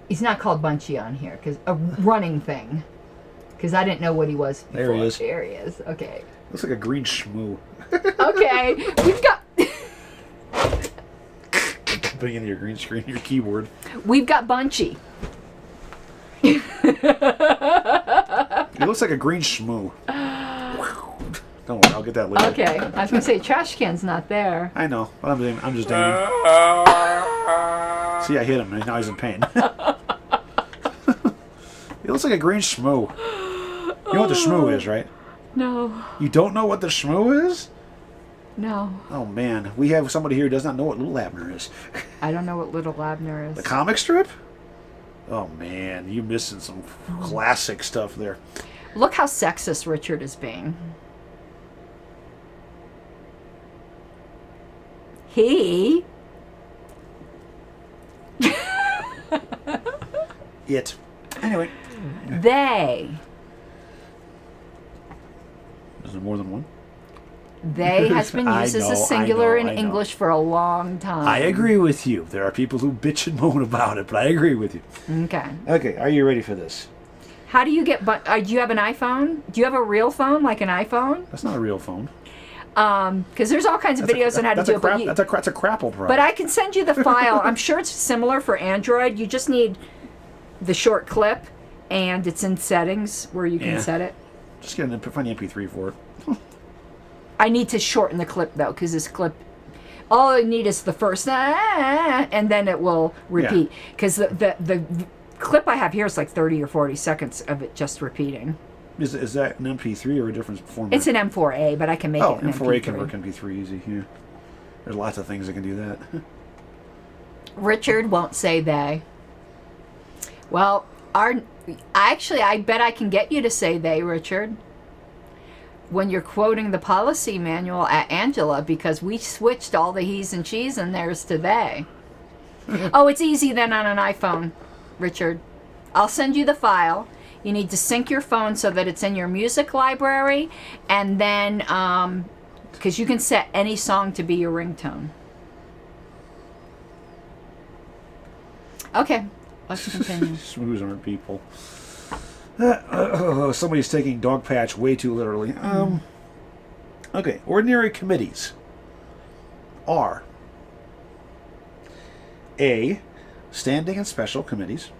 He's not called Bunchy on here because a running thing. Because I didn't know what he was before. There he is. There he is. Okay. Looks like a green shmoo. Okay. We've got... Putting into your green screen, your keyboard. We've got Bunchy. It looks like a green shmoo. Don't worry, I'll get that later. Okay. I was going to say, trash can's not there. I know, but I'm just aiming. See, I hit him, and now he's in pain. It looks like a green shmoo. You know what the shmoo is, right? No. You don't know what the shmoo is? No. Oh, man. We have somebody here who does not know what Little Abner is. I don't know what Little Abner is. The comic strip? Oh, man. You're missing some classic stuff there. Look how sexist Richard is being. He... It. Anyway. They. Is there more than one? They has been used as a singular in English for a long time. I agree with you. There are people who bitch and moan about it, but I agree with you. Okay. Okay, are you ready for this? How do you get... do you have an iPhone? Do you have a real phone, like an iPhone? That's not a real phone. Because there's all kinds of videos on how to do it. That's a crapple product. But I can send you the file. I'm sure it's similar for Android. You just need the short clip, and it's in settings where you can set it. Just get find the MP3 for it. I need to shorten the clip, though, because this clip... All I need is the first... and then it will repeat. Because the clip I have here is like 30 or 40 seconds of it just repeating. Is that an MP3 or a different format? It's an M4A, but I can make it an M4A MP3. can work MP3 easy, yeah. There's lots of things that can do that. Richard won't say they. Well, I bet I can get you to say they, Richard, when you're quoting the policy manual at Angela, because we switched all the he's and she's and theirs to they. Oh, it's easy then on an iPhone, Richard. I'll send you the file. You need to sync your phone so that it's in your music library, and then, because you can set any song to be your ringtone. Okay, let's continue. Smooths aren't people. Somebody's taking dog patch way too literally. Okay, ordinary committees are A, standing and special committees.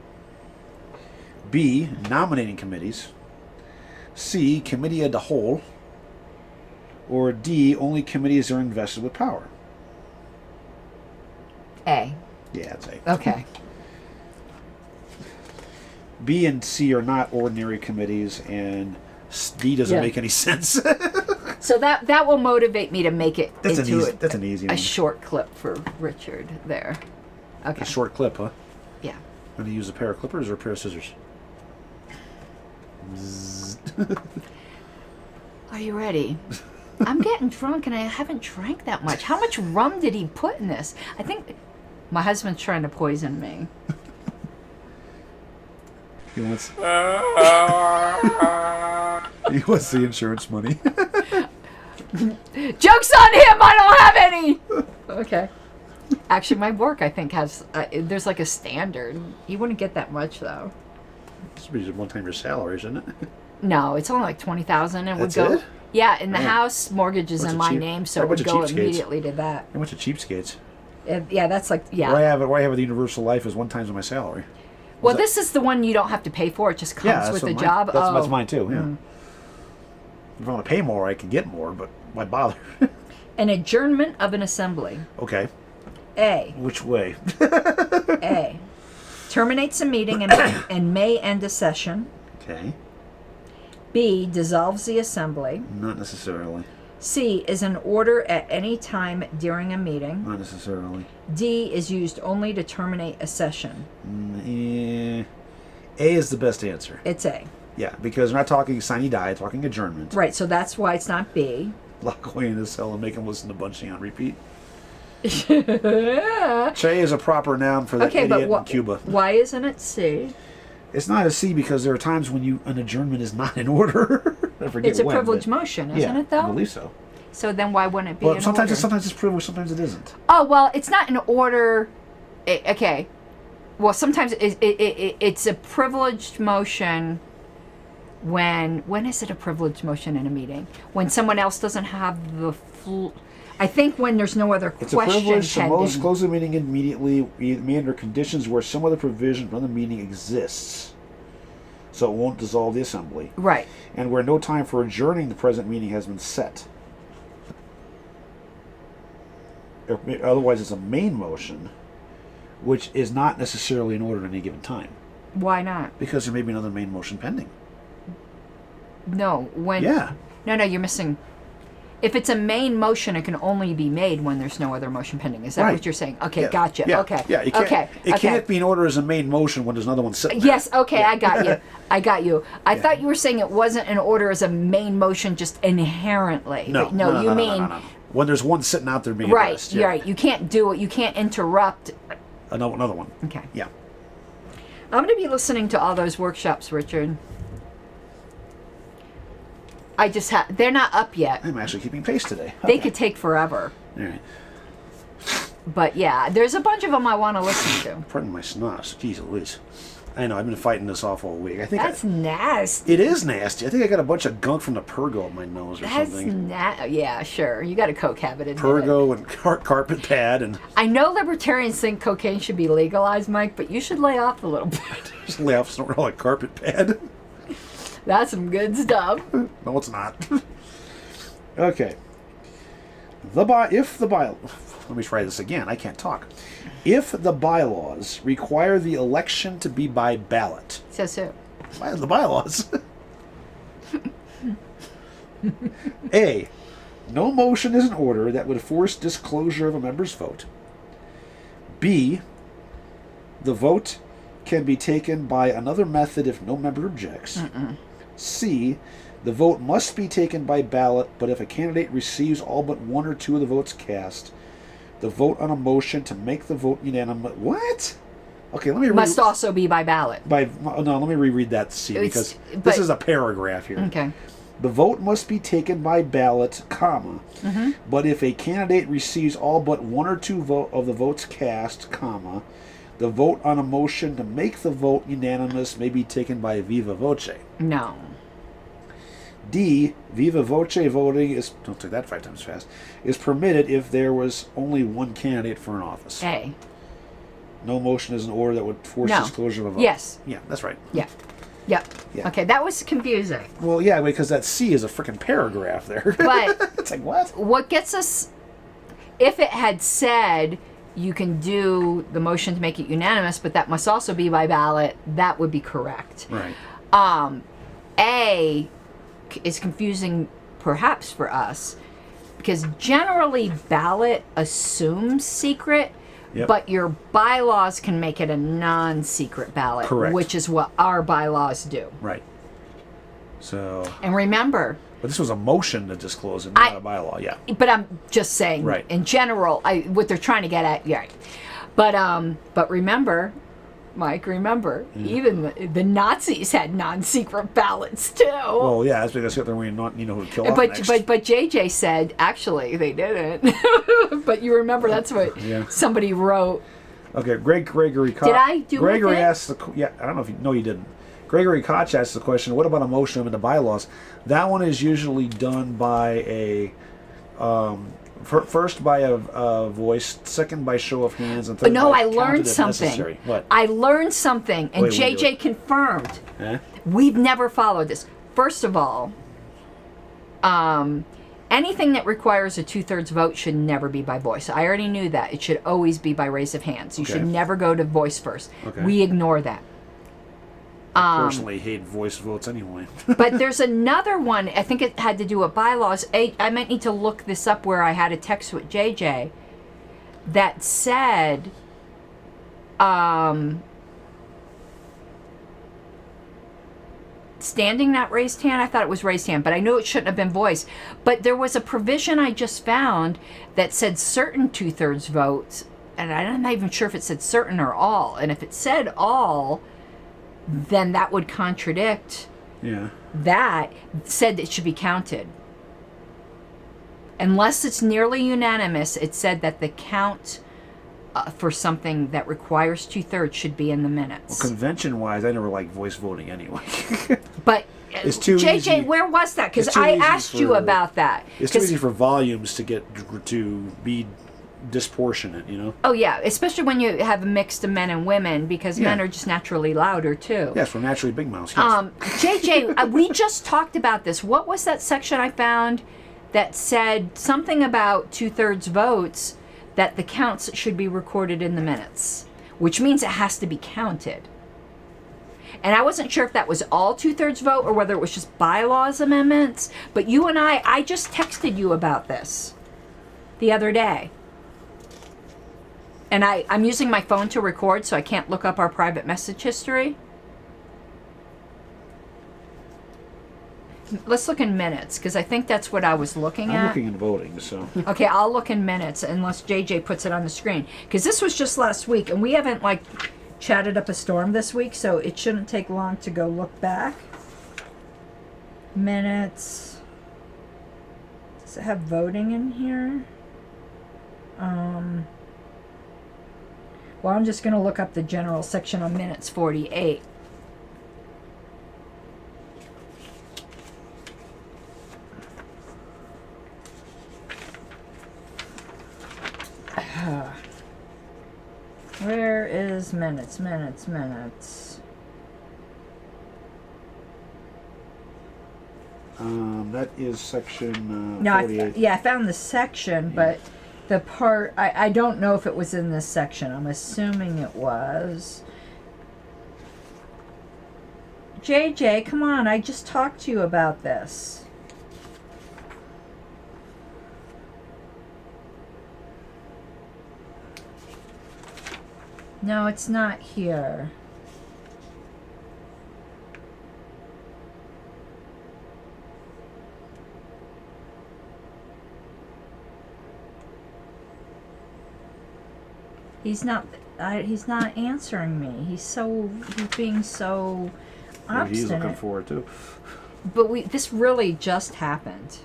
B, nominating committees. C, committee of the whole. Or D, only committees are invested with power. A. Yeah, it's A. Okay. B and C are not ordinary committees, and D doesn't make any sense. So that will motivate me to make it That's into an easy a one. short clip for Richard there. Okay. A short clip, huh? Yeah. I'm going to use a pair of clippers or a pair of scissors? Are you ready? I'm getting drunk and I haven't drank that much. How much rum did he put in this? I think my husband's trying to poison me. He wants the insurance money. Joke's on him! I don't have any! Okay. Actually, my work, I think, has... there's like a standard. You wouldn't get that much, though. This would be just one time your salary, isn't it? No, it's only like $20,000. It would That's go... it? Yeah, in the Man. house, mortgage is in my name, so it would go immediately to that. A bunch of cheapskates. Yeah, that's like... Yeah. What I have with the universal life is one times my salary. Well, this is the one you don't have to pay for. It just comes with the job. That's mine too, yeah. If I want to pay more, I can get more, but why bother? An adjournment of an assembly. Okay. A. Which way? A. Terminates a meeting and may end a session. Okay. B. Dissolves the assembly. Not necessarily. C. Is an order at any time during a meeting. Not necessarily. D. Is used only to terminate a session. A is the best answer. It's A. Yeah, because we're not talking sine die, talking adjournment. Right, so that's why it's not B. Lock away in his cell and make him listen to Bunching on repeat. Yeah. Che is a proper noun for the idiot in Cuba. Why isn't it C? It's not a C because there are times when an adjournment is not in order. I forget It's a when, privileged motion, isn't it, though? I believe so. So then why wouldn't it be Well, in sometimes order? it's privileged, sometimes it isn't. Oh, well, it's not in order. Okay. Well, sometimes it's a privileged motion when is it a privileged motion in a meeting? When someone else doesn't have the I think when there's no other It's a question privilege to pending. most close the meeting immediately, may under conditions where some other provision from the meeting exists, so it won't dissolve the assembly, Right. and where no time for adjourning the present meeting has been set. Otherwise, it's a main motion, which is not necessarily in order at any given time, Why not? because there may be another main motion pending. No, when Yeah. No, you're missing. If it's a main motion, it can only be made when there's no other motion pending. Is that Right. what you're saying? Okay, Yeah. gotcha. Yeah. Okay. Yeah. It can't, okay. It okay. can't be in order as a main motion when there's another one sitting there. Yes, okay, Yeah. I got you. I got you. I Yeah. thought you were saying it wasn't in order as a main motion just inherently. No. But No. you mean No. When there's one sitting out there being right, addressed. Yeah. right. You can't do it. You can't interrupt. Another one. Okay. Yeah. I'm going to be listening to all those workshops, Richard. I just have. They're not up yet. I'm actually keeping pace today. They Okay. could take forever. All right. But yeah, there's a bunch of them I want to listen to. Pardon my snoz. Jeez Louise. I know, I've been fighting this off all week. I think That's nasty. it is nasty. I think I got a bunch of gunk from the Pergo up my nose or That's something. yeah, sure. You got a coke habit in Pergo and carpet pad and I know libertarians think cocaine should be legalized, Mike, but you should lay off a little bit. just lay off some like carpet pad. That's some good stuff. No, it's not. Okay. Let me try this again. I can't talk. If the bylaws require the election to be by ballot, Says who? by the bylaws. A. No motion is in order that would force disclosure of a member's vote. B. The vote can be taken by another method if no member objects. C. The vote must be taken by ballot, but if a candidate receives all but one or two of the votes cast, the vote on a motion to make the vote unanimous. What? Okay, let me Must also be by ballot. let me reread that C because but- this is a paragraph here. Okay. The vote must be taken by ballot, comma, but if a candidate receives all but one or two of the votes cast, comma, the vote on a motion to make the vote unanimous may be taken by viva voce. No. D. Viva voce voting is, don't say that 5 times fast, is permitted if there was only one candidate for an office. A. No motion is in order that would force No. disclosure of a vote. Yes. Yeah, that's right. Yeah. Yep. Yeah. Okay, that was confusing. Well, yeah, because that C is a freaking paragraph there. But it's like, what? what gets us, if it had said you can do the motion to make it unanimous, but that must also be by ballot, that would be correct. Right. A is confusing perhaps for us because generally ballot assumes secret, Yep. but your bylaws can make it a non-secret ballot, Correct. which is what our bylaws do. Right. So, And remember, but this was a motion to disclose it, not a bylaw. Yeah. but I'm just saying, Right. in general, what they're trying to get at, yeah. But remember, Mike, even the Nazis had non-secret ballots too. Well, yeah, that's because they're not, who to kill off But next. but JJ said actually they didn't. But you remember that's what Yeah. somebody wrote. Okay, Gregory Koch. Did I do Gregory with it? asked I don't know if you, no, you didn't. Gregory Koch asked the question, what about a motion in the bylaws? That one is usually done by a, first by a voice, second by show of hands, and third No, by I counted learned if something. necessary. What? I learned something, and Wait, we do JJ it. confirmed. Eh? We've never followed this. First of all, anything that requires a 2/3 vote should never be by voice. I already knew that. It should always be by raise of hands. You Okay. should never go to voice first. Okay. We ignore that. I personally hate voice votes anyway. But there's another one. I think it had to do with bylaws. I might need to look this up where I had a text with JJ that said, standing, not raised hand. I thought it was raised hand, but I knew it shouldn't have been voice. But there was a provision I just found that said certain 2/3 votes, and I'm not even sure if it said certain or all. And if it said all, then that would contradict Yeah. that said it should be counted. Unless it's nearly unanimous, it said that the count for something that requires 2/3 should be in the minutes. Convention-wise, I never like voice voting anyway. But It's too JJ, easy. where was that? Because It's too I easy asked you for- about that. It's too 'Cause- easy for volumes to get to be disproportionate, you know? Oh yeah, especially when you have a mix of men and women, because men Yeah. are just naturally louder too. Yes, we're naturally big mouths. Yes. JJ, we just talked about this. What was that section I found that said something about 2/3 votes that the counts should be recorded in the minutes, which means it has to be counted. And I wasn't sure if that was all 2/3 vote or whether it was just bylaws amendments. But you and I just texted you about this the other day. And I'm using my phone to record, so I can't look up our private message history. Let's look in minutes, because I think that's what I was looking I'm at. looking at voting, so. Okay, I'll look in minutes unless JJ puts it on the screen. Because this was just last week, and we haven't, like, chatted up a storm this week, so it shouldn't take long to go look back. Minutes. Does it have voting in here? Well, I'm just going to look up the general section on minutes 48. Where is minutes? That is section No, 48. I found the section, but the part, I don't know if it was in this section. I'm assuming it was. JJ, come on, I just talked to you about this. No, it's not here. He's not answering me. He's being so Maybe he's looking obstinate. for it, too. But this really just happened.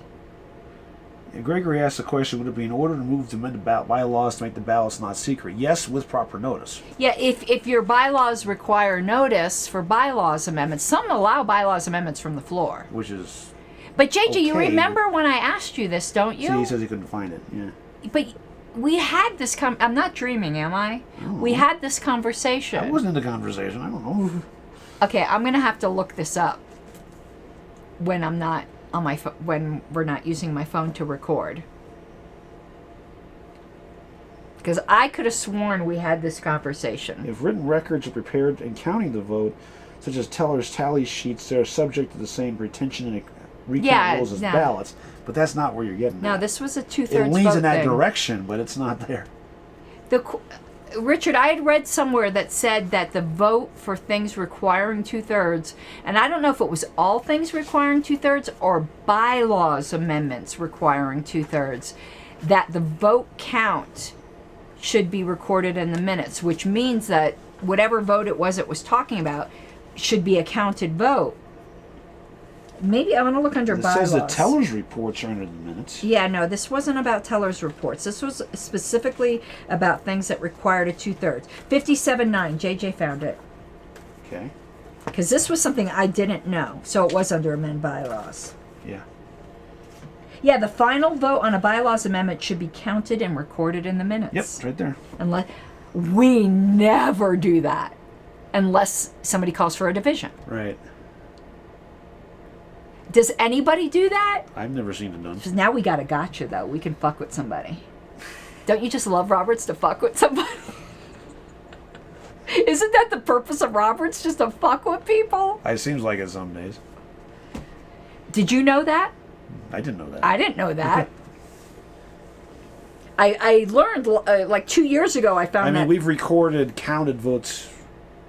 Gregory asked the question, would it be in order to move to amend the bylaws to make the ballots not secret? Yes, with proper notice. Yeah, if your bylaws require notice for bylaws amendments, some allow bylaws amendments from the floor. Which is... But JJ, you Okay. remember when I asked you this, don't you? See, he says he couldn't find it, yeah. But we had this I'm not dreaming, am I? We had this conversation. I wasn't in the conversation, I don't know. Okay, I'm gonna have to look this up when I'm not on my when we're not using my phone to record, because I could have sworn we had this conversation. If written records are prepared in counting the vote, such as tellers' tally sheets, they are subject to the same retention and recount rules as no. ballots. But that's not where you're getting Now at. this was a 2/3 It leans vote in that thing. direction, but it's not there. Richard, I had read somewhere that said that the vote for things requiring 2/3, and I don't know if it was all things requiring 2/3 or bylaws amendments requiring 2/3, that the vote count should be recorded in the minutes, which means that whatever vote it was talking about should be a counted vote. Maybe I'm going to look under It bylaws. says the teller's reports are under the minutes. Yeah, no, this wasn't about teller's reports. This was specifically about things that required a 2/3. 57.9, JJ found it. Okay. Because this was something I didn't know, so it was under amend bylaws. Yeah. Yeah, the final vote on a bylaws amendment should be counted and recorded in the minutes. Yep, it's right there. Unless we never do that, unless somebody calls for a division. Right. Does anybody do that? I've never seen it done. Because now we got a gotcha, though. We can fuck with somebody. Don't you just love Roberts to fuck with somebody? Isn't that the purpose of Roberts, just to fuck with people? It seems like it some days. Did you know that? I didn't know that. I didn't know that. I learned like 2 years ago. I found I mean, that we've recorded counted votes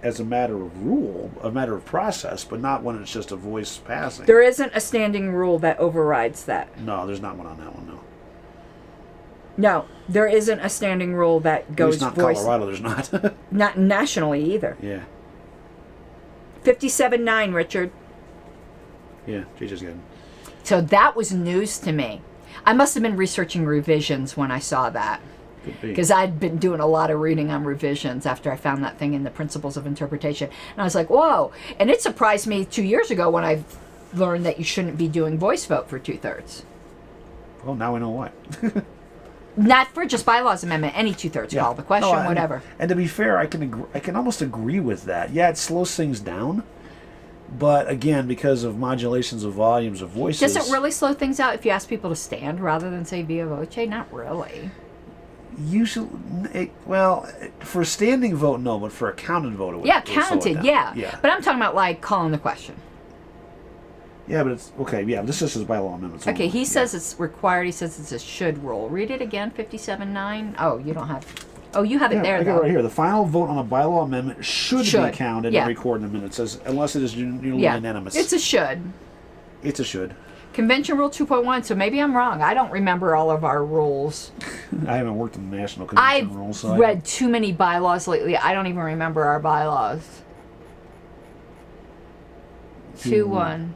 as a matter of rule, a matter of process, but not when it's just a voice passing. there isn't a standing rule that overrides that. No, there's not one on that one, no. No, there isn't a standing rule that At goes least not voice. Colorado, there's not. Not nationally either. Yeah. 57.9, Richard. Yeah, JJ's good. So that was news to me. I must have been researching revisions when I saw that. Could be. Because I'd been doing a lot of reading on revisions after I found that thing in the Principles of Interpretation. And I was like, whoa. And it surprised me 2 years ago when I learned that you shouldn't be doing voice vote for 2/3. Well, now we know what. Not for just bylaws amendment, any 2/3 call the question, No, whatever. And to be fair, I can almost agree with that. Yeah, it slows things down. But again, because of modulations of volumes of voices... Does it really slow things out if you ask people to stand rather than say via voce? Not really. Usually, for a standing vote, no, but for a counted vote, it would Yeah, it would slow it counted, down. yeah. But I'm talking about like calling the question. Yeah, but it's okay. Yeah, this just is bylaw amendments. Okay, only. he says it's required. He says it's a should rule. Read it again, 57.9. Oh, you don't have... Oh, you have it there, I got though. it right here. The final vote on a bylaw amendment should be counted yeah. and recorded in the minutes, unless it is unanimous. It's a should. It's a should. Convention Rule 2.1, so maybe I'm wrong. I don't remember all of our rules. I haven't worked in the national convention I've rules, so read too many bylaws lately. I don't even remember our bylaws. 2.1.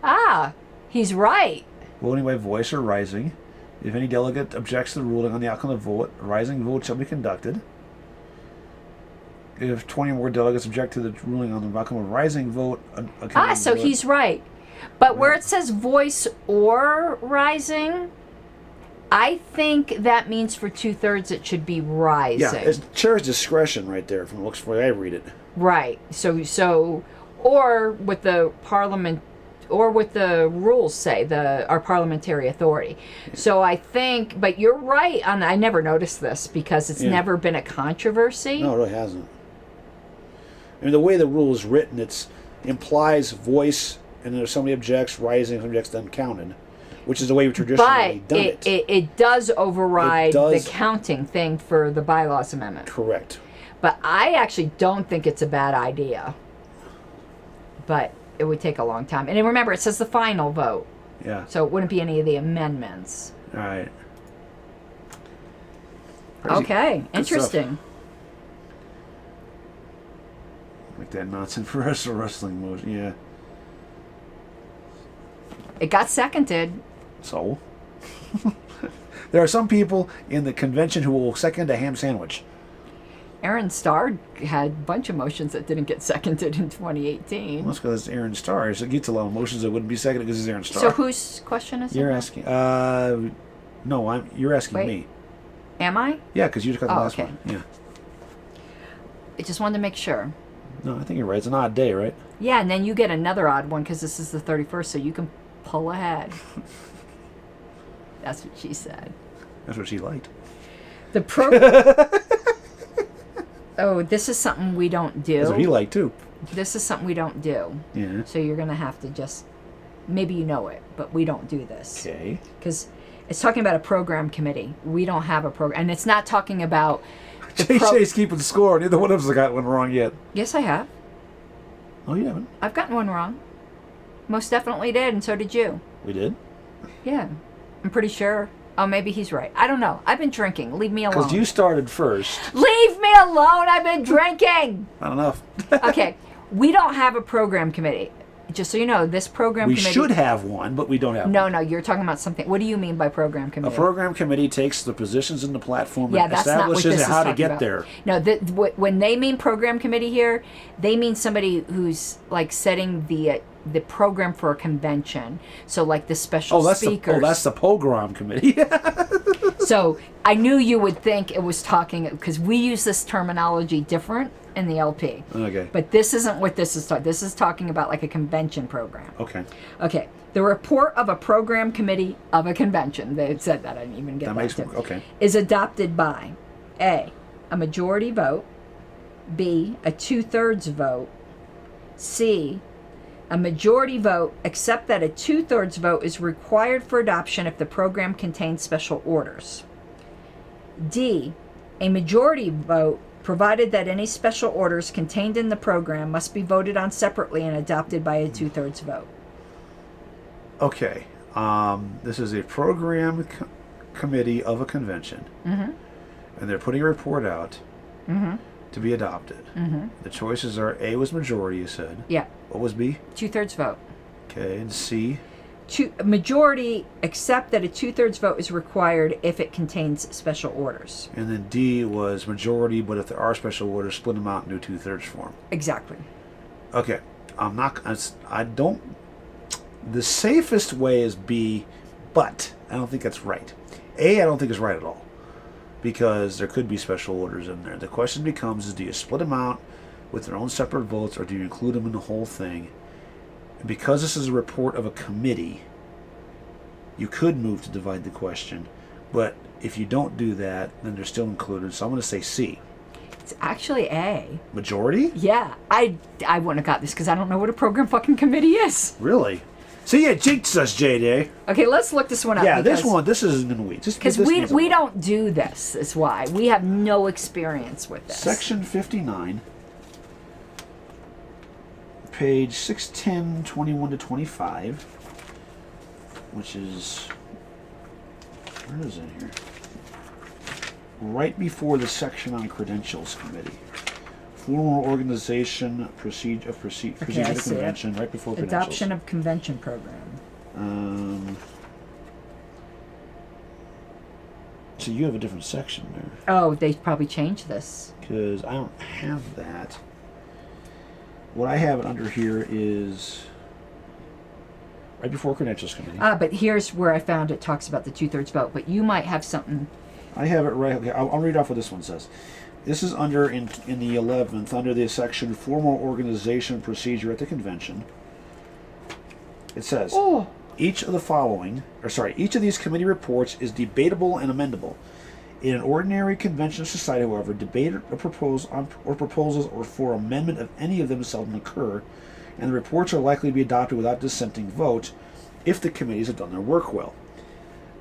Ah, he's right. voting by voice or rising. If any delegate objects to the ruling on the outcome of the vote, a rising vote shall be conducted. If 20 or more delegates object to the ruling on the outcome of a rising vote, so he's right. But where it says voice or rising, I think that means for 2/3 it should be rising. Yeah, it's chair's discretion right there from the looks for the way I read it. Right. So, or with the parliament, or what the rules say, our parliamentary authority. So I think, but you're right on. I never noticed this because it's never been a controversy. No, it really hasn't. I mean, the way the rule is written, it implies voice, and if somebody objects, rising, somebody objects, then counted, which is the way we've traditionally done it. But it does override the counting thing for the bylaws amendment. Correct. But I actually don't think it's a bad idea. But it would take a long time. And then remember, it says the final vote. Yeah. So it wouldn't be any of the amendments. All right. Okay. Interesting. Stuff. Like that nonsense for us, a wrestling motion. Yeah. It got seconded. So? There are some people in the convention who will second a ham sandwich. Aaron Starr had a bunch of motions that didn't get seconded in 2018. Well, that's because it's Aaron Starr. So it gets a lot of motions that wouldn't be seconded because it's Aaron Starr. So whose question is it? You're asking. No, you're asking me. Am I? Yeah, because you just got the last okay. one. Yeah. I just wanted to make sure. No, I think you're right. It's an odd day, right? Yeah, and then you get another odd one because this is the 31st, so you can pull ahead. That's what she said. That's what she liked. Oh, this is something we don't do. That's what he liked, too. This is something we don't do. Yeah. So you're going to have to just... Maybe you know it, but we don't do this. Okay. Because it's talking about a program committee. We don't have a program. And it's not talking about... JJ's keeping score. Neither one of us has got one wrong yet. Yes, I have. Oh, you haven't? I've gotten one wrong. Most definitely did, and so did you. We did? Yeah. I'm pretty sure. Oh, maybe he's right. I don't know. I've been drinking. Leave me alone. Because you started first. Leave me alone. I've been drinking. Not enough. Okay. We don't have a program committee. Just so you know, this program committee... We should have one, but we don't have one. No, you're talking about something... What do you mean by program committee? A program committee takes the positions in the platform Yeah, and that's not what establishes this is how to talking get about. there. No, when they mean program committee here, they mean somebody who's like setting the program for a convention. So like the special speakers. That's the program committee. So I knew you would think it was talking... Because we use this terminology different in the LP. Okay. But this isn't what this is talking. This is talking about like a convention program. Okay. Okay. The report of a program committee of a convention, they said that, I didn't even get that. Makes okay. Is adopted by A, a majority vote, B, a 2/3 vote, C, a majority vote except that a 2/3 vote is required for adoption if the program contains special orders. D, a majority vote provided that any special orders contained in the program must be voted on separately and adopted by a 2/3 vote. Okay. This is a program committee of a convention. Mm-hmm. And they're putting a report out to be adopted. Mm-hmm. The choices are A was majority, you said. Yeah. What was B? 2/3 vote. Okay. And C? Majority except that a 2/3 vote is required if it contains special orders. And then D was majority, but if there are special orders, split them out into 2/3 form. Exactly. Okay. I'm not. I don't. The safest way is B, but I don't think that's right. A, I don't think is right at all, because there could be special orders in there. The question becomes: is do you split them out with their own separate votes, or do you include them in the whole thing? And because this is a report of a committee, you could move to divide the question, but if you don't do that, then they're still included. So I'm going to say C. It's actually A. Majority? Yeah, I wouldn't have got this because I don't know what a program fucking committee is. Really? See, it jinxed us, JD. Okay, let's look this one up. Yeah, this isn't in the weeds. Because we don't do this, is why. We have no experience with this. Section 59, page 610, 21 to 25, which is, where is it here? Right before the section on credentials committee. Formal organization, procedure of convention, right before credentials. Adoption of convention program. So you have a different section there. Oh, they probably changed this. Because I don't have that. What I have under here is right before credentials committee. But here's where I found it talks about the 2/3 vote. But you might have something. I have it right. Okay, I'll read off what this one says. This is under in the 11th under the section formal organization procedure at the convention. It says each of these committee reports is debatable and amendable. In an ordinary convention of society, however, debate or proposals or for amendment of any of them seldom occur, and the reports are likely to be adopted without dissenting vote if the committees have done their work well.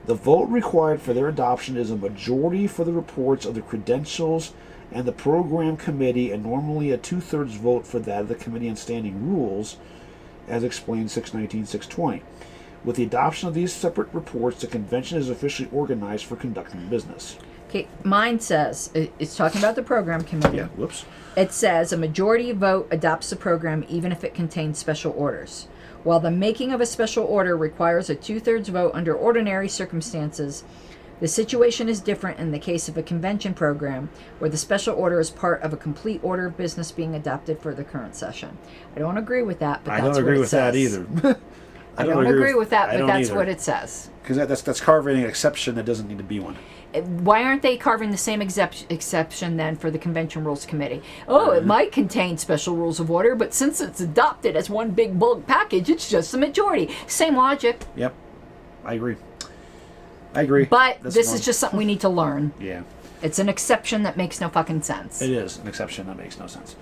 The vote required for their adoption is a majority for the reports of the credentials and the program committee, and normally a 2/3 vote for that of the committee on standing rules, as explained 619, 620. With the adoption of these separate reports, the convention is officially organized for conducting business. Okay, mine says, it's talking about the program committee. Yeah, whoops. It says a majority vote adopts the program even if it contains special orders. While the making of a special order requires a 2/3 vote under ordinary circumstances, the situation is different in the case of a convention program where the special order is part of a complete order of business being adopted for the current session. I don't agree with that, but that's what it says. I don't agree with that either. I don't agree with that, but that's what it says. Because that's carving an exception that doesn't need to be one. Why aren't they carving the same exception then for the Convention Rules Committee? Oh, it might contain special rules of order, but since it's adopted as one big bulk package, it's just a majority. Same logic. Yep, I agree. But this is just something we need to learn. Yeah. It's an exception that makes no fucking sense. It is an exception that makes no sense.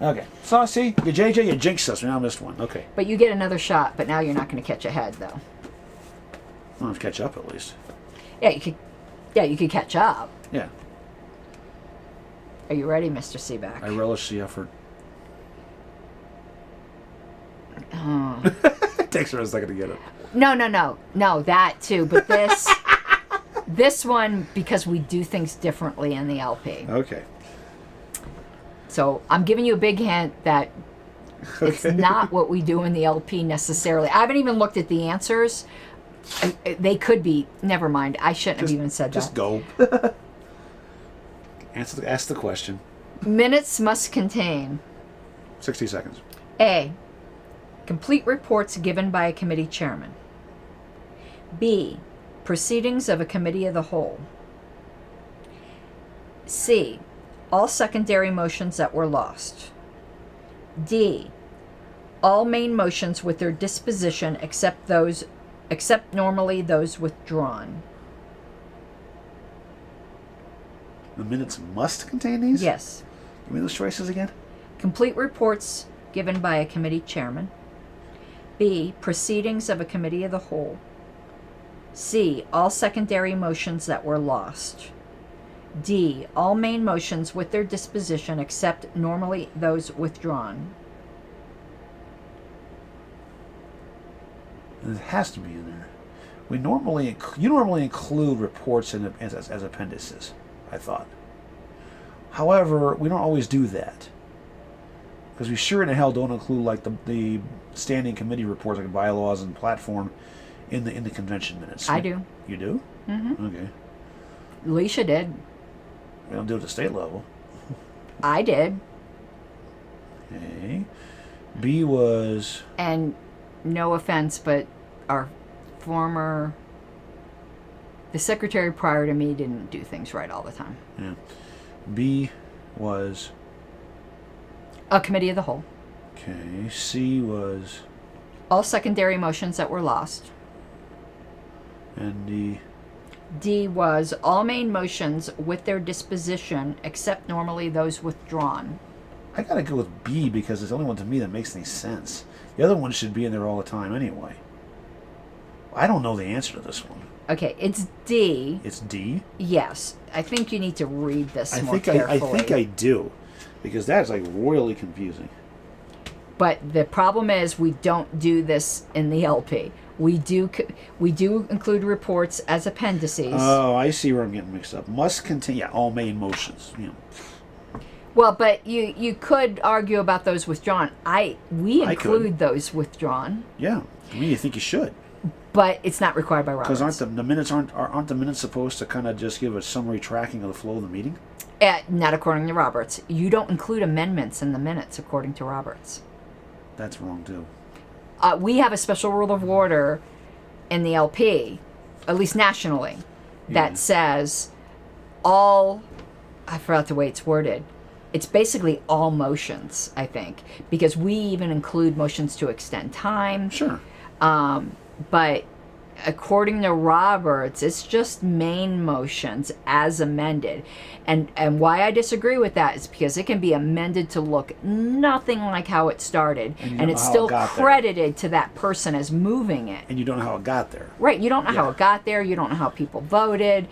Okay, so see, you JJ, you jinxed us. We now missed one. Okay. But you get another shot, but now you're not going to catch ahead, though. I'll have to catch up at least. Yeah, you could. Yeah, you could catch up. Yeah. Are you ready, Mr. Seaback? I relish the effort. It takes her a second to get it. No, that too. But this one, because we do things differently in the LP. Okay. So I'm giving you a big hint that it's not what we do in the LP necessarily. I haven't even looked at the answers. They could be. Never mind. I shouldn't have even said that. Just go. Ask the question. Minutes must contain 60 seconds. A. Complete reports given by a committee chairman. B. Proceedings of a committee of the whole. C. All secondary motions that were lost. D. All main motions with their disposition except normally those withdrawn. The minutes must contain these? Yes. Give me those choices again. Complete reports given by a committee chairman. B. Proceedings of a committee of the whole. C. All secondary motions that were lost. D. All main motions with their disposition except normally those withdrawn. It has to be in there. You normally include reports as appendices, I thought. However, we don't always do that. Because we sure in the hell don't include like the standing committee reports like bylaws and platform in the convention minutes. I do. You do? Mm-hmm. Okay. Alicia did. We don't do it at the state level. I did. Okay. B was... And no offense, but our former... The secretary prior to me didn't do things right all the time. Yeah. B was... A committee of the whole. Okay. C was... All secondary motions that were lost. And D... D was all main motions with their disposition, except normally those withdrawn. I gotta go with B because it's the only one to me that makes any sense. The other one should be in there all the time anyway. I don't know the answer to this one. Okay, it's D. It's D? Yes. I think you need to read this I more think carefully. I think I do. Because that's like royally confusing. But the problem is we don't do this in the LP. We do include reports as appendices. Oh, I see where I'm getting mixed up. Must contain all main motions. You know. Well, but you could argue about those withdrawn. We include could. those withdrawn, Yeah. I mean, you think you should. but it's not required by Roberts. Because aren't the minutes supposed to kind of just give a summary tracking of the flow of the meeting? Not according to Roberts. You don't include amendments in the minutes according to Roberts. That's wrong too. We have a special rule of order in the LP, at least nationally, that says all, I forgot the way it's worded. It's basically all motions, I think, because we even include motions to extend time. Sure. But according to Roberts, it's just main motions as amended. And why I disagree with that is because it can be amended to look nothing like how it started. And it's still credited to that person as moving it. And you don't know how it got there. Right. You don't know how it got there. You don't know how people voted.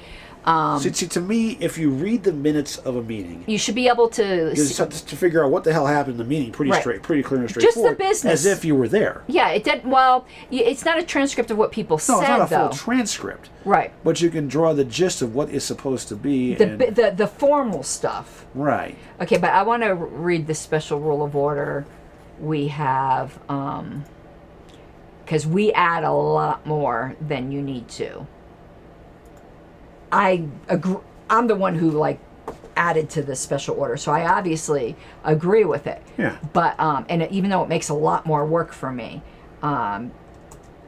See, to me, if you read the minutes of a meeting, You should be able to... you just have to figure out what the hell happened in the meeting pretty Right. pretty clear and Just the straightforward. business. As if you were there. Yeah, it did. Well, it's not a transcript of what people said, No, it's not a though. full transcript. Right. But you can draw the gist of what is supposed to be. The formal stuff. Right. Okay, but I want to read the special rule of order we have, because we add a lot more than you need to. I agree. I'm the one who added to this special order, so I obviously agree with it. Yeah. But and even though it makes a lot more work for me, I'm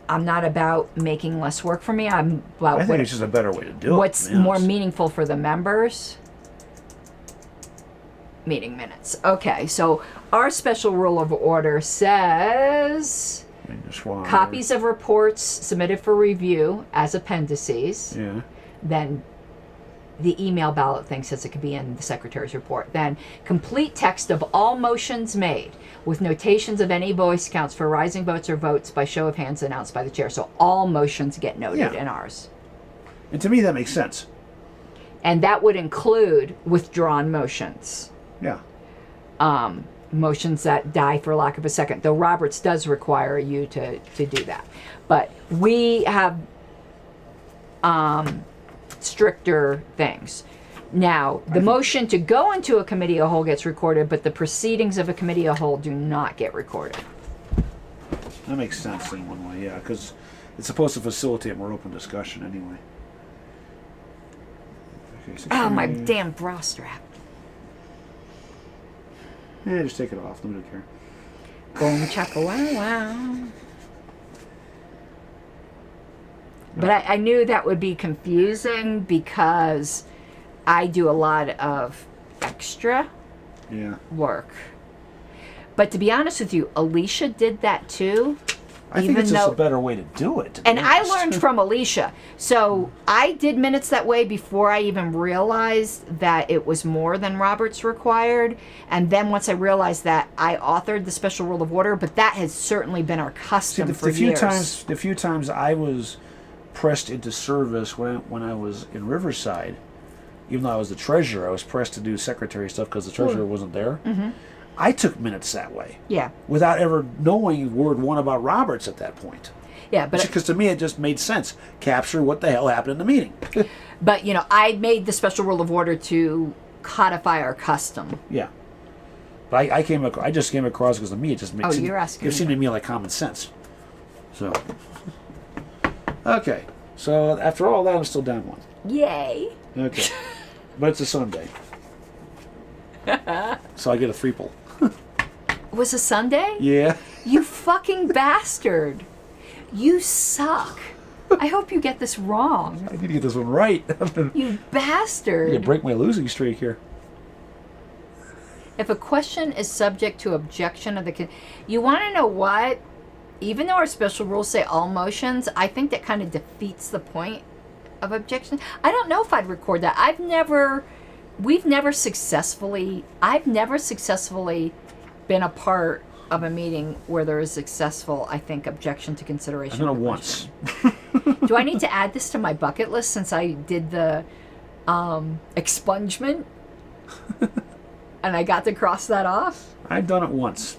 not about making less work for me. I'm about I think it's just a better way to do it. what's to be honest. more meaningful for the members. Meeting minutes. Okay, so our special rule of order says copies of reports submitted for review as appendices. Yeah. Then the email ballot thing says it could be in the secretary's report. Then complete text of all motions made with notations of any voice counts for rising votes or votes by show of hands announced by the chair. So all motions get noted in ours. And to me, that makes sense. And that would include withdrawn motions. Yeah. Motions that die for lack of a second, though Roberts does require you to do that. But we have stricter things. Now, the motion to go into a committee of whole gets recorded, but the proceedings of a committee of whole do not get recorded. That makes sense in one way, yeah, because it's supposed to facilitate more open discussion anyway. Okay, Oh, my damn bra strap. Yeah, just take it off. Nobody will care. Boom, chaka, wow, wow. But I knew that would be confusing because I do a lot of extra work. But to be honest with you, Alicia did that too. I think it's just a better way to do it. And I learned from Alicia. So I did minutes that way before I even realized that it was more than Roberts required. And then once I realized that, I authored the special rule of order. But that has certainly been our custom for years. The few times I was pressed into service when I was in Riverside, even though I was the treasurer, I was pressed to do secretary stuff because the treasurer wasn't there. Mm-hmm. I took minutes that way. Yeah. Without ever knowing word one about Roberts at that point. Yeah, but because to me it just made sense. Capture what the hell happened in the meeting. But I made the special rule of order to codify our custom. Yeah. But I just came across because to me it just makes you're asking. It seemed to me like common sense. So. Okay. So after all that, I'm still down one. Yay. Okay. But it's a Sunday. So I get a 3-pull. was a Sunday? Yeah. You fucking bastard. You suck. I hope you get this wrong. I need to get this one right. You bastard. You break my losing streak here. If a question is subject to objection of the... You want to know what? Even though our special rules say all motions, I think that kind of defeats the point of objection. I don't know if I'd record that. I've never successfully been a part of a meeting where there is successful, I think, objection to consideration. I've done it once. Do I need to add this to my bucket list since I did the expungement? And I got to cross that off? I've done it once.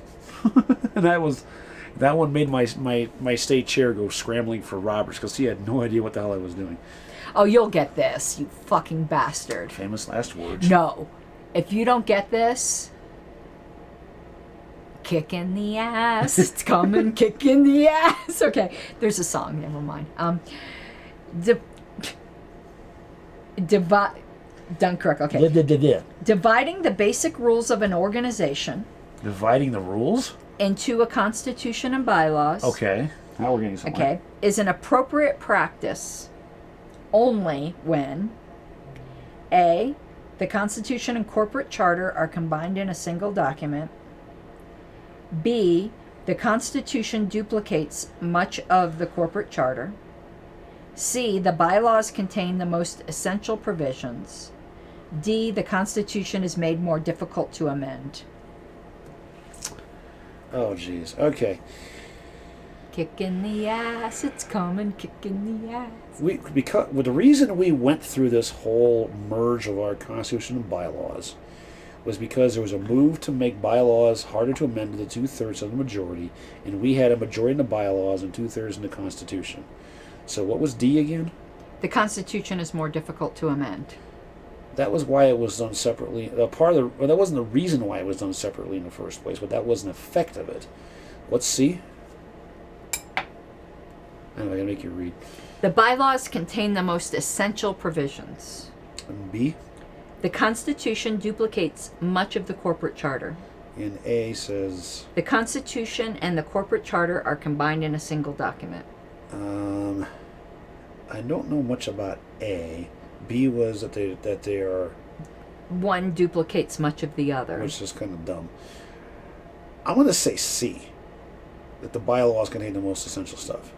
And that one made my state chair go scrambling for Roberts because he had no idea what the hell I was doing. Oh, you'll get this, you fucking bastard. Famous last words. No. If you don't get this, kick in the ass. It's coming, kick in the ass. Okay, there's a song, never mind. Dunkirk, okay. Dividing the basic rules of an organization. Dividing the rules? Into a constitution and bylaws. Okay. Now we're getting somewhere. Okay. Is an appropriate practice only when A, the Constitution and corporate charter are combined in a single document. B, the Constitution duplicates much of the corporate charter. C, the bylaws contain the most essential provisions. D, the Constitution is made more difficult to amend. Oh, jeez. Okay. Kick in the ass, it's coming, kick in the ass. The reason we went through this whole merge of our Constitution and bylaws was because there was a move to make bylaws harder to amend to the 2/3 of the majority, and we had a majority in the bylaws and 2/3 in the Constitution. So what was D again? The Constitution is more difficult to amend. That was why it was done separately. That wasn't the reason why it was done separately in the first place, but that was an effect of it. What's C? I gotta make you read. The bylaws contain the most essential provisions. And B? The Constitution duplicates much of the corporate charter. And A says... The Constitution and the corporate charter are combined in a single document. I don't know much about A. B was that they are... One duplicates much of the other. Which is kind of dumb. I'm going to say C. That the bylaws contain the most essential stuff.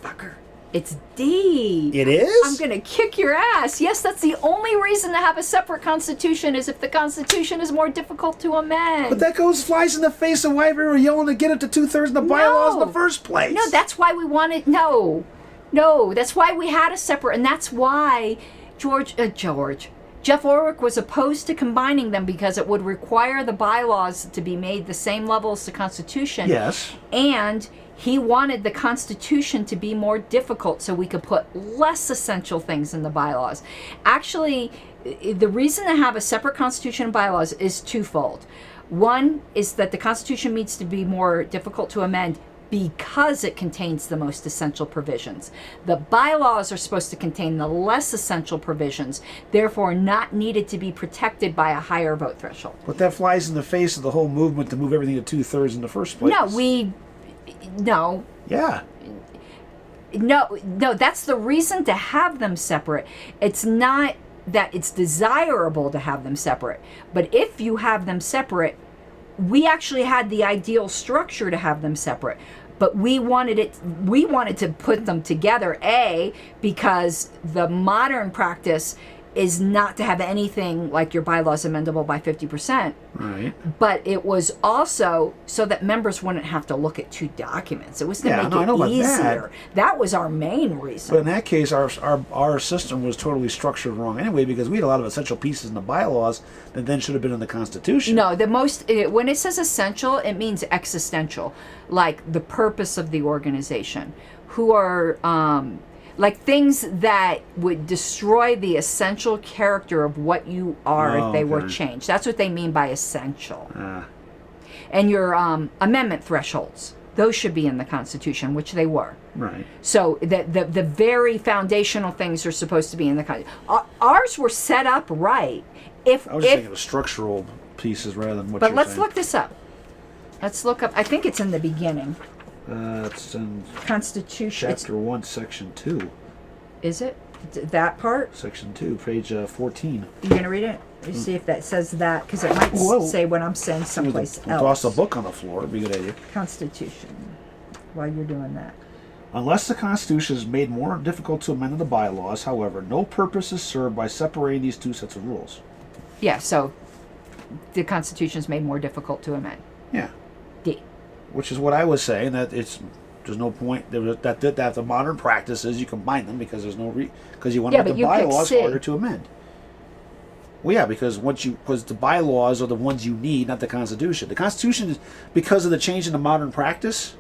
Fucker. It's D. It is? I'm going to kick your ass. Yes, that's the only reason to have a separate constitution is if the Constitution is more difficult to amend. But that flies in the face of why we were yelling to get it to 2/3 of the bylaws in the first place. No, that's why we wanted... No, that's why we had a separate... And that's why Jeff Orrick was opposed to combining them because it would require the bylaws to be made the same level as the Constitution. Yes. And he wanted the Constitution to be more difficult so we could put less essential things in the bylaws. Actually, the reason to have a separate Constitution and bylaws is twofold. One is that the Constitution needs to be more difficult to amend because it contains the most essential provisions. The bylaws are supposed to contain the less essential provisions, therefore not needed to be protected by a higher vote threshold. But that flies in the face of the whole movement to move everything to 2/3 in the first place. No. Yeah. No, that's the reason to have them separate. It's not that it's desirable to have them separate, but if you have them separate, we actually had the ideal structure to have them separate, but we wanted to put them together, because the modern practice is not to have anything like your bylaws amendable by 50%. Right. But it was also so that members wouldn't have to look at two documents. It was to make it easier. That was our main reason. But in that case, our system was totally structured wrong anyway, because we had a lot of essential pieces in the bylaws that then should have been in the Constitution. No, when it says essential, it means existential, like the purpose of the organization, who are like things that would destroy the essential character of what you are if they were changed. That's what they mean by essential. And your amendment thresholds, those should be in the Constitution, which they were. Right. So the very foundational things are supposed to be in the Constitution. Ours were set up right. I was just thinking of structural pieces rather than what But you're let's saying. look this up. Let's look up. I think it's in the beginning. It's in Constitution. Chapter 1, Section 2. Is it? That part? Section 2, page 14. You going to read it? Let's see if that says that, because it might Whoa. say what I'm saying someplace Toss else. a book on the floor. It'd be a good idea. Constitution. While you're doing that. Unless the Constitution is made more difficult to amend than the bylaws, however, no purpose is served by separating these two sets of rules. Yeah, so the Constitution's made more difficult to amend. Yeah. D. Which is what I was saying, that there's no point that the modern practice is you combine them because there's no because you want to Yeah, make but the you pick bylaws C. harder to amend. Well, yeah, because the bylaws are the ones you need, not the Constitution. The Constitution is, because of the change in the modern practice,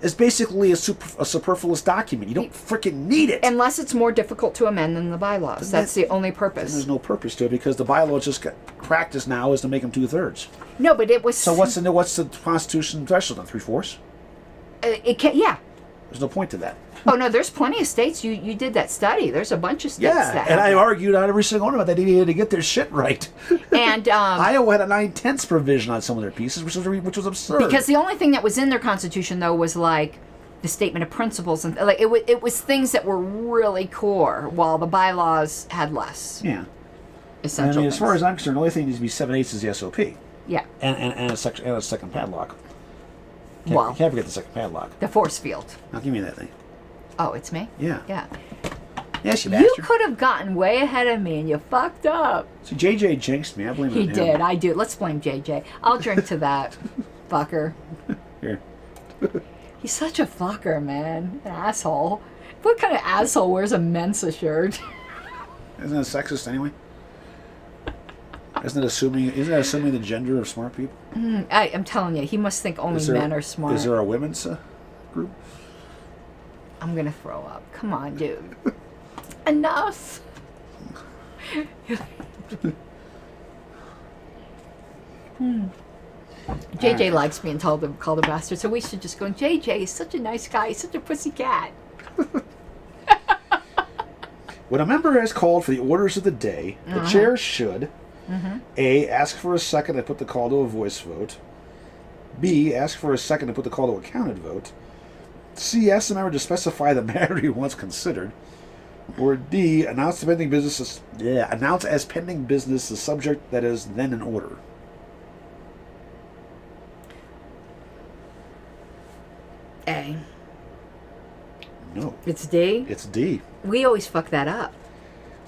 is basically a superfluous document. You don't freaking need it. Unless it's more difficult to amend than the bylaws. That's the only And purpose. there's no purpose to it because the bylaws just got practice now is to make them 2/3. No, but it was. So what's the Constitution threshold on 3/4? It can, yeah. There's no point to that. Oh no, there's plenty of states. You did that study. There's a bunch of states Yeah, that. and have I that. argued on every single one about that they needed to get their shit right. And Iowa had a 9/10 provision on some of their pieces, which was absurd. because the only thing that was in their constitution though was like the statement of principles and like it was things that were really core, while the bylaws had less yeah, essential. I mean, as far things. as I'm concerned, the only thing that needs to be 7/8 is the SOP Yeah, and a second padlock. Wow. You can't forget the second padlock. the force field. Now give me that thing. Oh, it's me. Yeah. Yeah. Yes, you You bastard. could have gotten way ahead of me, and you fucked up. See, JJ jinxed me. I blame it He on him. did. I do. Let's blame JJ. I'll drink to that, fucker. Here. He's such a fucker, man. An asshole. What kind of asshole wears a Mensa shirt? Isn't that sexist anyway? Isn't it assuming the gender of smart people? I'm telling you, he must think only men are smart. Is there a women's group? I'm gonna throw up. Come on, dude. Enough. JJ likes being called a bastard, so we should just go. JJ is such a nice guy. He's such a pussy cat. When a member has called for the orders of the day, the chair should A. Ask for a second and put the call to a voice vote. B. Ask for a second and put the call to a counted vote. C. Ask the member to specify the matter he wants considered. Or D. Announce as pending business the subject that is then in order. A. No, It's D. it's D. We always fuck that up.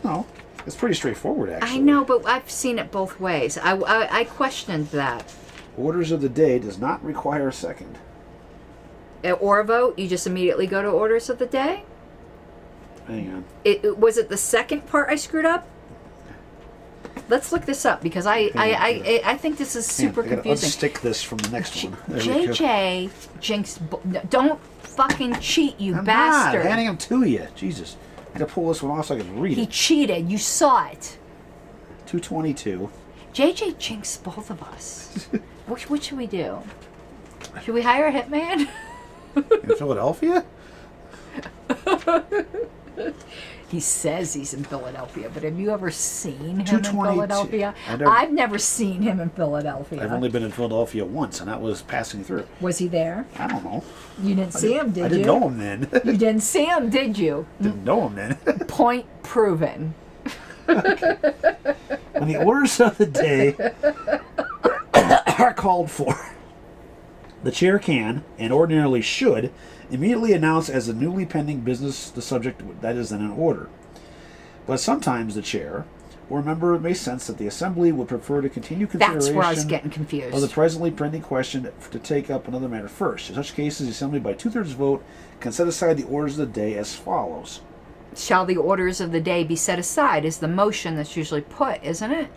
No, it's pretty straightforward, actually. I know, but I've seen it both ways. I questioned that. Orders of the day does not require a second. Or a vote, you just immediately go to orders of the day? Hang on. Was it the second part I screwed up? Let's look this up because I think this is super Hang on, I gotta confusing. unstick this from the next one. There we go. JJ jinxed. Don't fucking cheat, you I'm bastard. not handing them to you. Jesus. I gotta pull this one off so I can read He it. cheated. You saw it. 222. JJ jinxed both of us. What should we do? Should we hire a hitman? In Philadelphia? He says he's in Philadelphia, but have you ever seen him in 222. Philadelphia? I I've never seen him in Philadelphia. I've only been in Philadelphia once, and that was passing through. Was he there? I don't know. You didn't see him, did you? I didn't know him then. You didn't see him, did you? Didn't know him then. Point proven. When the orders of the day are called for, the chair can, and ordinarily should, immediately announce as a newly pending business the subject that is then in order. But sometimes the chair or a member may sense that the assembly would prefer to continue consideration That's where I was getting of the confused. presently pending question to take up another matter first. In such cases, the assembly by 2/3 vote can set aside the orders of the day as follows. Shall the orders of the day be set aside is the motion that's usually put, isn't it?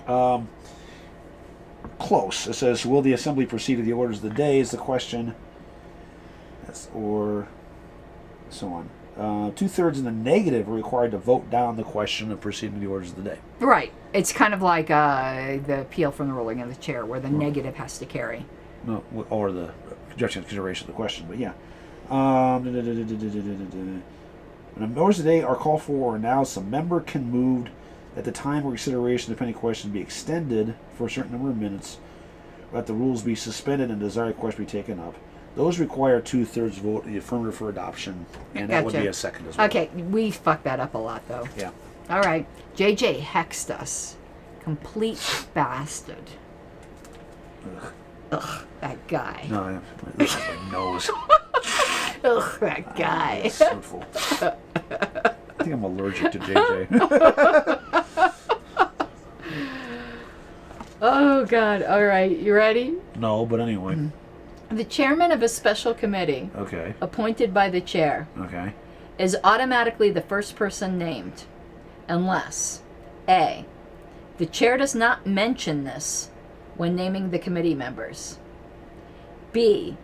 Close. It says, will the assembly proceed to the orders of the day is the question. Or so on. 2/3 in the negative are required to vote down the question of proceeding to the orders of the day. Right. It's kind of like the appeal from the ruling of the chair where the negative has to carry. No, or the objection to consideration of the question, but yeah. When orders of the day are called for or announced, a member can move at the time of consideration of any question be extended for a certain number of minutes, or that the rules be suspended and desired question be taken up. Those require 2/3 vote in the affirmative for adoption, and that would Gotcha. be a second as well. Okay, we fucked that up a lot, though. Yeah. All right. JJ hexed us. Complete bastard. Ugh, that guy. No, this is my nose. Ugh, that guy. It's hurtful. I think I'm allergic to JJ. Oh, God. All right. You ready? No, but anyway. The chairman of a special committee Okay. appointed by the chair Okay. is automatically the first person named unless A. The chair does not mention this when naming the committee members. B.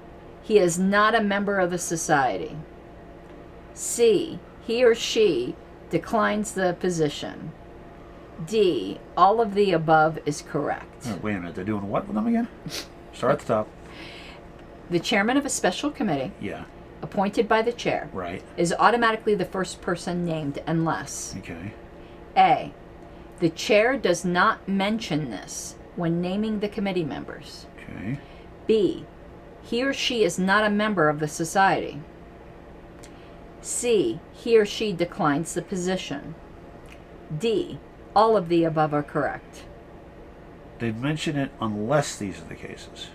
He is not a member of the society. C. He or she declines the position. D. All of the above is correct. Oh, wait a minute. They're doing what with them again? Start at the top. The chairman of a special committee Yeah. appointed by the chair Right. is automatically the first person named unless Okay. A. The chair does not mention this when naming the committee members. Okay. B. He or she is not a member of the society. C. He or she declines the position. D. All of the above are correct. They mention it unless these are the cases.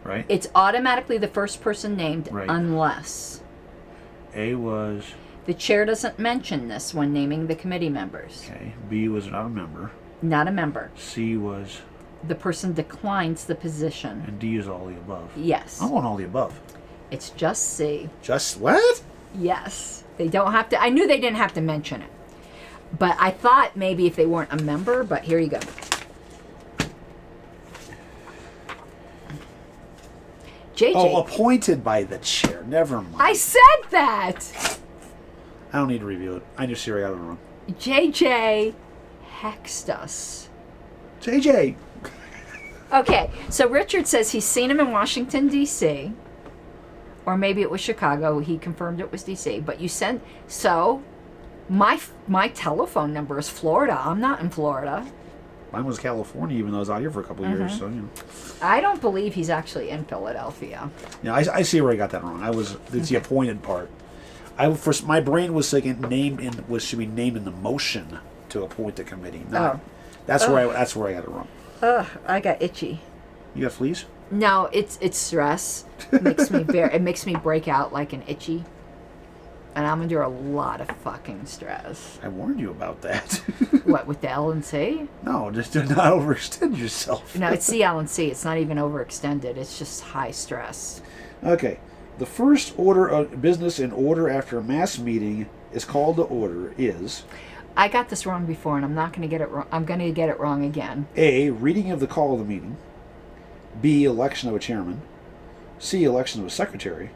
Right? It's automatically the first person named Right. unless. A was, The chair doesn't mention this when naming the committee members. okay. B was not a member. Not a member. C was, The person declines the position. and D is all the above. Yes. I want all the above. It's just C. Just what? Yes. They don't have to. I knew they didn't have to mention it. But I thought maybe if they weren't a member, but here you go. JJ. Oh, appointed by the chair. Never mind. I said that! I don't need to review it. I just see I got it wrong. JJ hexed us. JJ. Okay, so Richard says he's seen him in Washington, D.C. Or maybe it was Chicago. He confirmed it was D.C. But you sent... So, my telephone number is Florida. I'm not in Florida. Mine was California, even though I was out here for a couple of years. So, you know. I don't believe he's actually in Philadelphia. Yeah, I see where I got that wrong. It's the appointed part. First, my brain was thinking should be named in the motion to appoint the committee. No, that's where I got it wrong. Ugh, I got itchy. You got fleas? No, it's stress. It makes me break out like an itchy. And I'm under a lot of fucking stress. I warned you about that. What, with the LNC? No, just do not overextend yourself. No, it's the LNC. It's not even overextended. It's just high stress. Okay. The first order of business in order after a mass meeting is called to order is I got this wrong before, and I'm not going to get it wrong. I'm going to get it wrong again. A. Reading of the call of the meeting. B. Election of a chairman. C. Election of a secretary.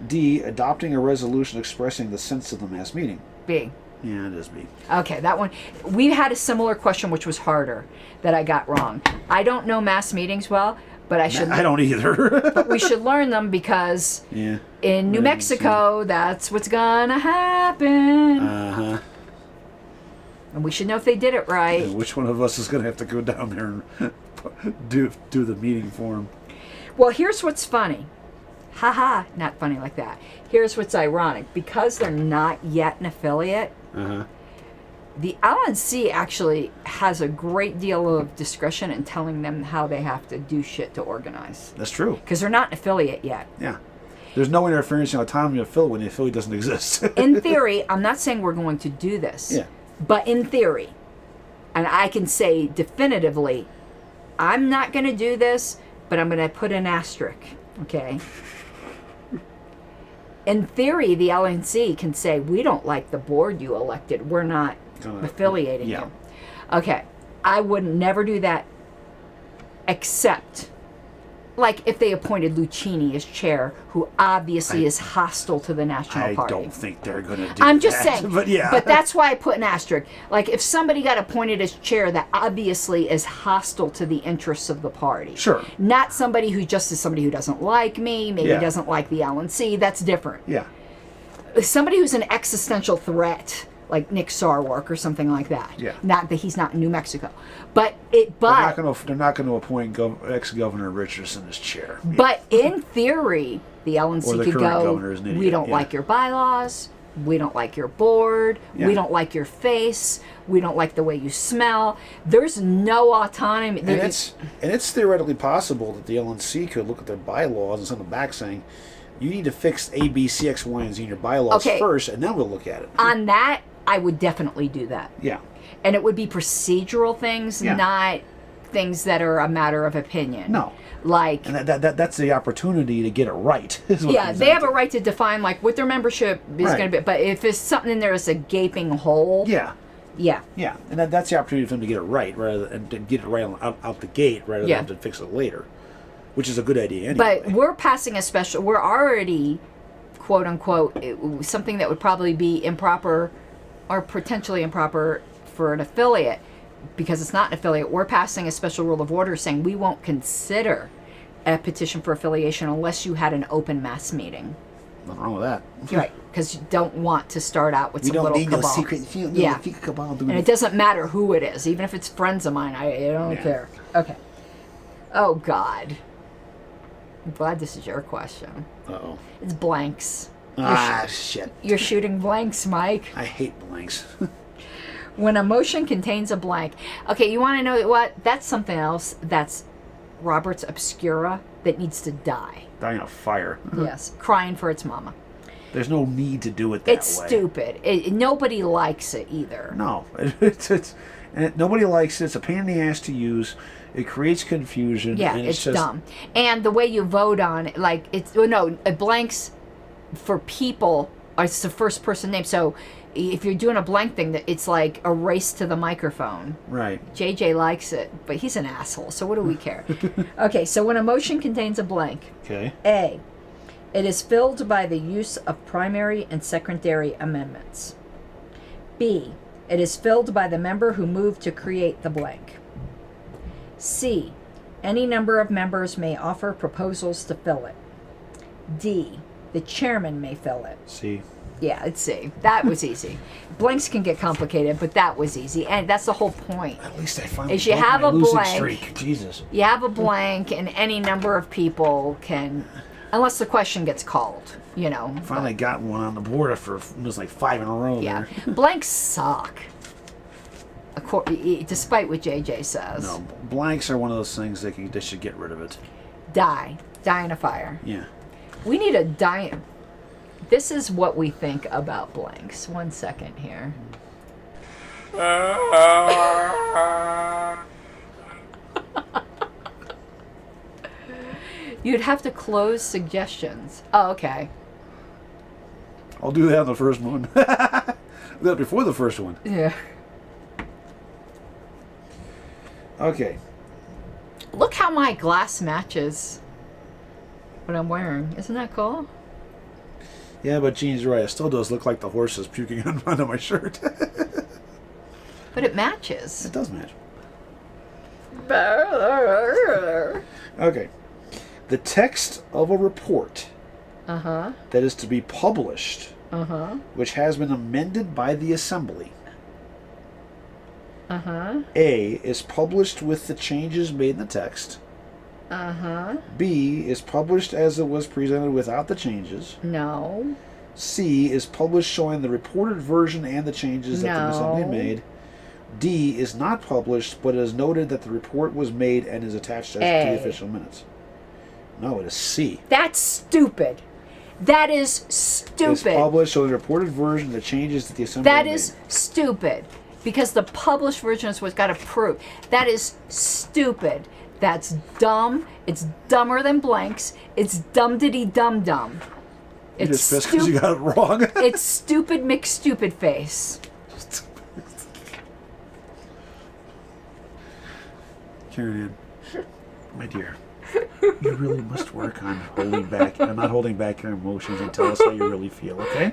D. Adopting a resolution expressing the sense of the mass meeting. B. Yeah, it is B. Okay, that one. We had a similar question, which was harder, that I got wrong. I don't know mass meetings well, but I don't either. But we should learn them because Yeah. in New Mexico, that's what's gonna happen. Uh-huh. And we should know if they did it right. And which one of us is going to have to go down there and do the meeting for him? Well, here's what's funny. Haha, not funny like that. Here's what's ironic. Because they're not yet an affiliate, Uh-huh. the LNC actually has a great deal of discretion in telling them how they have to do shit to organize. That's true. Because they're not an affiliate yet. Yeah. There's no interference in autonomy of affiliate when the affiliate doesn't exist. In theory, I'm not saying we're going to do this. Yeah. But in theory, and I can say definitively, I'm not going to do this, but I'm going to put an asterisk, okay? In theory, the LNC can say, we don't like the board you elected. We're not affiliating yeah. you. Okay, I would never do that except, like, if they appointed Lucchini as chair, who obviously is hostile to the National Party. I don't think they're going to do that. I'm just saying. But yeah. But that's why I put an asterisk. Like, if somebody got appointed as chair that obviously is hostile to the interests of the party. Sure. Not somebody who just is somebody who doesn't like me, maybe doesn't like the LNC. That's different. Yeah. Somebody who's an existential threat like Nick Sarwark or something like that. Yeah. Not that he's not in New Mexico, but They're not going to appoint ex-Governor Richardson as chair. But in theory, the Or LNC the could current go, governor is an we idiot, don't yeah. like your bylaws, we don't like your board, Yeah. we don't like your face, we don't like the way you smell. There's no autonomy. And it's theoretically possible that the LNC could look at their bylaws and send them back saying, you need to fix A, B, C, X, Y, and Z in your bylaws Okay. first, and then we'll look at it. On that, I would definitely do that. Yeah. And it would be procedural things, Yeah. not things that are a matter of opinion. No. Like, And that's the opportunity to get it right. is what it yeah, comes they down have a to. right to define like what their membership is Right. going to be. But if there's something in there that's a gaping hole, Yeah. yeah. Yeah. And that's the opportunity for them to get it right, and to get it right out the gate rather Yeah. than to fix it later, which is a good idea anyway. But we're passing a special. We're already, quote unquote, something that would probably be improper, or potentially improper for an affiliate, because it's not an affiliate. We're passing a special rule of order saying we won't consider a petition for affiliation unless you had an open mass meeting. Nothing wrong with that. Right, because you don't want to start out with We some don't little need cabal. no secret cabal doing And it doesn't matter who it is, even if it's friends of mine. I don't Yeah. care. Okay. Oh God. I'm glad this is your question. Uh-oh. It's blanks. Shit. You're shooting blanks, Mike. I hate blanks. When a motion contains a blank. Okay, you want to know what? That's something else. That's Robert's Obscura that needs to die. Dying of fire. Yes, crying for its mama. There's no need to do it that It's way. stupid. Nobody likes it either. No. Nobody likes it. It's a pain in the ass to use. It creates confusion. Yeah, and it's just, dumb. And the way you vote on it, like, it's, well, no, blanks for people, it's the first person name. So if you're doing a blank thing, it's like a race to the microphone. Right. JJ likes it, but he's an asshole, so what do we care? Okay, so when a motion contains a blank, Okay. A, it is filled by the use of primary and secondary amendments. B, it is filled by the member who moved to create the blank. C, any number of members may offer proposals to fill it. D, the chairman may fill it. See. Yeah, it's C. That was easy. Blanks can get complicated, but that was easy. And that's the whole point. At least I finally Is you broke have my a losing blank. streak. Jesus. You have a blank, and any number of people can, unless the question gets called, you know. Finally got one on the board after it was like 5 in a row Yeah. there. Blanks suck. Despite what JJ says. No, blanks are one of those things they should get rid of it. Die in a fire. Yeah. We need a die. This is what we think about blanks. 1 second here. You'd have to close suggestions. Oh, okay. I'll do that on the first one. That before the first one. Yeah. Okay. Look how my glass matches what I'm wearing. Isn't that cool? Yeah, but Jean's right. It still does look like the horse is puking onto my shirt. But it matches. It does match. Okay. The text of a report Uh-huh. that is to be published, Uh-huh. which has been amended by the Assembly. Uh-huh. A is published with the changes made in the text. Uh-huh. B is published as it was presented without the changes. No. C is published showing the reported version and the changes that the Assembly No. made. D is not published, but it is noted that the report was made and is attached to A. the official minutes. No, it is C. That's stupid. That is It is stupid. published showing the reported version, the changes that the Assembly That made. is stupid. Because the published version is what's got to prove. That is stupid. That's dumb. It's dumber than blanks. It's dum-diddy-dum-dum. You just pissed because you got it wrong. It's stupid McStupid face. Karen Ann, my dear, you really must work on holding back, not holding back your emotions and tell us how you really feel, okay?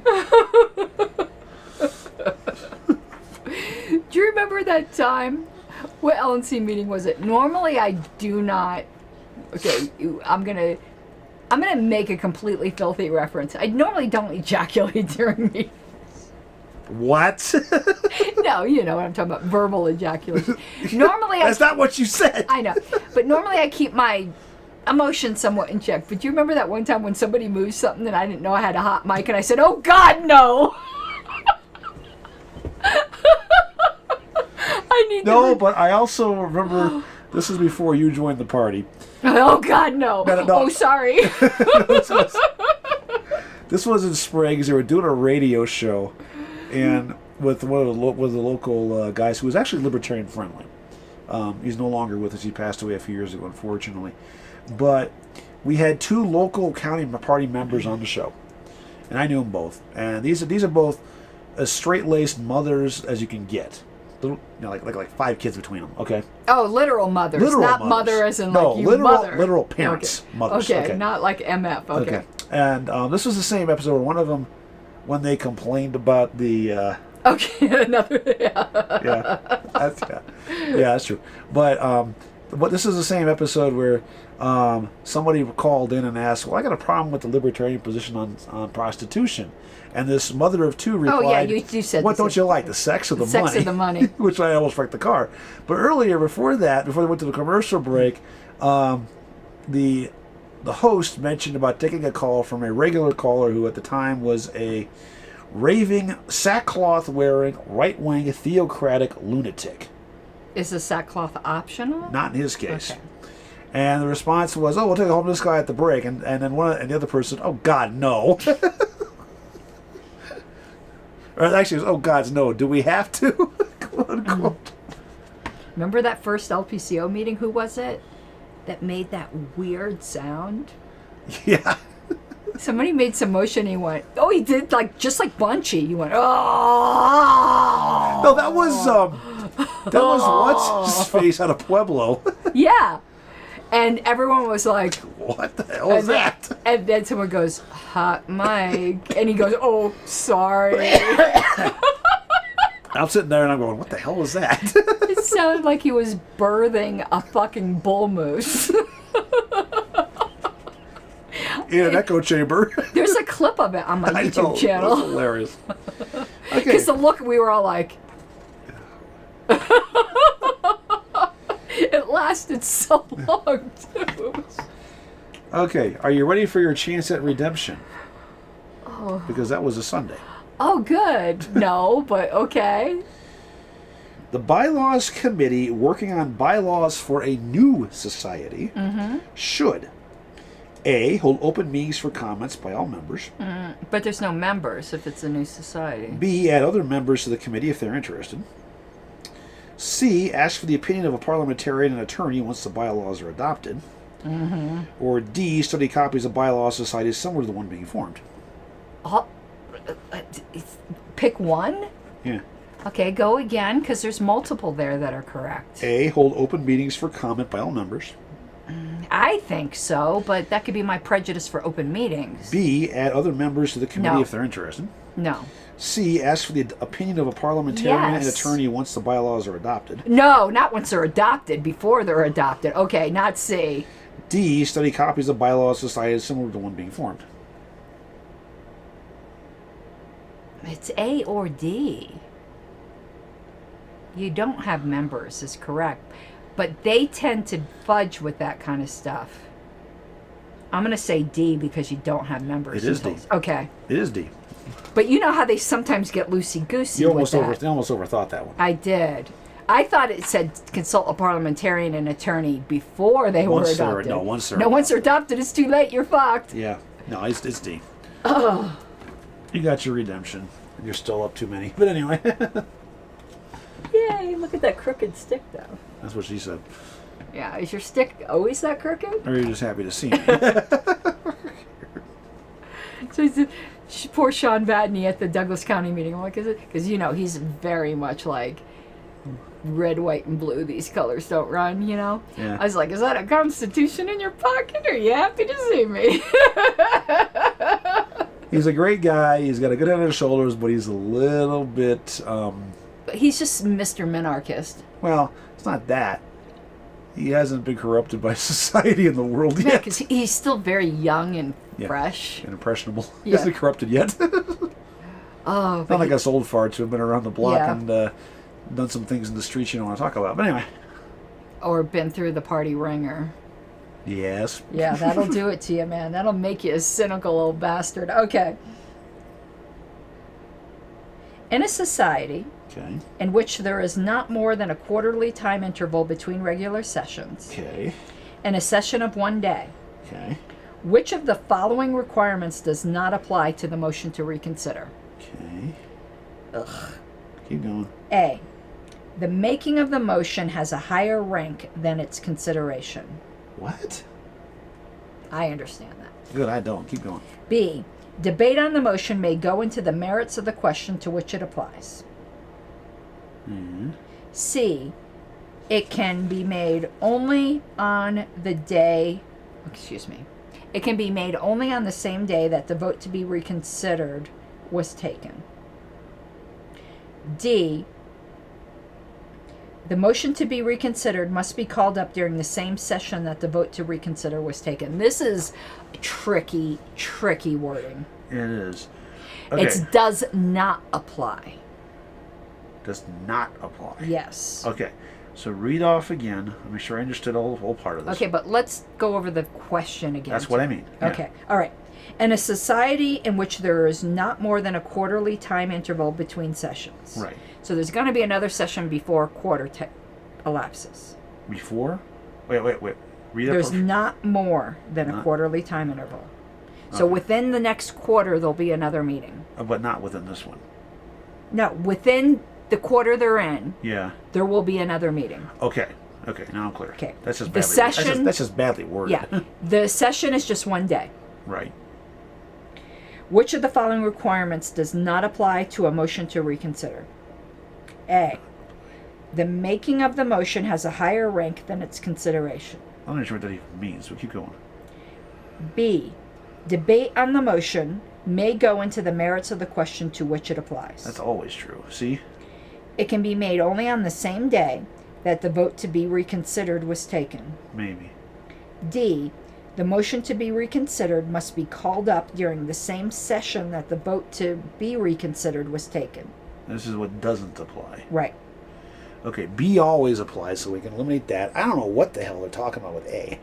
Do you remember that time? What LNC meeting was it? Normally I do not. Okay, I'm gonna make a completely filthy reference. I normally don't ejaculate during meetings. What? No, you know what I'm talking about. Verbal ejaculation. Normally, That's not what you said. I know. But normally I keep my emotions somewhat in check. But do you remember that one time when somebody moved something and I didn't know I had a hot mic and I said, "Oh, God, no." I need No, but I also remember this is before you joined the party. Oh, God, no. No. Oh, sorry. This was in Springs. They were doing a radio show, and with one of the local guys who was actually libertarian friendly. He's no longer with us. He passed away a few years ago, unfortunately. But we had two local county party members on the show, and I knew them both. And these are both as straight-laced mothers as you can get. Little, like 5 kids between them. Okay. Oh, literal mothers, Literal not mothers. mother as in No, like you literal, mother. literal parents. Okay. Mothers. Okay, not like MF. Okay. And this was the same episode where one of them, when they complained about the. Okay, another. Yeah, that's true. But this is the same episode where somebody called in and asked, "Well, I got a problem with the libertarian position on prostitution," and this mother of two replied, Oh yeah, you said. "What don't you like, the sex or the money?" Sex or the money. Which I almost wrecked the car. But earlier, before they went to the commercial break, the host mentioned about taking a call from a regular caller who at the time was a raving, sackcloth-wearing, right-wing, theocratic lunatic. Is the sackcloth optional? Not in his case. Okay. And the response was, "Oh, we'll take a hold of this guy at the break." And then the other person, "Oh God, no." Or actually, it was, "Oh God, no. Do we have to?" Quote unquote. Remember that first LPCO meeting? Who was it that made that weird sound? Yeah. Somebody made some motion. He went, "Oh, he did just like Bunchy." You went, "Oh." No, that was what's his face out of Pueblo. Yeah. And everyone was like, What the hell is that? And then someone goes, "Hot mic," and he goes, "Oh, sorry." I'm sitting there and I'm going, "What the hell was that?" It sounded like he was birthing a fucking bull moose. In an echo chamber. There's a clip of it on my I YouTube know, channel. That's hilarious. Okay. Because the look, we were all like, it lasted so long, too. Okay, are you ready for your chance at redemption? Oh. Because that was a Sunday. Oh, good. No, but okay. The Bylaws Committee, working on bylaws for a new society, should A, hold open meetings for comments by all members. But there's no members if it's a new society. B, add other members to the committee if they're interested. C, ask for the opinion of a parliamentarian and attorney once the bylaws are adopted. Or D, study copies of bylaw societies similar to the one being formed. Pick one? Yeah. Okay, go again, because there's multiple there that are correct. A, hold open meetings for comment by all members. I think so, but that could be my prejudice for open meetings. B, add other members to the committee No. if they're interested. No. C, ask for the opinion of a parliamentarian and Yes. attorney once the bylaws are adopted. No, not once they're adopted, before they're adopted. Okay, not C. D, study copies of bylaws societies similar to the one being formed. It's A or D. You don't have members, is correct. But they tend to fudge with that kind of stuff. I'm going to say D because you don't have members. It is D. Okay. It is D. But you know how they sometimes get loosey-goosey You with that. almost overthought that one. I did. I thought it said consult a parliamentarian and attorney before they were adopted. Once they're once they're adopted, it's too late. You're fucked. Yeah. No, it's D. Oh. You got your redemption. You're still up too many. But anyway. Yay, look at that crooked stick, though. That's what she said. Yeah, is your stick always that crooked? Or are you just happy to see me? So poor Sean Badney at the Douglas County meeting. I'm like, is it? Because, he's very much like red, white, and blue. These colors don't run, Yeah. I was like, is that a constitution in your pocket? Or are you happy to see me? He's a great guy. He's got a good head on his shoulders, but he's a little bit, He's just Mr. Minarchist. well, it's not that. He hasn't been corrupted by society in the world Yeah, yet. because he's still very young and Yeah. fresh. And impressionable. He Yeah. hasn't corrupted yet. Oh, Not like us old farts who've been around the block Yeah. and done some things in the streets you don't want to talk about. But anyway. or been through the party ringer. Yes. Yeah, that'll do it to you, man. That'll make you a cynical old bastard. Okay. In a society Okay. in which there is not more than a quarterly time interval between regular sessions Okay. and a session of one day, Okay. which of the following requirements does not apply to the motion to reconsider? Okay. Ugh. Keep going. A. The making of the motion has a higher rank than its consideration. What? I understand that. Good, I don't. Keep going. B. Debate on the motion may go into the merits of the question to which it applies. Mm-hmm. C. It can be made only on the day, excuse me, it can be made only on the same day that the vote to be reconsidered was taken. D. The motion to be reconsidered must be called up during the same session that the vote to reconsider was taken. This is tricky, tricky wording. It is. Okay. It does not apply. Does not apply. Yes. Okay. So read off again. Let me sure I understood the whole part of this. Okay, but let's go over the question again. That's what I mean. Yeah. Okay, all right. In a society in which there is not more than a quarterly time interval between sessions. Right. So there's going to be another session before a quarter elapses. Before? Wait. Read There's that. not more than a Not- quarterly time interval. So Okay. within the next quarter, there'll be another meeting. But not within this one. No, within the quarter they're in, Yeah. there will be another meeting. Okay. Okay. Now I'm clear. Okay. That's just The badly. session- That's just badly worded. Yeah, the session is just one day. Right. Which of the following requirements does not apply to a motion to reconsider? A. The making of the motion has a higher rank than its consideration. I'm not sure what that even means. So keep going. B. Debate on the motion may go into the merits of the question to which it applies. That's always true. See? It can be made only on the same day that the vote to be reconsidered was taken. Maybe. D. The motion to be reconsidered must be called up during the same session that the vote to be reconsidered was taken. This is what doesn't apply. Right. Okay, B always applies, so we can eliminate that. I don't know what the hell they're talking about with A.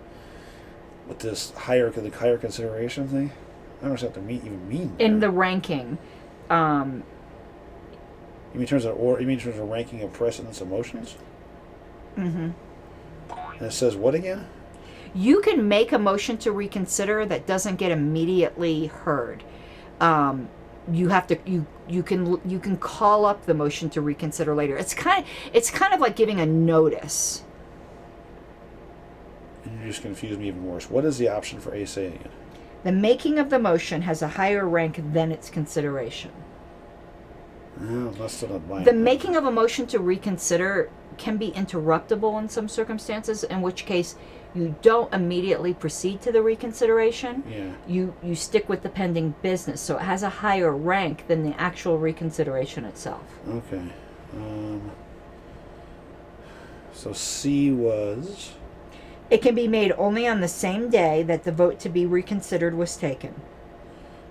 With this higher consideration thing. I don't know what that even mean. In the ranking, You mean in terms of ranking of precedence of motions? Mm-hmm. And it says what again? you can make a motion to reconsider that doesn't get immediately heard. You have to you can call up the motion to reconsider later. It's kind of like giving a notice. And you just confused me even worse. What is the option for A say again? The making of the motion has a higher rank than its consideration. Oh, that's still not buying The it. making of a motion to reconsider can be interruptible in some circumstances, in which case you don't immediately proceed to the reconsideration. Yeah. You stick with the pending business, so it has a higher rank than the actual reconsideration itself. Okay. So C was. It can be made only on the same day that the vote to be reconsidered was taken.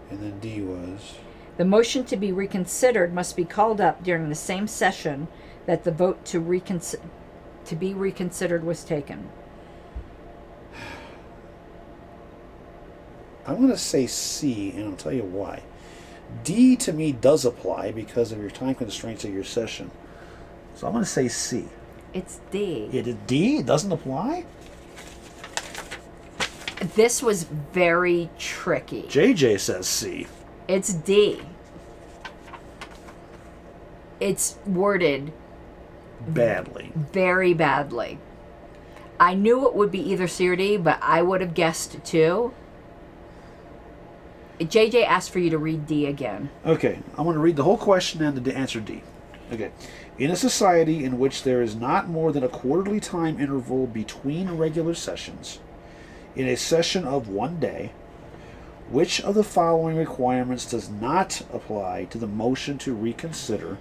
And then D was. The motion to be reconsidered must be called up during the same session that the vote to be reconsidered was taken. I'm going to say C, and I'll tell you why. D to me does apply because of your time constraints of your session. So I'm going to say C. It's D. D doesn't apply? This was very tricky. JJ says C. It's D. It's worded Badly. very badly. I knew it would be either C or D, but I would have guessed too. JJ asked for you to read D again. Okay, I'm going to read the whole question and the answer D. Okay. In a society in which there is not more than a quarterly time interval between regular sessions, in a session of one day, which of the following requirements does not apply to the motion to reconsider?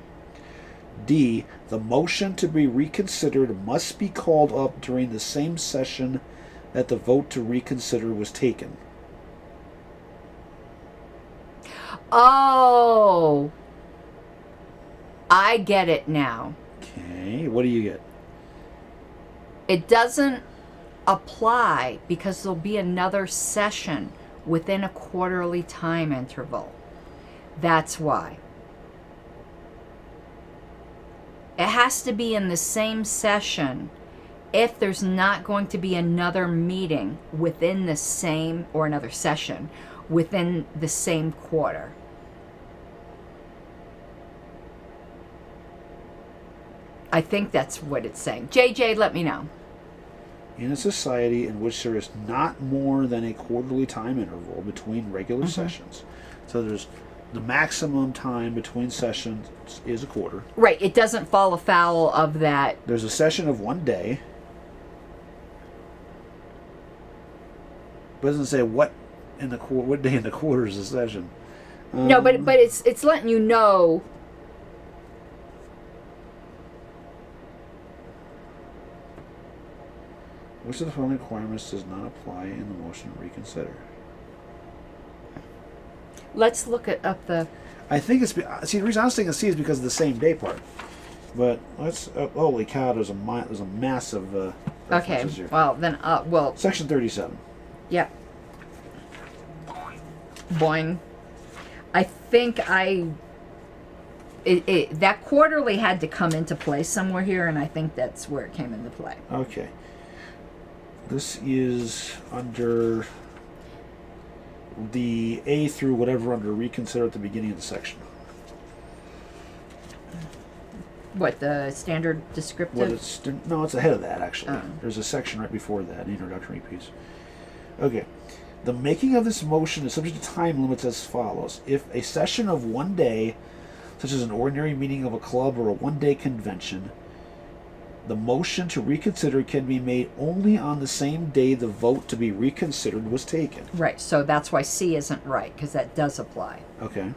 D. The motion to be reconsidered must be called up during the same session that the vote to reconsider was taken. Oh, I get it now. Okay, what do you get? It doesn't apply because there'll be another session within a quarterly time interval. That's why. It has to be in the same session if there's not going to be another meeting within the same, or another session within the same quarter. I think that's what it's saying. JJ, let me know. In a society in which there is not more than a quarterly time interval between regular sessions. So there's the maximum time between sessions is a quarter. Right, it doesn't fall afoul of that. There's a session of 1 day. But it doesn't say what day in the quarter is the session. No, but it's letting you know. Which of the following requirements does not apply in the motion to reconsider? Let's look at up the. I think it's see the reason I was thinking C is because of the same day part. But let's holy cow! There's a massive. Okay. references here. Well then, Section 37. Yep. Boing. I think that quarterly had to come into play somewhere here, and I think that's where it came into play. Okay. This is under the A through whatever under reconsider at the beginning of the section. What, the standard descriptive? No, it's ahead of that, actually. Oh. There's a section right before that, an introductory piece. Okay. The making of this motion is subject to time limits as follows. If a session of 1 day, such as an ordinary meeting of a club or a 1-day convention, the motion to reconsider can be made only on the same day the vote to be reconsidered was taken. Right, so that's why C isn't right, because that does apply. Okay.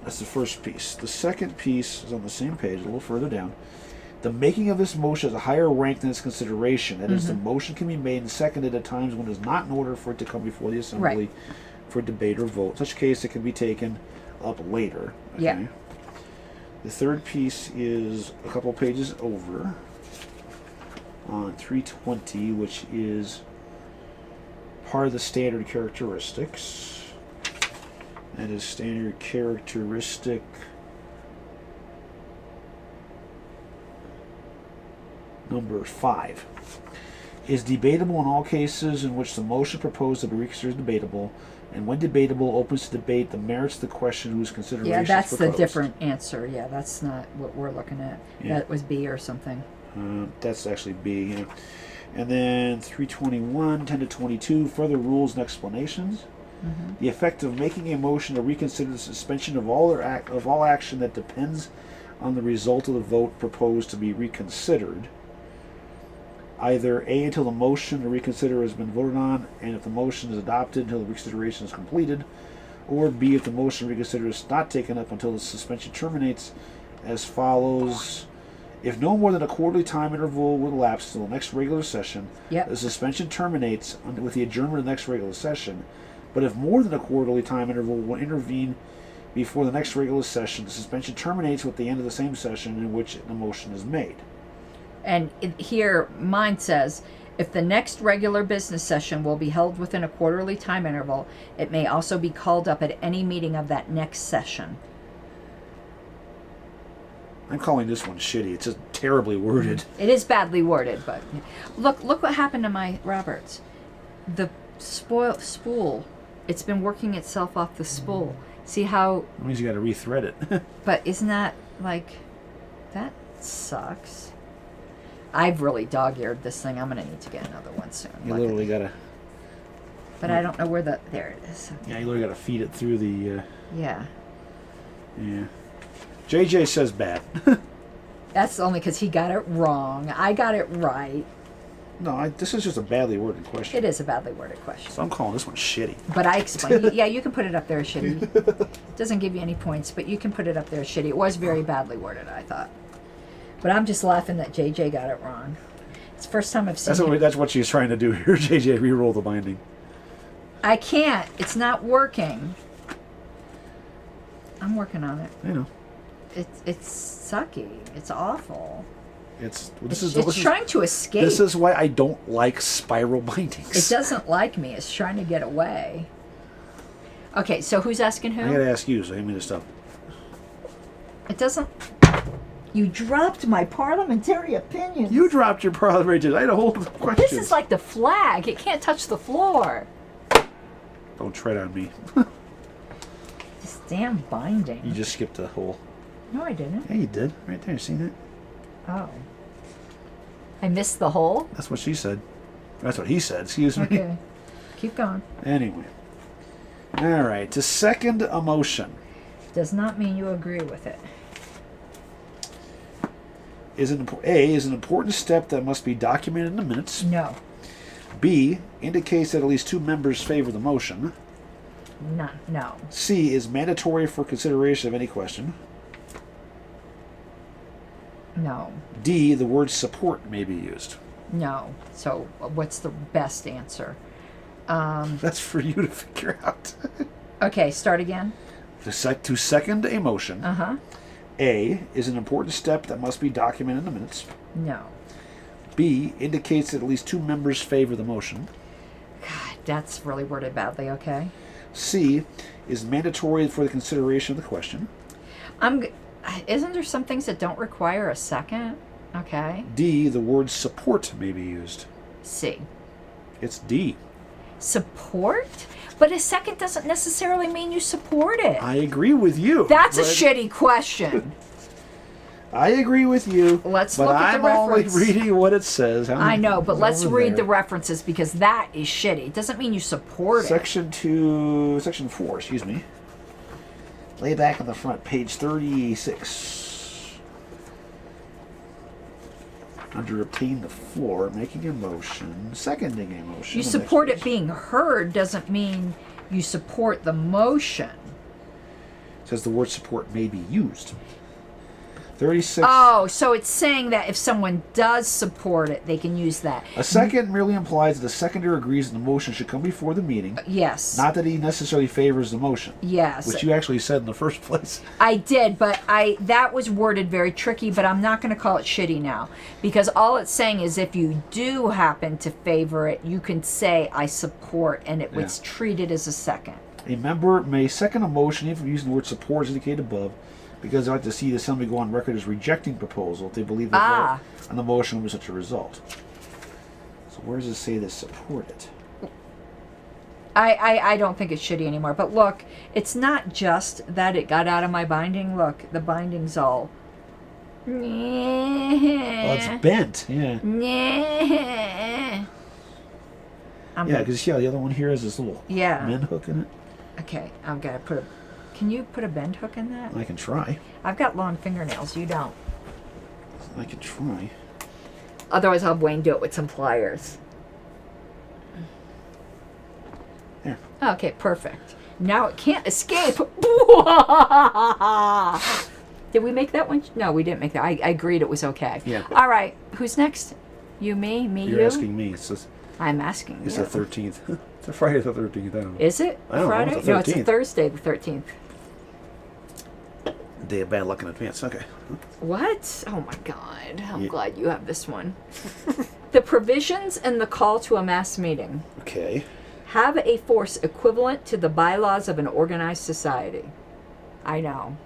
That's the first piece. The second piece is on the same page, a little further down. The making of this motion has a higher rank than its consideration. That is, the motion can be made and seconded at times when it is not in order for it to come before the assembly for debate or vote. In such case, it can be taken up later. Okay? Yeah. The third piece is a couple pages over on 320, which is part of the standard characteristics. That is standard characteristic number 5. Is debatable in all cases in which the motion proposed to be reconsidered is debatable, and when debatable opens to debate the merits of the question whose consideration is proposed. Yeah, that's the different answer. Yeah, that's not what we're looking at. Yeah. That was B or something. That's actually B. Yeah. And then 321, 10 to 22, further rules and explanations. The effect of making a motion to reconsider the suspension of all action that depends on the result of the vote proposed to be reconsidered. Either A, until the motion to reconsider has been voted on, and if the motion is adopted until the reconsideration is completed, or B, if the motion to reconsider is not taken up until the suspension terminates, as follows. If no more than a quarterly time interval will elapse until the next regular session, the suspension terminates with the adjournment of the next regular session. But if more than a quarterly time interval will intervene before the next regular session, the suspension terminates with the end of the same session in which the motion is made. And here, mine says, if the next regular business session will be held within a quarterly time interval, it may also be called up at any meeting of that next session. I'm calling this one shitty. It's just terribly worded. It is badly worded, but look what happened to my Roberts. The spool, it's been working itself off the spool. See how... That means you got to rethread it. But isn't that, like... That sucks. I've really dog-eared this thing. I'm going to need to get another one soon. You literally got to... But I don't know where the... There it is. Okay. Yeah, you literally got to feed it through the... Yeah. Yeah. JJ says bad. That's only because he got it wrong. I got it right. No, this is just a badly worded question. It is a badly worded question. So I'm calling this one shitty. But I explained. Yeah, you can put it up there as shitty. Doesn't give you any points, but you can put it up there as shitty. It was very badly worded, I thought. But I'm just laughing that JJ got it wrong. It's the first time I've seen That's what she's trying to do here, JJ. Re-roll the binding. I can't. It's not working. I'm working on it. I know. It's sucky. It's awful. It's trying to escape. This is why I don't like spiral bindings. It doesn't like me. It's trying to get away. Okay, so who's asking who? I gotta ask you, so hand me this stuff. It doesn't. You dropped my parliamentary opinion. You dropped your parliamentary. I had a whole question. This is like the flag. It can't touch the floor. Don't tread on me. This damn binding. You just skipped a hole. No, I didn't. Yeah, you did. Right there. See that? Oh. I missed the hole? That's what she said. That's what he said. Excuse me. Okay. Keep going. Anyway. All right. To second a motion. Does not mean you agree with it. Is an important step that must be documented in the minutes. No. B, indicates that at least 2 members favor the motion. No. C, is mandatory for consideration of any question. No. D, the word support may be used. No. So what's the best answer? That's for you to figure out. Okay, start again. To second a motion. Uh-huh. A, is an important step that must be documented in the minutes. No. B, indicates that at least 2 members favor the motion. God, that's really worded badly, okay? C, is mandatory for the consideration of the question. Isn't there some things that don't require a second? Okay. D, the word support may be used. C. It's D. Support? But a second doesn't necessarily mean you support it. I agree with you. That's a shitty question. I agree with you. Let's but look at the I'm only reference. reading what it says. I know, but let's over read there. the references because that is shitty. It doesn't mean you support it. Section 4, excuse me. Lay back on the front, page 36. Under obtain the floor, making a motion, seconding a motion. You support it being heard doesn't mean you support the motion. It says the word support may be used. 36. Oh, so it's saying that if someone does support it, they can use that. A second merely implies that the seconder agrees that the motion should come before the meeting. Yes. Not that he necessarily favors the motion. Yes. Which you actually said in the first place. I did, but that was worded very tricky, but I'm not going to call it shitty now. Because all it's saying is if you do happen to favor it, you can say, I support, and it's treated as a second. A member may second a motion even using the word support as indicated above, because they like to see the assembly go on record as rejecting proposal if they believe that vote on the motion was such a result. So where does it say to support it? I don't think it's shitty anymore. But look, it's not just that it got out of my binding. Look, the binding's all... Well, it's bent. Yeah. Because the other one here has this little bend hook in it. Okay, I'm going to put a... Can you put a bend hook in that? I can try. I've got long fingernails. You don't. I can try. Otherwise, I'll have Wayne do it with some pliers. There. Okay, perfect. Now it can't escape. Did we make that one? No, we didn't make that. I agreed it was okay. Yeah. All right. Who's next? You, me, you? You're asking me. I'm asking it's you. the 13th. It's a Friday the 13th. I don't know. Is it I don't Friday? know. It's the 13th. No, it's a Thursday the 13th. Day of bad luck in advance. Okay. What? Oh my God. I'm glad you have this one. The provisions in the call to a mass meeting Okay. have a force equivalent to the bylaws of an organized society. I know.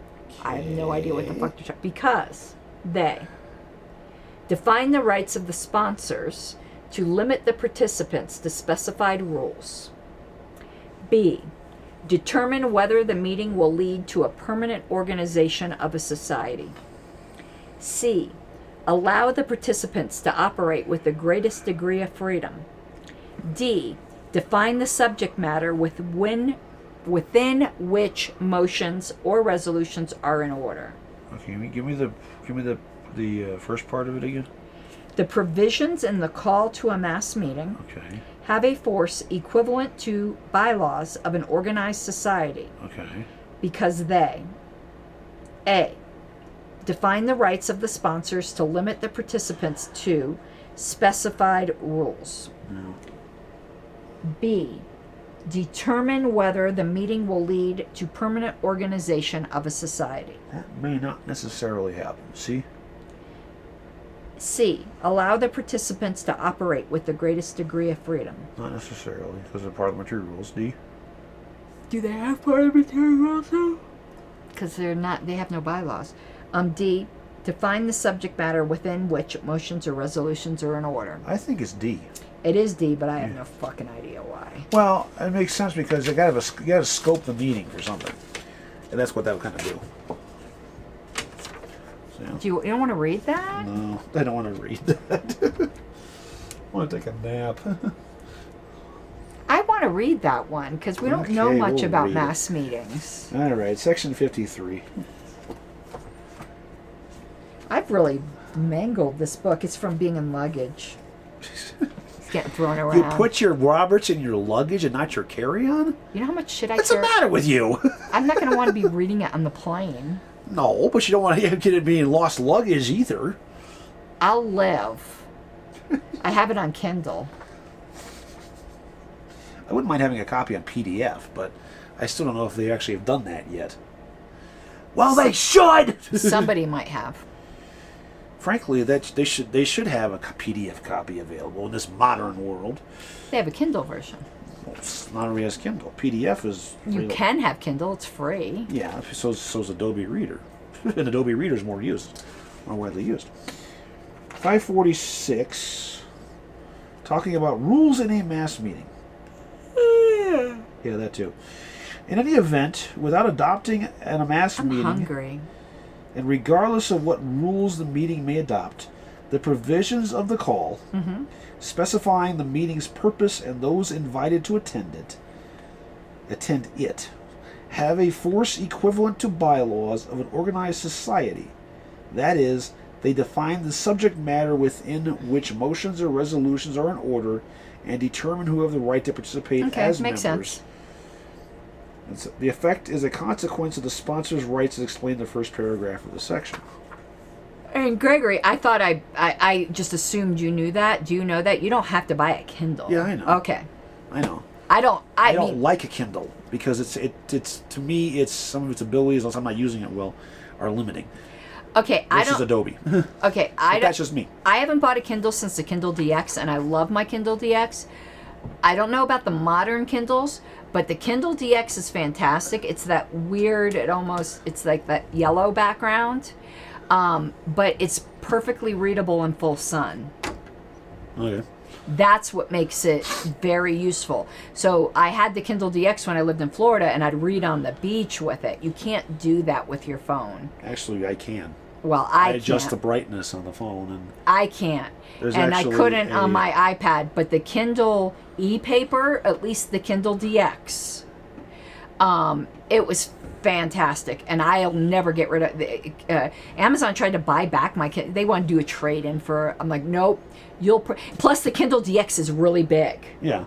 I have no idea what the fuck you're talking because they define the rights of the sponsors to limit the participants to specified rules. B. Determine whether the meeting will lead to a permanent organization of a society. C. Allow the participants to operate with the greatest degree of freedom. D. Define the subject matter within which motions or resolutions are in order. Okay, give me the first part of it again. The provisions in the call to a mass meeting Okay. have a force equivalent to bylaws of an organized society Okay. because they A. Define the rights of the sponsors to limit the participants to specified rules. No. B. Determine whether the meeting will lead to permanent organization of a society. That may not necessarily happen. See? C. Allow the participants to operate with the greatest degree of freedom. Not necessarily, because they're part of the material rules. D. Do they have parliamentary rules though? Because they have no bylaws. D. Define the subject matter within which motions or resolutions are in order. I think it's D. It is D, but I have no fucking idea why. Well, it makes sense because you gotta scope the meeting for something, and that's what that would kind of do. So, You don't want to read that? no, I don't want to read that. I want to take a nap. I want to read that one because we don't know Okay, much we'll about read it. mass meetings. All right, section 53. I've really mangled this book. It's from being in luggage. It's getting thrown around. You put your Roberts in your luggage and not your carry-on? You know how much shit I What's the carry? matter with you? I'm not going to want to be reading it on the plane. No, but you don't want to get it being lost luggage either. I'll live. I have it on Kindle. I wouldn't mind having a copy on PDF, but I still don't know if they actually have done that yet. Well, they should! Somebody might have. Frankly, they should have a PDF copy available in this modern world. They have a Kindle version. Well, it's not everybody has Kindle. PDF is... You can have Kindle. It's free. Yeah, so's Adobe Reader. And Adobe Reader is more widely used. 546, talking about rules in a mass meeting. Yeah, that too. In any event, without adopting a mass I'm meeting, hungry. and regardless of what rules the meeting may adopt, the provisions of the call, specifying the meeting's purpose and those invited to attend it, have a force equivalent to bylaws of an organized society. That is, they define the subject matter within which motions or resolutions are in order and determine who have the right to participate as makes members. sense. The effect is a consequence of the sponsor's rights as explained in the first paragraph of the section. And Gregory, I thought I just assumed you knew that. Do you know that? You don't have to buy a Kindle. Yeah, I know. Okay. I know. I don't don't like a Kindle because it's to me it's some of its abilities, unless I'm not using it well, are limiting. Okay, I This is don't. Adobe. Okay, But that's just me. I haven't bought a Kindle since the Kindle DX, and I love my Kindle DX. I don't know about the modern Kindles, but the Kindle DX is fantastic. It's that weird, it's like that yellow background, but it's perfectly readable in full sun. Okay. That's what makes it very useful. So I had the Kindle DX when I lived in Florida, and I'd read on the beach with it. You can't do that with your phone. Actually, I can. Well, I adjust can't. the brightness on the phone, and I can't. There's And I actually couldn't on a- my iPad, but the Kindle e-paper, at least the Kindle DX, it was fantastic, and I'll never get rid of it. Amazon tried to buy back my Kindle. They want to do a trade-in for, I'm like, nope. Plus the Kindle DX is really big, yeah.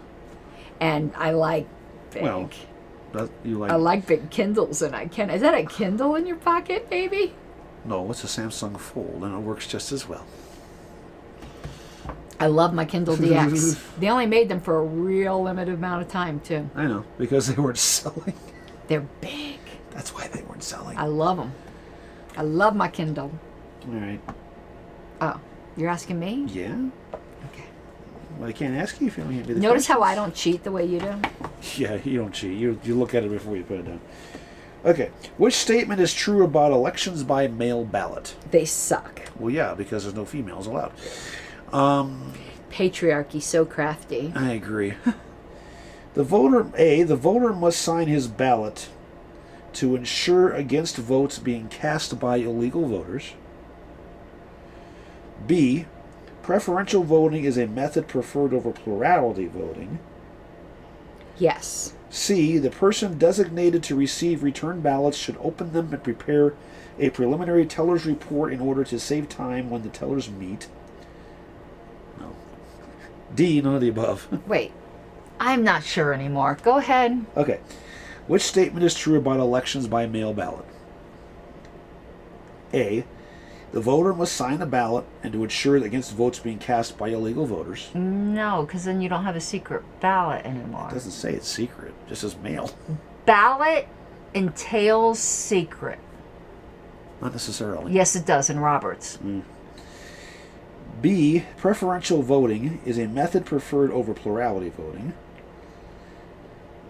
and I like big. Well, you like? I like big Kindles, and I can. Is that a Kindle in your pocket, baby? No, it's a Samsung Fold, and it works just as well. I love my Kindle DX. They only made them for a real limited amount of time, too. I know, because they weren't selling. They're big. That's why they weren't selling. I love them. I love my Kindle. All right. Oh, you're asking me? Yeah. Okay. Well, I can't ask you if you don't give me the Notice how I questions. don't cheat the way you do? Yeah, you don't cheat. You look at it before you put it down. Okay. Which statement is true about elections by mail ballot? They suck. Well, yeah, because there's no females allowed. Patriarchy, so crafty. I agree. The voter must sign his ballot to ensure against votes being cast by illegal voters. B, preferential voting is a method preferred over plurality voting. Yes. C, the person designated to receive return ballots should open them and prepare a preliminary teller's report in order to save time when the tellers meet. No. D, none of the above. Wait. I'm not sure anymore. Go ahead. Okay. Which statement is true about elections by mail ballot? A, The voter must sign the ballot and to ensure against votes being cast by illegal voters. No, because then you don't have a secret ballot anymore. It doesn't say it's secret. It just says mail. Ballot entails secret. Not necessarily. Yes, it does in Roberts. B, preferential voting is a method preferred over plurality voting.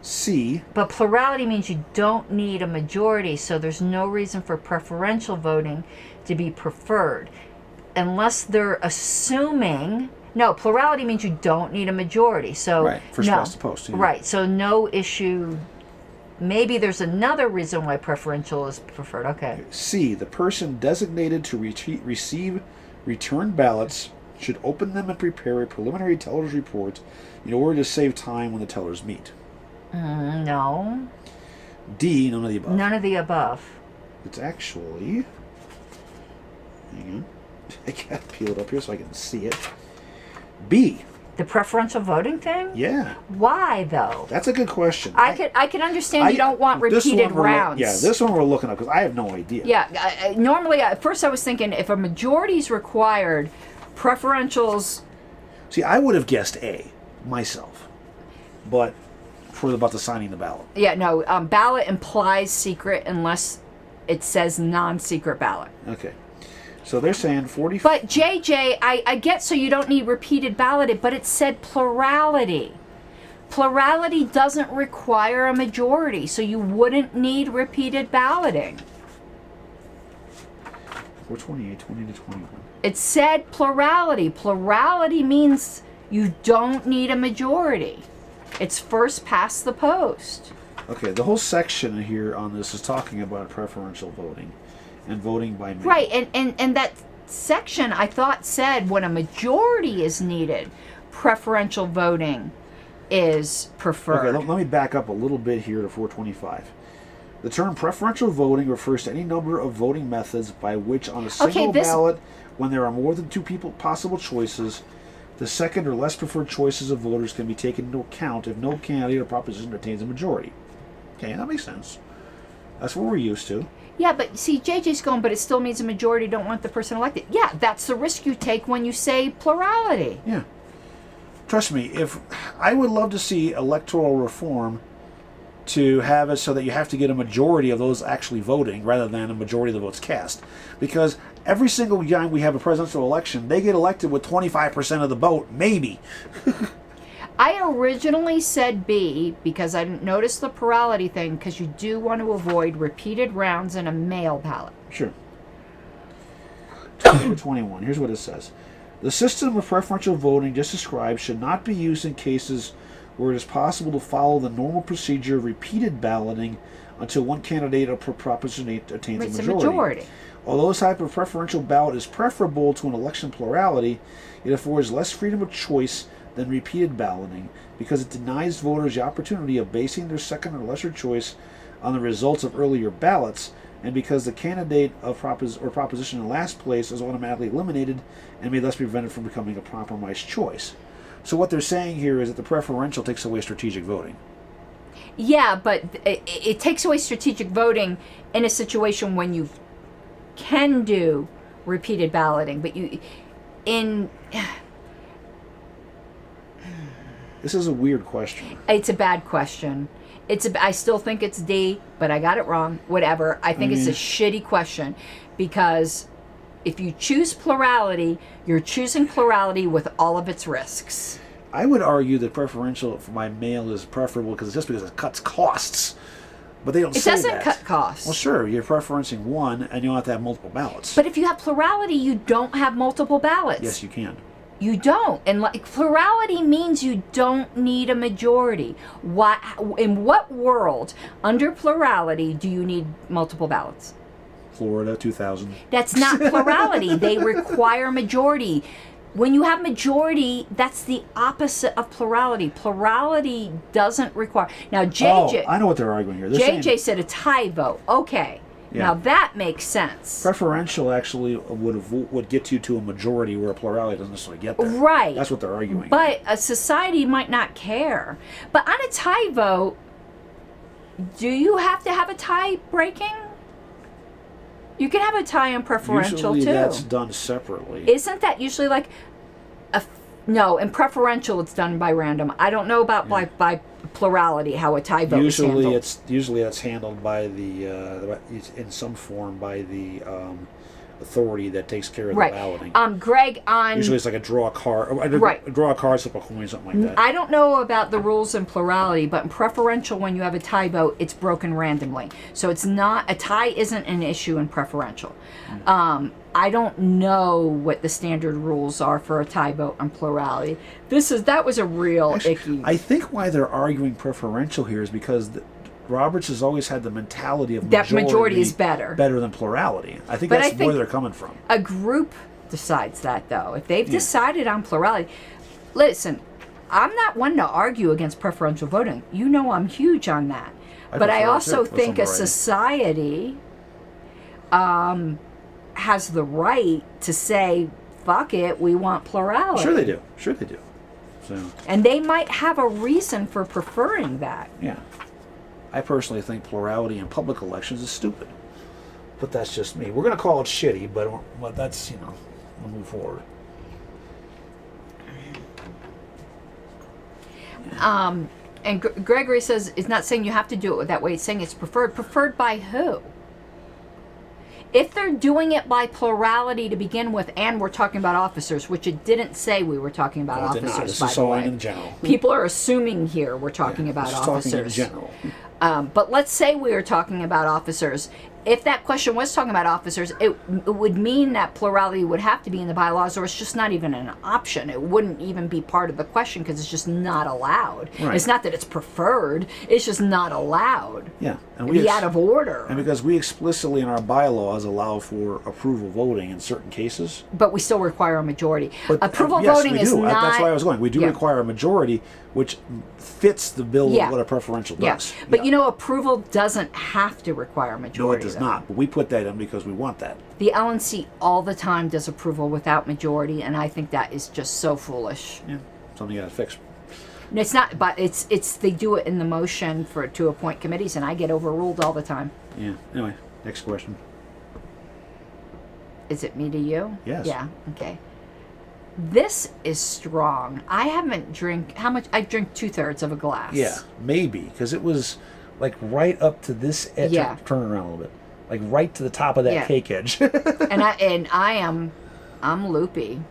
C, But plurality means you don't need a majority, so there's no reason for preferential voting to be preferred. Unless they're assuming... No, plurality means you don't need a majority, so... right, first no. past the post. Yeah. Right, so no issue... Maybe there's another reason why preferential is preferred. Okay. C, the person designated to receive returned ballots should open them and prepare a preliminary teller's report in order to save time when the tellers meet. No. D, none of the above. None of the above. It's actually... Hang on. I gotta peel it up here so I can see it. B. The preferential voting thing? Yeah. Why, though? That's a good question. I can understand you don't want this repeated one we're rounds. this one we're looking at because I have no idea. Yeah, normally, at first I was thinking if a majority is required, preferentials... See, I would have guessed A, myself. But for about the signing the ballot. Yeah, no, ballot implies secret unless it says non-secret ballot. Okay. So they're saying 40... But JJ, I get so you don't need repeated balloting, but it said plurality. Plurality doesn't require a majority, so you wouldn't need repeated balloting. 428, 20 to 21. It said plurality. Plurality means you don't need a majority. It's first past the post. Okay, the whole section here on this is talking about preferential voting and voting by mail. Right, and that section I thought said when a majority is needed, preferential voting is preferred. Okay, let me back up a little bit here to 425. The term preferential voting refers to any number of voting methods by which on a single ballot, when there are more than two possible choices, the second or less preferred choices of voters can be taken into account if no candidate or proposition attains a majority. Okay, that makes sense. That's what we're used to. Yeah, but see, JJ's going, but it still means a majority don't want the person elected. Yeah, that's the risk you take when you say plurality. Yeah. Trust me, if I would love to see electoral reform to have it so that you have to get a majority of those actually voting rather than a majority of the votes cast. Because every single time we have a presidential election, they get elected with 25% of the vote, maybe. I originally said B because I didn't notice the plurality thing because you do want to avoid repeated rounds in a mail ballot. Sure. 21. Here's what it says. The system of preferential voting just described should not be used in cases where it is possible to follow the normal procedure of repeated balloting until one candidate or proposition attains It's a majority. Although this type of preferential ballot is preferable to an election plurality, it affords less freedom of choice than repeated balloting because it denies voters the opportunity of basing their second or lesser choice on the results of earlier ballots, and because the candidate of proposition in last place is automatically eliminated and may thus be prevented from becoming a compromised choice. So what they're saying here is that the preferential takes away strategic voting. Yeah, but it takes away strategic voting in a situation when you can do repeated balloting, but This is a weird question. It's a bad question. I still think it's D, but I got it wrong. Whatever. I think it's a shitty question because if you choose plurality, you're choosing plurality with all of its risks. I would argue that preferential for my mail is preferable because it cuts costs. But they don't say that. It doesn't cut costs. Well, sure, you're preferencing one and you don't have to have multiple ballots. But if you have plurality, you don't have multiple ballots. Yes, you can. You don't. And plurality means you don't need a majority. In what world, under plurality, do you need multiple ballots? Florida, 2000. That's not plurality. They require majority. When you have majority, that's the opposite of plurality. Plurality doesn't require... Now, JJ... Oh, I know what they're arguing here. JJ said a tie vote. Okay. Yeah. Now, that makes sense. Preferential actually would get you to a majority where a plurality doesn't necessarily get there. Right. That's what they're arguing. But a society might not care. But on a tie vote, do you have to have a tie breaking? You can have a tie on preferential Usually too. that's done separately. Isn't that usually like no, in preferential it's done by random. I don't know about by plurality how a tie vote is handled. Usually that's handled by in some form by the authority that takes care of the balloting. Greg, on Usually it's like a draw a card, Right. draw a card, slip a coin, something like that. I don't know about the rules in plurality, but in preferential, when you have a tie vote, it's broken randomly. So it's not a tie isn't an issue in preferential. I don't know what the standard rules are for a tie vote on plurality. That was a real icky. I think why they're arguing preferential here is because Roberts has always had the mentality of that majority is better than plurality. I think But that's I think where they're coming from. a group decides that, though. If they've decided on plurality, listen. I'm not one to argue against preferential voting. You know I'm huge on that. But I prefer it also too, think a with some society has the right to say, fuck it, we want plurality. Sure they do. So And they might have a reason for preferring that. yeah, I personally think plurality in public elections is stupid. But that's just me. We're going to call it shitty, but that's, we'll move forward. And Gregory says it's not saying you have to do it that way. It's saying it's preferred. Preferred by who? If they're doing it by plurality to begin with, and we're talking about officers, which it didn't say we were talking about No, it did not. officers, This by is the all way. in general. People are assuming here we're talking about Just officers. talking in general. But let's say we are talking about officers. If that question was talking about officers, it would mean that plurality would have to be in the bylaws, or it's just not even an option. It wouldn't even be part of the question because it's just not allowed. Right. It's not that it's preferred; it's just not allowed. Yeah, and It'd be out of order. And because we explicitly in our bylaws allow for approval voting in certain cases. But we still require a majority. But Approval yes, voting we is do. not. That's why I was going. We do Yeah. require a majority, which fits the bill Yeah. of what a preferential Yeah, does. but approval doesn't have to require a No, majority. it does though. not. But we put that in because we want that. The LNC all the time does approval without majority, and I think that is just so foolish. Yeah, something you got to fix. And it's not, but it's they do it in the motion to appoint committees, and I get overruled all the time. Yeah. Anyway, next question. Is it me to you? Yes. Yeah. Okay. This is strong. I haven't how much? I drink 2/3 of a glass. Yeah, maybe because it was like right up to this edge. Yeah. Turn around a little bit, like right to the top of that Yeah. cake edge. I'm loopy.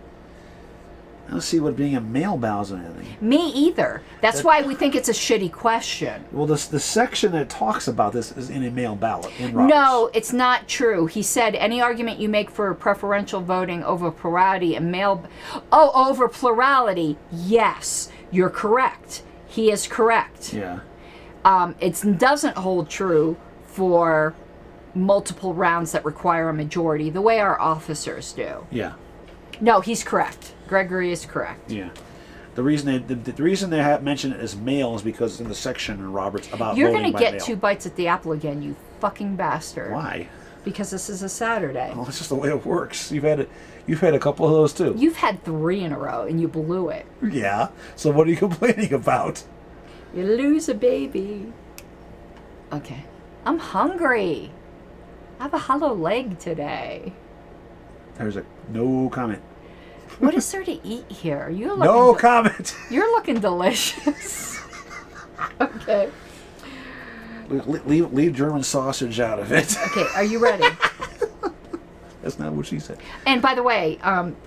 I don't see what being a male bows on anything. Me either. That's why we think it's a shitty question. Well, the section that talks about this is in a mail ballot in Roberts. No, it's not true. He said any argument you make for preferential voting over plurality and over plurality, yes, you're correct. He is correct. Yeah. It doesn't hold true for multiple rounds that require a majority, the way our officers do. Yeah. No, he's correct. Gregory is correct. Yeah. The reason they have mentioned it as male is because in the section in Roberts about You're voting going to by get mail. 2 bites at the apple again, you fucking bastard. Why? Because this is a Saturday. Well, that's just the way it works. You've had a couple of those too. You've had 3 in a row, and you blew it. Yeah. So what are you complaining about? You lose a baby. Okay. I'm hungry. I have a hollow leg today. There's no comment. What is there to eat here? You're looking No comment. You're looking delicious. Okay. Leave German sausage out of it. Okay, are you ready? That's not what she said. And by the way,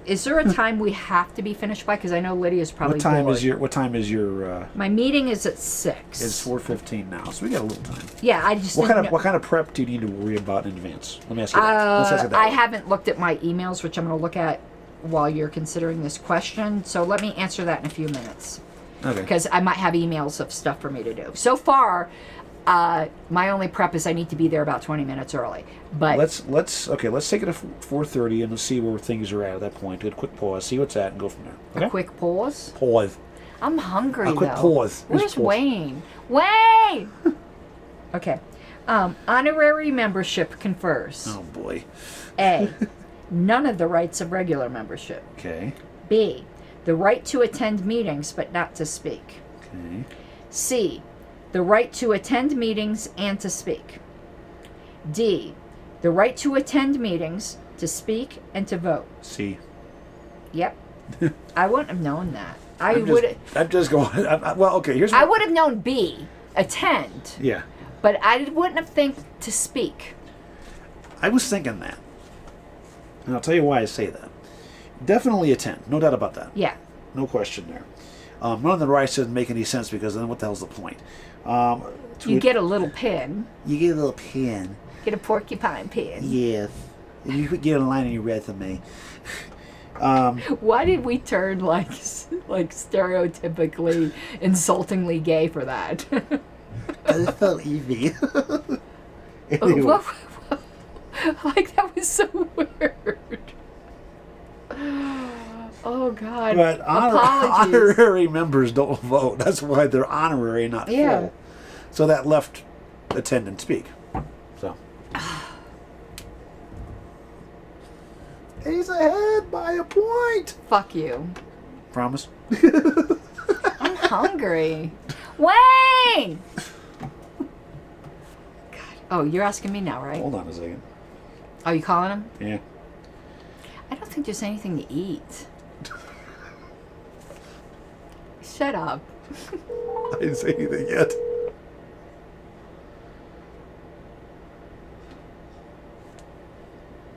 is there a time we have to be finished by? Because I know Lydia's probably What time bored. is your? My meeting is at 6. It's 4:15 now, so we got a little time. Yeah, I just What didn't know. what kind of prep do you need to worry about in advance? Let me ask you that. Let's ask it that I way. haven't looked at my emails, which I'm going to look at while you're considering this question. So let me answer that in a few minutes. Okay. Because I might have emails of stuff for me to do. So far, my only prep is I need to be there about 20 minutes early. But Let's take it to 4:30 and let's see where things are at that point. Do a quick pause, see what's at, and go from there. Okay. a quick pause. Pause. I'm hungry, A quick though. pause. Where's Just pause. Wayne? Wayne! Okay. Honorary membership confers. Oh boy. A. None of the rights of regular membership. Okay. B. The right to attend meetings but not to speak. Okay. C. The right to attend meetings and to speak. D. The right to attend meetings, to speak, and to vote. C. Yep. I wouldn't have known that. I'm just going. Well, okay. Here's. I would have known B, attend. Yeah. But I wouldn't have think to speak. I was thinking that, and I'll tell you why I say that. Definitely attend. No doubt about that. Yeah. No question there. None of the rights doesn't make any sense because then what the hell's the point? You get a little pin. You get a little pin. Get a porcupine pin. Yes. And you could get a line on your resume. Why did we turn like stereotypically insultingly gay for that? It's so easy. Anyway. Like that was so weird. Oh God! But Apologies. honorary members don't vote. That's why they're honorary, not full. So that left attend and speak. So he's ahead by a point. Fuck you. Promise. I'm hungry. Wayne! God. Oh, you're asking me now, right? Hold on a second. Oh, you calling him? Yeah. I don't think there's anything to eat. Shut up. I didn't say anything yet.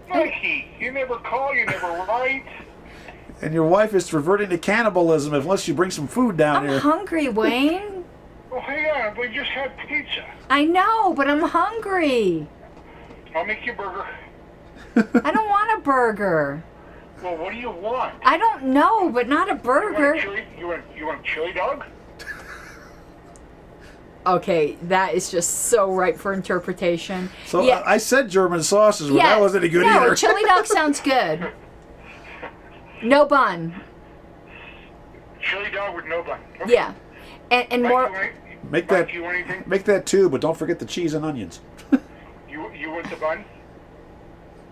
Mikey, you never call, you never write. And your wife is reverting to cannibalism unless you bring some food down I'm here. hungry, Wayne. Well, hang on, we just had pizza. I know, but I'm hungry. I'll make you a burger. I don't want a burger. Well, what do you want? I don't know, but not a You want burger. a chili dog? Okay, that is just so ripe for interpretation. So yeah, I said German sausages, but that wasn't any good no, either. chili dog sounds good. No bun. Chili dog with no bun. Okay. Yeah, and Mike, more. Make Mike, that. you want anything? Make that too, but don't forget the cheese and onions. You want the bun?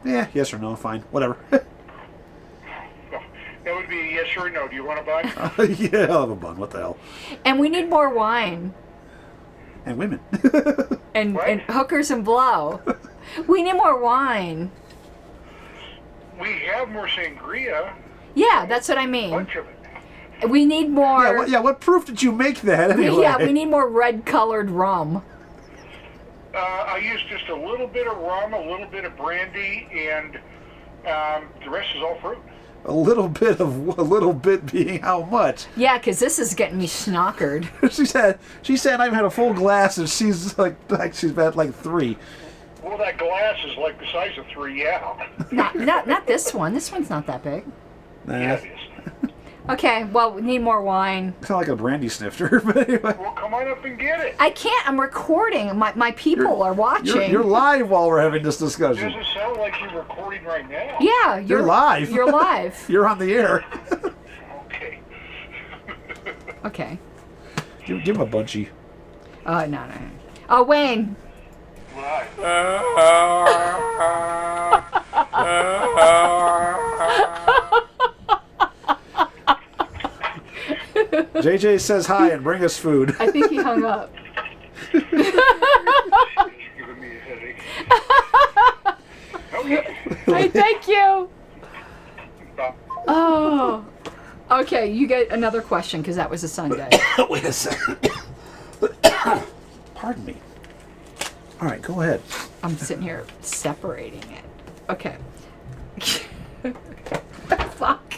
Yeah, yes or no, fine, whatever. No, that would be a yes or a no. Do you want a bun? Yeah, I'll have a bun. What the hell? And we need more wine And women. and What? and hookers and blow. We need more wine. We have more sangria. Yeah, that's what I A mean. bunch of it. We need more. What proof did you make that anyway? Yeah, we need more red-colored rum. I used just a little bit of rum, a little bit of brandy, and the rest is all fruit. A little bit being how much? Yeah, because this is getting me snockered. She said I've had a full glass and she's like she's had like 3. Well, that glass is like the size of 3, yeah. Not this one. This one's not that big. Nah, Yeah, it's it is. Okay, well, we need more wine. kind of like a brandy snifter, but anyway. Well, come on up and get it. I can't. I'm recording. My people are watching. You're live while we're having this discussion. Doesn't sound like you're recording right now. Yeah, You're live. You're live. You're on the air. Okay. Okay. Give him a bunchy. No. Oh, Wayne. Right. JJ says hi and bring us food. I think he hung up. Giving me a headache. Okay. Hey, thank you. Bye. Oh. Okay, you get another question because that was a Sunday. Wait a second. Pardon me. All right, go ahead. I'm sitting here separating it. Okay. Fuck.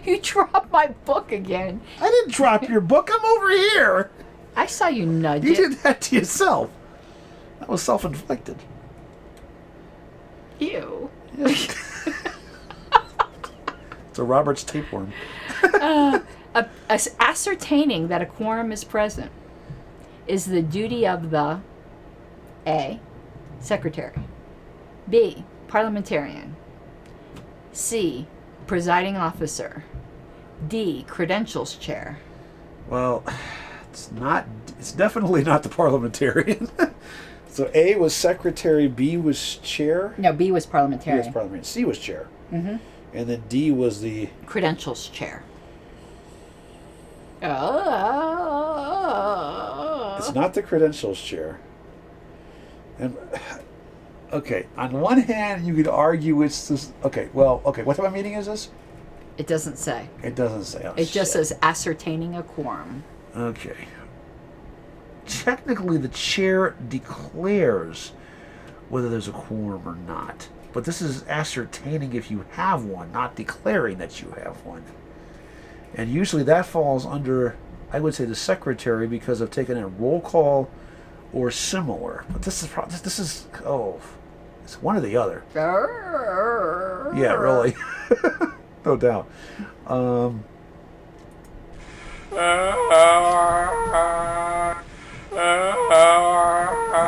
You dropped my book again. I didn't drop your book. I'm over here. I saw you nudge You it. did that to yourself. That was self-inflicted. Ew. It's a Robert's tapeworm. Ascertaining that a quorum is present is the duty of the A. Secretary, B. Parliamentarian, C. Presiding officer, D. Credentials chair. Well, it's definitely not the parliamentarian. So A was secretary, B was chair. No, B was B parliamentarian. was parliamentarian. C was chair. Mm-hmm. And then D was the... Credentials chair. Oh. It's not the credentials chair. And Okay, on one hand, you could argue it's this. Okay, well, okay, what type of meeting is this? It doesn't say. It doesn't say. Oh, It just shit. says ascertaining a quorum. Okay. Technically, the chair declares whether there's a quorum or not. But this is ascertaining if you have one, not declaring that you have one. And usually that falls under, I would say, the secretary because of taking a roll call or similar. But this is it's one or the other. Yeah, really. No doubt.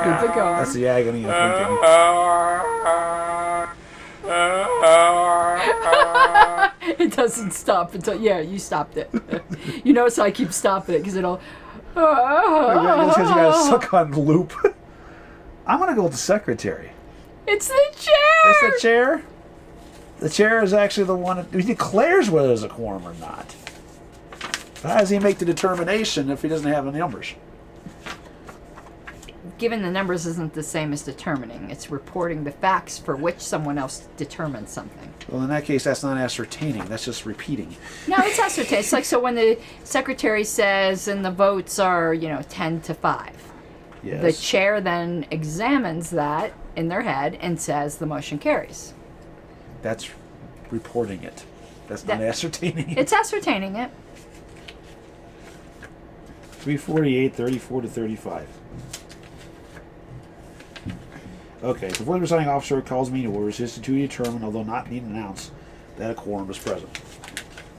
Keep it going. That's the agony of thinking. It doesn't stop until you stopped it. You know, so I keep stopping it because it'll. Because you got to suck on loop. I'm going to go with the secretary. It's the chair. It's the chair. The chair is actually the one who declares whether there's a quorum or not. How does he make the determination if he doesn't have any numbers? Given the numbers isn't the same as determining. It's reporting the facts for which someone else determined something. Well, in that case, that's not ascertaining. That's just repeating. No, it's ascertained. It's like, so when the secretary says and the votes are, 10-5. Yes. The chair then examines that in their head and says the motion carries. That's reporting it. That's not ascertaining it. It's ascertaining it. 348, 34 to 35. Okay, before the presiding officer calls meeting orders, it is to determine, although not being announced, that a quorum is present.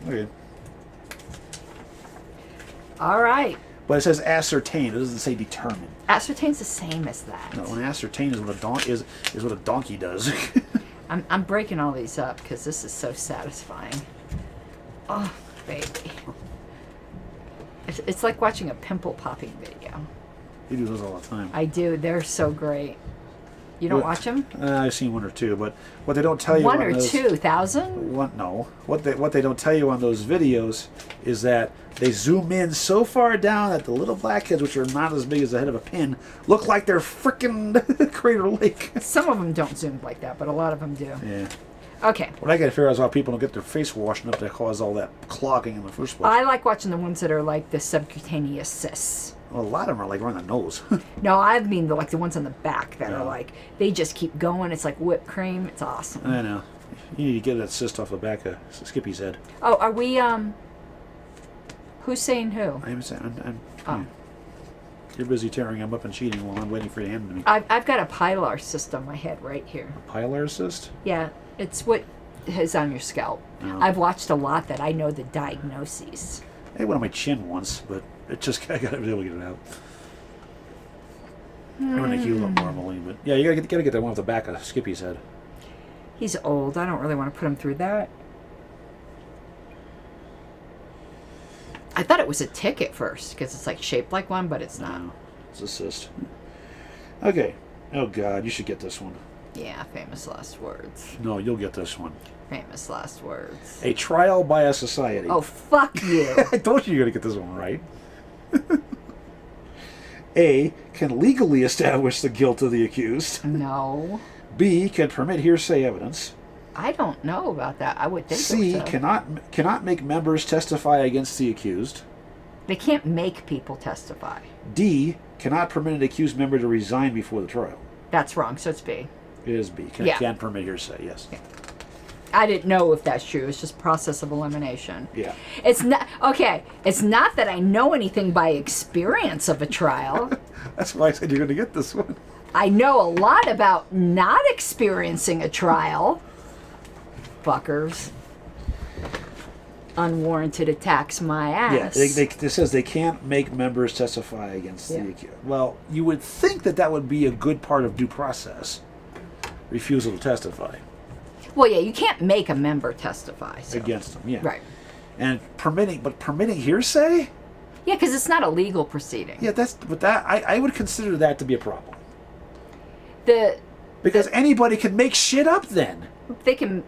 Okay. All right. But it says ascertain. It doesn't say determine. Ascertain's the same as that. No, an ascertain is what a donkey does. I'm breaking all these up because this is so satisfying. Oh, baby. It's like watching a pimple popping video. You do those all the time. I do. They're so great. You don't watch them? I've seen one or two, but what they don't tell you One on or those, 2,000? No. What they don't tell you on those videos is that they zoom in so far down that the little blackheads, which are not as big as the head of a pin, look like they're frickin' Crater Lake. Some of them don't zoom like that, but a lot of them do. Yeah. Okay. What I gotta figure out is why people don't get their face washed up that cause all that clogging in the first place. I like watching the ones that are like the subcutaneous cysts. Well, a lot of them are like around the nose. No, I mean the ones on the back that Yeah. are like, they just keep going. It's like whipped cream. It's awesome. I know. You need to get that cyst off the back of Skippy's head. Oh, are we, who's saying who? I'm saying, Oh. yeah. You're busy tearing them up and cheating while I'm waiting for you to hand them to me. I've got a pilar cyst on my head right here. Pilar cyst? Yeah, it's what is on your scalp. Oh. I've watched a lot that I know the diagnoses. I had one on my chin once, but it just I gotta be able to get it out. I'm gonna heal up normally, but yeah, you gotta get that one off the back of Skippy's head. He's old. I don't really want to put him through that. I thought it was a tick at first because it's like shaped like one, but it's not. No, it's a cyst. Okay. Oh God, you should get this one. Yeah, famous last words. No, you'll get this one. Famous last words. A trial by a society. Oh, fuck you. I told you you're gonna get this one right. A, can legally establish the guilt of the accused. No. B, can permit hearsay evidence. I don't know about that. I would think C, so. cannot make members testify against the accused. They can't make people testify. D, cannot permit an accused member to resign before the trial. That's wrong, so it's B. It is B. Yeah. Can permit hearsay, yes. Yeah. I didn't know if that's true. It's just process of elimination. Yeah. It's not okay. It's not that I know anything by experience of a trial. That's why I said you're going to get this one. I know a lot about not experiencing a trial. Fuckers. Unwarranted attacks my ass. Yeah, it says they can't make members testify against the accused. Well, you would think that would be a good part of due process. Refusal to testify. Well, yeah, you can't make a member testify. So. Against them, yeah. Right. And permitting hearsay? Yeah, because it's not a legal proceeding. Yeah, I would consider that to be a problem. Because anybody can make shit up then. They can.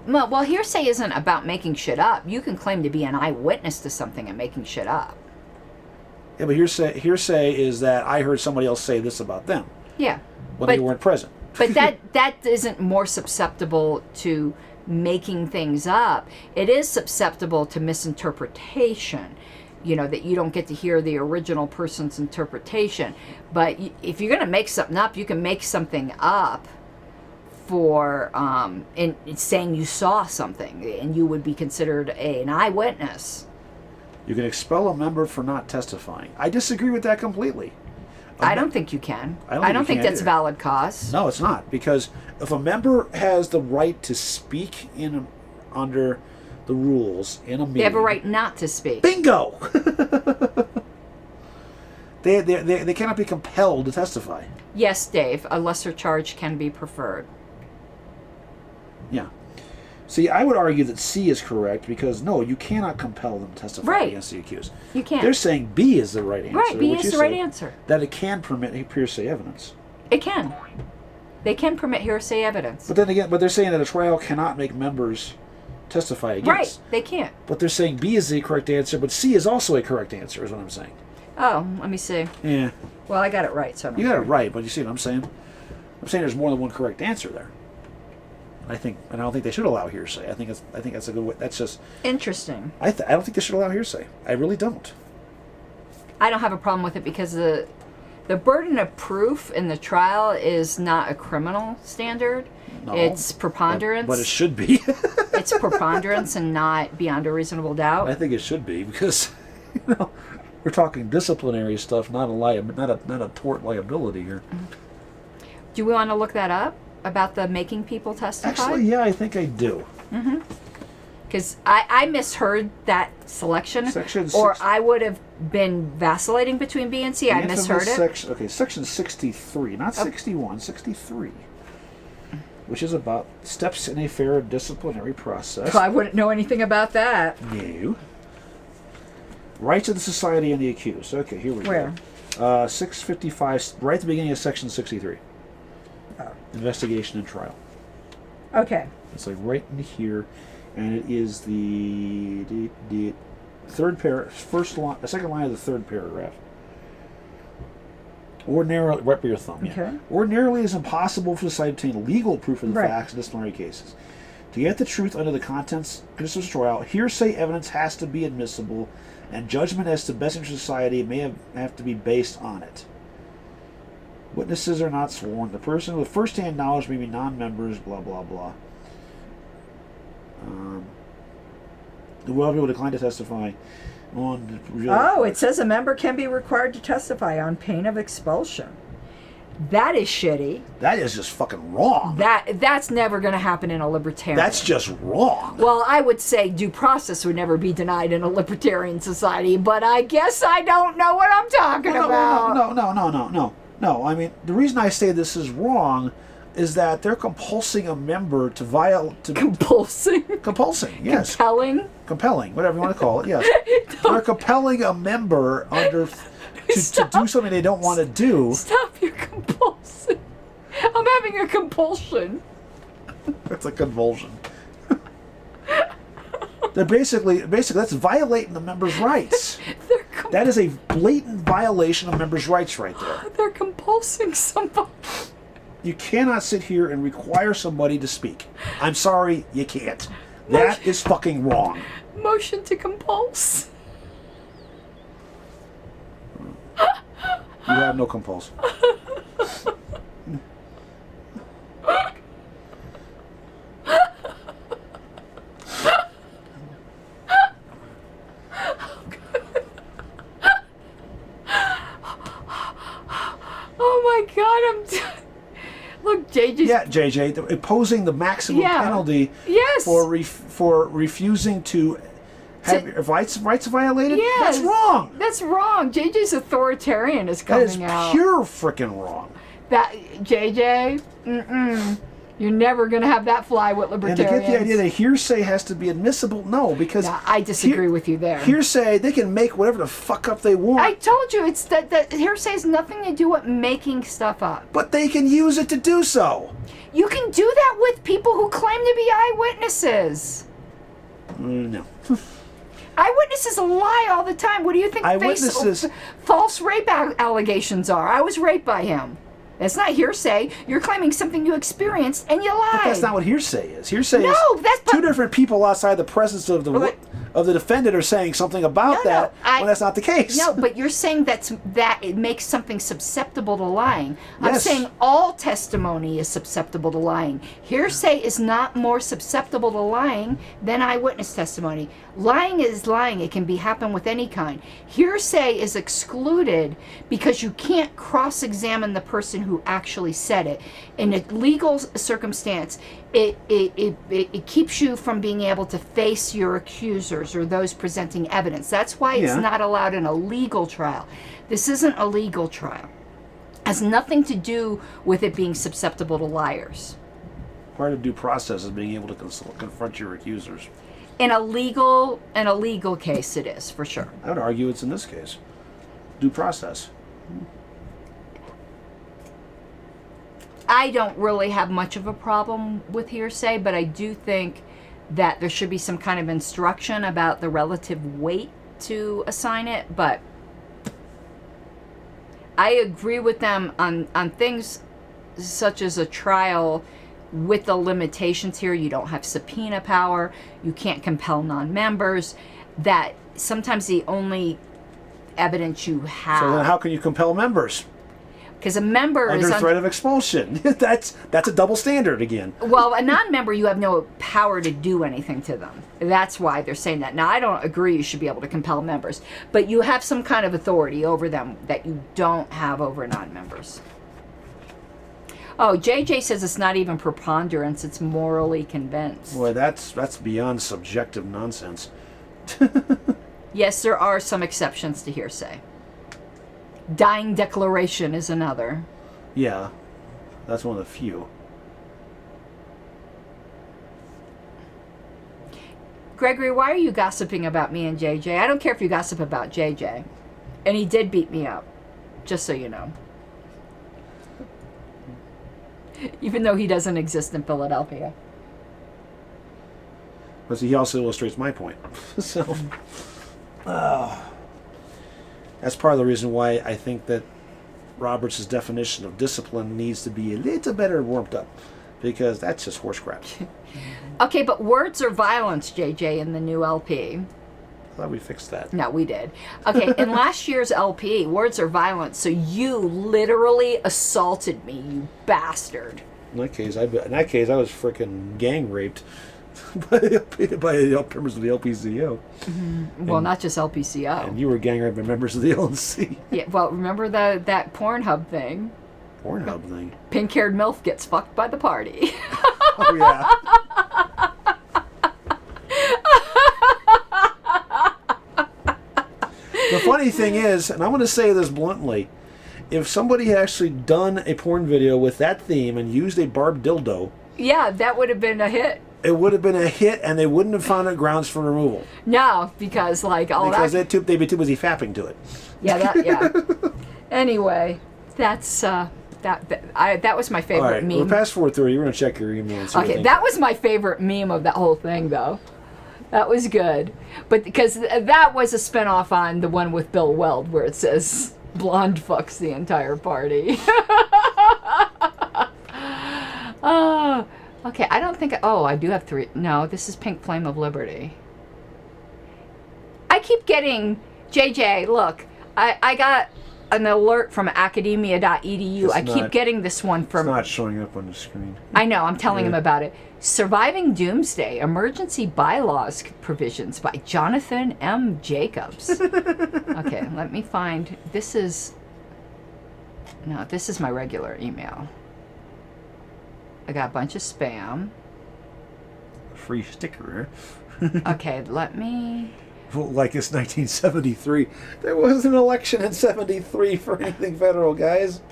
Well, hearsay isn't about making shit up. You can claim to be an eyewitness to something and making shit up. Yeah, but hearsay is that I heard somebody else say this about them. Yeah. When they weren't present. But that isn't more susceptible to making things up. It is susceptible to misinterpretation. You know, that you don't get to hear the original person's interpretation. But if you're going to make something up, you can make something up for in saying you saw something, and you would be considered an eyewitness. You can expel a member for not testifying. I disagree with that completely. I don't think you can. I don't think you can that's either. valid cause. No, it's not, because if a member has the right to speak under the rules in a meeting, They have a right not to speak. Bingo. They cannot be compelled to testify. Yes, Dave, a lesser charge can be preferred. Yeah. See, I would argue that C is correct because, no, you cannot compel them to testify Right. against the accused. You can't. They're saying B is the right answer. Right, B which is the right answer. That it can permit hearsay evidence. It can. They can permit hearsay evidence. But then again, they're saying that a trial cannot make members testify against. Right, they can't. But they're saying B is the correct answer, but C is also a correct answer, is what I'm saying. Oh, let me see. Yeah. Well, I got it right, so I'm You got it right, but you see what I'm saying? I'm saying there's more than one correct answer there. I don't think they should allow hearsay. I think that's a good way. That's just interesting. I don't think they should allow hearsay. I really don't. I don't have a problem with it because the burden of proof in the trial is not a criminal standard. No, it's preponderance. But it should be. It's preponderance and not beyond a reasonable doubt. I think it should be because we're talking disciplinary stuff, not a tort liability here. Do we want to look that up about the making people testify? Actually, yeah, I think I do. Because I misheard that selection, Section or six- I would have been vacillating between B and C. I misheard it. Section 63, not 61, 63, which is about steps in a fair disciplinary process. I wouldn't know anything about that. No. Rights of the society and the accused. Okay, here we Where? go. 655, right at the beginning of section 63. Investigation and trial. Okay. It's like right in here, and it is the third second line of the third paragraph. Ordinarily, right by your thumb. Yeah. Okay. Ordinarily, it is impossible for society to obtain legal proof of the Right. facts in disciplinary cases. To get the truth under the contents of the trial, hearsay evidence has to be admissible, and judgment as to best interest of society may have to be based on it. Witnesses are not sworn. The person with first-hand knowledge may be non-members, blah, blah, blah. The will will decline to testify. Oh, it says a member can be required to testify on pain of expulsion. That is shitty. That is just fucking wrong. That's never going to happen in a libertarian. That's just wrong. Well, I would say due process would never be denied in a libertarian society, but I guess I don't know what I'm talking about. No, I mean, the reason I say this is wrong is that they're compulsing a member to violate... Compulsing? Compulsing, yes. Compelling, whatever you want to call it, yes. They're compelling a member to do something they don't want to do. Stop your compulsion. I'm having a compulsion. That's a convulsion. They're basically that's violating the member's rights. That is a blatant violation of members' rights right there. They're compulsing somebody. You cannot sit here and require somebody to speak. I'm sorry, you can't. That is fucking wrong. Motion to compulse. You have no compulsion. Oh my God, Look, JJ's... Yeah, JJ, imposing the maximum penalty Yes. for refusing to have your rights violated? Yes. That's wrong. That's wrong. JJ's authoritarian is coming That is out. pure freaking wrong. That JJ, you're never gonna have that fly with And libertarians. to get the idea that hearsay has to be admissible, no, because No, I disagree with you there. Hearsay, they can make whatever the fuck up they want. I told you it's that hearsay has nothing to do with making stuff up. But they can use it to do so. You can do that with people who claim to be eyewitnesses. No. Eyewitnesses lie all the time. What do you think Eyewitnesses- false rape allegations are? I was raped by him. That's not hearsay. You're claiming something you experienced and you lied. But that's not what hearsay is. Hearsay No, is that's two different people outside the presence of the defendant are saying something about when that's not the case. No, but you're saying that it makes something susceptible to lying. I'm Yes. saying all testimony is susceptible to lying. Hearsay is not more susceptible to lying than eyewitness testimony. Lying is lying. It can happen with any kind. Hearsay is excluded because you can't cross-examine the person who actually said it. In a legal circumstance, it keeps you from being able to face your accusers or those presenting evidence. That's why it's not allowed in a legal trial. This isn't a legal trial. It has nothing to do with it being susceptible to liars. Part of due process is being able to confront your accusers. In a legal case, it is for sure. I would argue it's in this case. Due process. I don't really have much of a problem with hearsay, but I do think that there should be some kind of instruction about the relative weight to assign it. But I agree with them on things such as a trial with the limitations here. You don't have subpoena power. You can't compel non-members. That sometimes the only evidence you have... So then how can you compel members? Because a member Under is... threat of expulsion. That's a double standard again. Well, a non-member, you have no power to do anything to them. That's why they're saying that. Now, I don't agree you should be able to compel members, but you have some kind of authority over them that you don't have over non-members. Oh, JJ says it's not even preponderance, it's morally convinced. Boy, that's beyond subjective nonsense. Yes, there are some exceptions to hearsay. Dying declaration is another. Yeah, that's one of the few. Gregory, why are you gossiping about me and JJ? I don't care if you gossip about JJ. And he did beat me up, just so you know. Even though he doesn't exist in Philadelphia. But see, he also illustrates my point. So, that's part of the reason why I think that Roberts' definition of discipline needs to be a little better warmed up, because that's just horse crap. Okay, but words are violence, JJ, in the new LP. I thought we fixed that. No, we did. Okay, in last year's LP, words are violence, so you literally assaulted me, you bastard. In that case, I was freaking gang raped by the members of the LPCO. Mm-hmm. Well, not just LPCO. And you were gang raped by members of the LNC. Yeah, well, remember that Pornhub thing? Pornhub thing. Pink-haired MILF gets fucked by the party. Oh, yeah. The funny thing is, and I'm going to say this bluntly, if somebody had actually done a porn video with that theme and used a barbed dildo, yeah, that would have been a hit. it would have been a hit, and they wouldn't have found it grounds for removal. No, because like all because that. they'd be too busy fapping to it. Yeah. Anyway, that's that was my favorite All right, meme. we're past 4:30. We're going to check your email. And see what you Okay, think. that was my favorite meme of that whole thing, though. That was good, but because that was a spinoff on the one with Bill Weld, where it says "blonde fucks the entire party." Oh, okay. I don't think. Oh, I do have 3. No, this is Pink Flame of Liberty. I keep getting JJ. Look, I got an alert from academia.edu. I keep getting this one from. It's not showing up on the screen. I know. I'm telling him about it. Surviving Doomsday: Emergency Bylaws Provisions by Jonathan M. Jacobs. Okay, let me find. This is my regular email. I got a bunch of spam. Free sticker. Okay, let me. Like it's 1973. There was an election in 73 for anything federal, guys.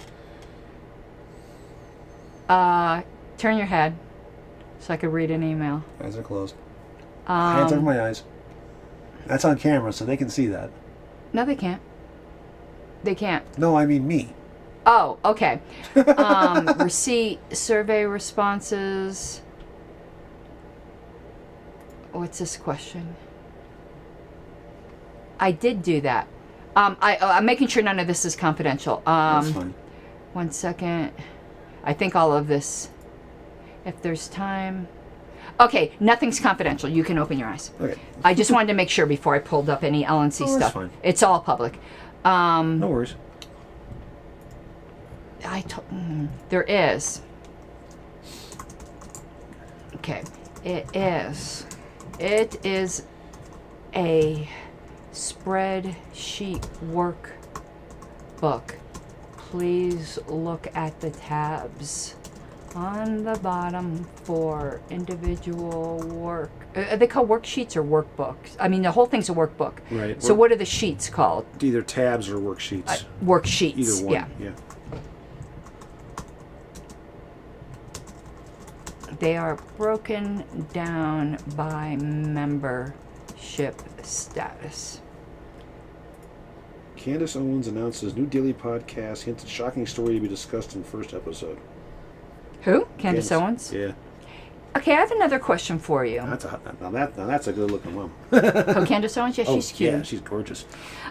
Turn your head so I could read an email. Eyes are closed. Hands over my eyes. That's on camera, so they can see that. No, they can't. They can't. No, I mean me. Oh, okay. Receipt, survey responses. What's this question? I did do that. I'm making sure none of this is confidential. That's fine. 1 second. I think all of this, if there's time. Okay, nothing's confidential. You can open your eyes. Okay. I just wanted to make sure before I pulled up any LNC Oh, that's stuff. fine. It's all public. No worries. There is. Okay. It is a spreadsheet workbook. Please look at the tabs on the bottom for individual work. Are they called worksheets or workbooks? I mean, the whole thing's a workbook. Right. So what are the sheets called? Either tabs or worksheets. Worksheets. Either one. Yeah. They are broken down by membership status. Candace Owens announces new daily podcast, hints at shocking story to be discussed in first episode. Who? Candace Owens? Yeah. Okay, I have another question for you. Now that's a good looking mom. Oh, Candace Owens? Yeah, she's cute. Yeah, she's gorgeous.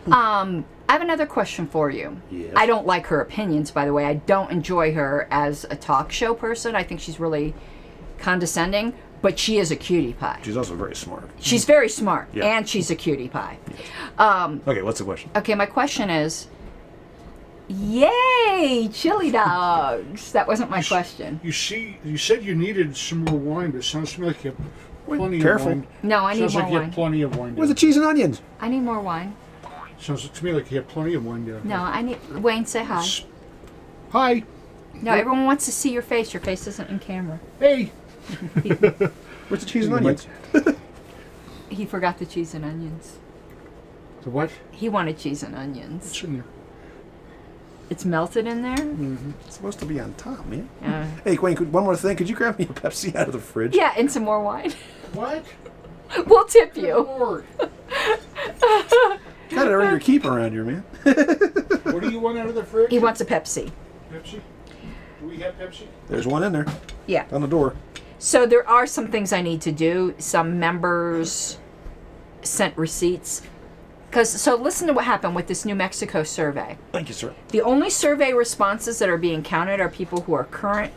I have another question for you. Yes. I don't like her opinions, by the way. I don't enjoy her as a talk show person. I think she's really condescending, but she is a cutie pie. She's also very smart. She's very smart, Yeah. and she's a cutie pie. Okay, what's the question? Okay, my question is, yay, chili dogs. That wasn't my question. You said you needed some more wine, but it sounds to me like you have plenty careful. of wine. No, I need Sounds more like you wine. have plenty of wine. Where's the down cheese and onions? I need more wine. there. Sounds to me like you have plenty of wine down No, I need... Wayne, say hi. there. Hi. No, everyone wants to see your face. Your face isn't in camera. Hey. Where's the cheese and onions? He forgot the cheese and onions. The what? He wanted cheese and onions. It's in there. It's melted in there? It's supposed to be on top, man. Uh, Hey, Quinn, one more thing. Could you grab me a Pepsi out of the fridge? yeah, and some more wine. What? We'll tip you. Lord. Gotta earn your keep around here, man. What do you want out of the fridge? He wants a Pepsi. Pepsi? Do we have Pepsi? There's one in there Yeah. on the door. So there are some things I need to do. Some members sent receipts. So listen to what happened with this New Mexico survey. Thank you, sir. The only survey responses that are being counted are people who are current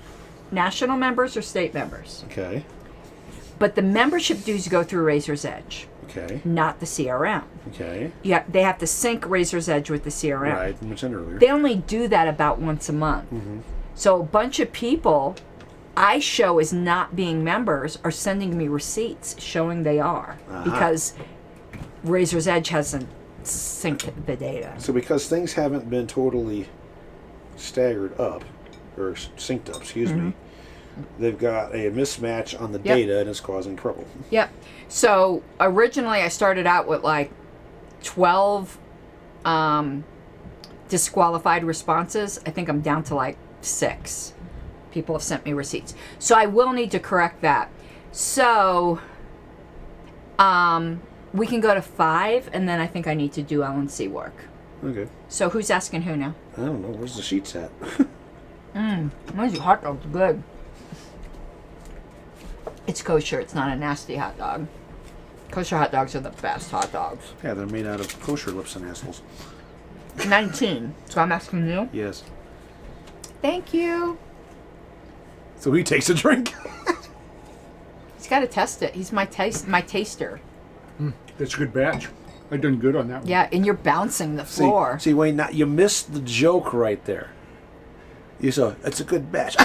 national members or state members. Okay. But the membership dues go through Razor's Edge, Okay. not the CRM. Okay. Yeah, they have to sync Razor's Edge with the CRM. Right. I mentioned earlier. They only do that about once a month. So a bunch of people I show as not being members are sending me receipts showing they are because Razor's Edge hasn't synced the data. So because things haven't been totally staggered up, or synced up, excuse me, they've got a mismatch on the data and it's causing trouble. Yep. So originally I started out with like 12 disqualified responses. I think I'm down to like 6. People have sent me receipts. So I will need to correct that. So we can go to 5 and then I think I need to do LNC work. Okay. So who's asking who now? I don't know. Where's the sheets at? Those hot dogs are good. It's kosher. It's not a nasty hot dog. Kosher hot dogs are the best hot dogs. Yeah, they're made out of kosher lips and assholes. 19. So I'm asking you. Yes. Thank you. So he takes a drink. He's got to test it. He's my taster. That's a good batch. I done good on that one. Yeah, and you're bouncing the floor. See, Wayne, now you missed the joke right there. You saw it's a good batch.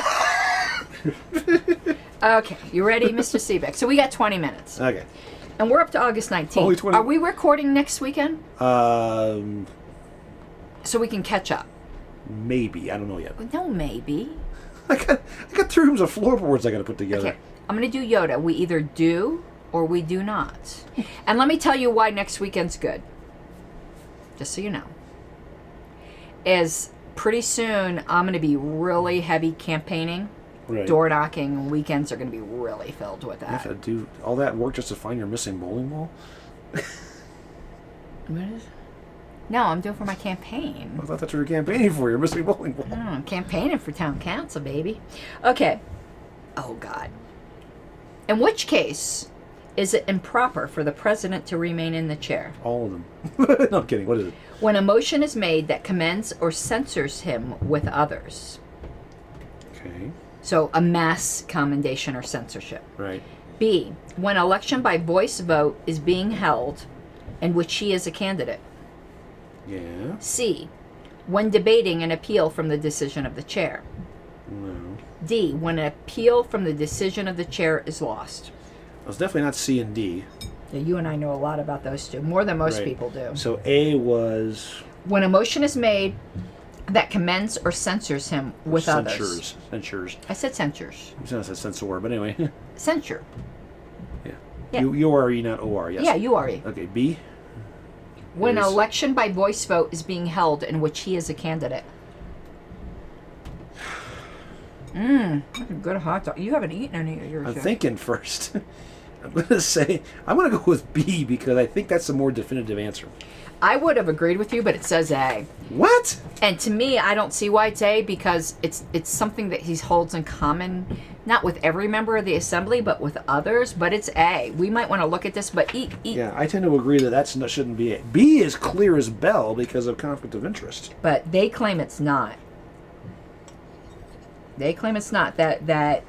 Okay, you ready, Mr. Seebeck? So we got 20 minutes. Okay. And we're up to August 19th. Only 20 Are we recording next weekend? Um, So we can catch up. maybe. I don't know yet. No, maybe. I got 3 rooms of floorboards I got to put together. Okay, I'm going to do Yoda. We either do or we do not. And let me tell you why next weekend's good. Just so you know. Is pretty soon I'm going to be really heavy campaigning. Right. Door knocking. Weekends are going to be really filled with You have that. to do all that work just to find your missing bowling ball? What is? No, I'm doing for my campaign. I thought that's what you were campaigning for. Your missing bowling ball. I'm campaigning for town council, baby. Okay. Oh, God. In which case, Is it improper for the president to remain in the chair? All of them. No, I'm kidding. What is it? When a motion is made that commends or censors him with others. Okay. So a mass commendation or censorship. Right. B, when election by voice vote is being held in which he is a candidate. Yeah. C, when debating an appeal from the decision of the chair. No. D, when an appeal from the decision of the chair is lost. It was definitely not C and D. Yeah, you and I know a lot about those two, more than most Right. people do. So A was When a motion is made that commends or censors him with others. Censures. I said censures. You said censor, but anyway. Censure. Yeah. Yeah. U-R-E, not O-R, yes. Yeah, you are. Okay, B. When an is- election by voice vote is being held in which he is a candidate. Good hot dog. You haven't eaten any of yours I'm yet. thinking first. I'm going to go with B because I think that's the more definitive answer. I would have agreed with you, but it says A. What? And to me, I don't see why it's A because it's something that he holds in common, not with every member of the assembly, but with others. But it's A. We might want to look at this, but Yeah, I tend to agree that shouldn't be it. B is clear as bell because of conflict of interest. But they claim it's not. They claim it's not. That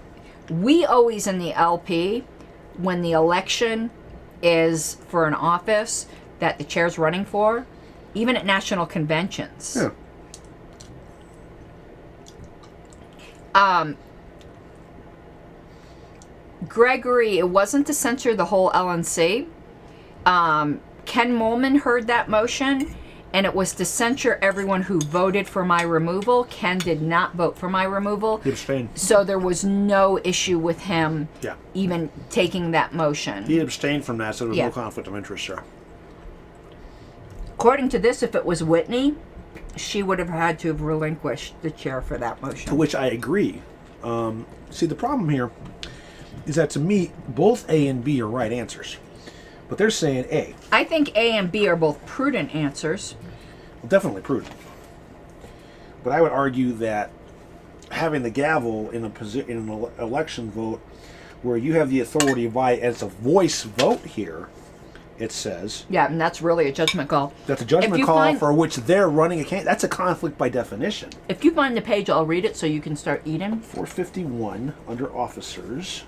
we always in the LP, when the election is for an office that the chair's running for, even at national conventions. Yeah. Gregory, it wasn't to censure the whole LNC. Ken Molman heard that motion, and it was to censure everyone who voted for my removal. Ken did not vote for my removal. He abstained. So there was no issue with him Yeah. even taking that motion. He abstained from that, so there was Yeah. no conflict of interest, sir. According to this, if it was Whitney, she would have had to have relinquished the chair for that To motion. which I agree. See, the problem here is that to me, both A and B are right answers. But they're saying A. I think A and B are both prudent answers. Well, definitely prudent. But I would argue that having the gavel in an election vote where you have the authority by as a voice vote here, it says Yeah, and that's really a judgment call. that's a If judgment you call find- for which they're running a candidate. That's a conflict by definition. If you find the page, I'll read it so you can start eating. 451 under officers.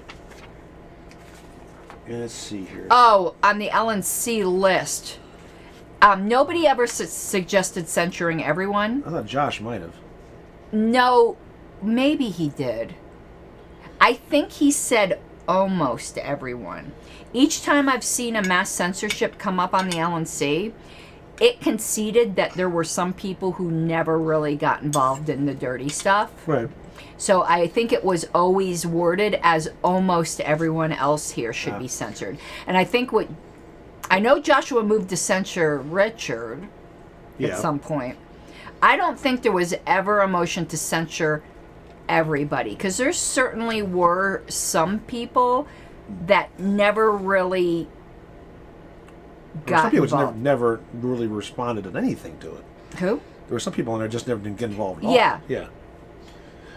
And let's see here. Oh, on the LNC list. Nobody ever suggested censuring everyone. I thought Josh might have. No, maybe he did. I think he said almost everyone. Each time I've seen a mass censorship come up on the LNC, it conceded that there were some people who never really got involved in the dirty stuff. Right. So I think it was always worded as almost everyone else here should be censored. And I think I know Joshua moved to censure Richard Yeah. at some point. I don't think there was ever a motion to censure everybody, because there certainly were some people that never really got some people just involved. never really responded to anything to it. Who? There were some people in there just never didn't get involved at all. Yeah. Yeah.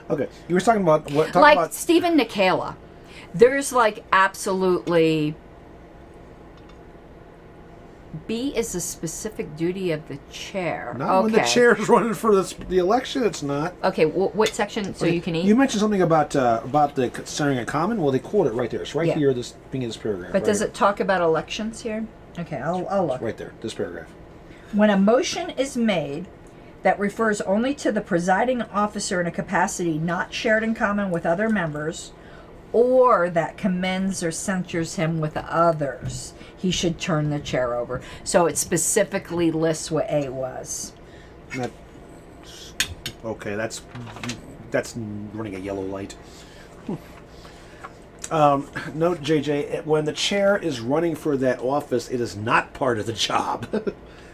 Okay. You were talking about what? Like about Stephen Nikala. There's like absolutely. B is a specific duty of the chair. not when the chair's running for the election. It's not. Okay, what section? So you can eat. You mentioned something about the centering a common. Well, they quote it right there. It's right Yeah. here. This being in this paragraph. But right does here. it talk about elections here? Okay, I'll look. Right there. This paragraph. When a motion is made that refers only to the presiding officer in a capacity not shared in common with other members, or that commends or censures him with others, he should turn the chair over. So it specifically lists what A was. Okay, that's running a yellow light. Note, JJ, when the chair is running for that office, it is not part of the job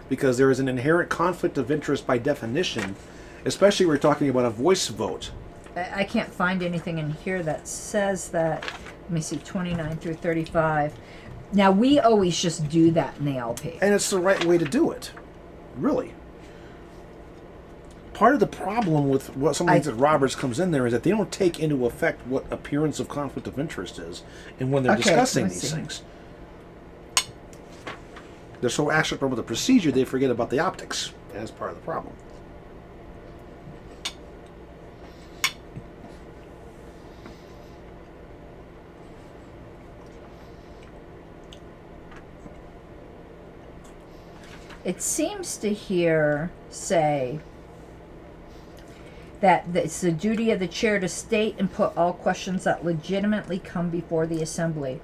because there is an inherent conflict of interest by definition, especially when we're talking about a voice vote. I can't find anything in here that says that. Let me see, 29 through 35. Now, we always just do that in the LP. And it's the right way to do it, really. Part of the problem with some things that Roberts comes in there is that they don't take into effect what appearance of conflict of interest is, and when they're Okay, discussing let's these see. things. They're so astronomical with the procedure, they forget about the optics. That's part of the problem. It seems to here say that it's the duty of the chair to state and put all questions that legitimately come before the assembly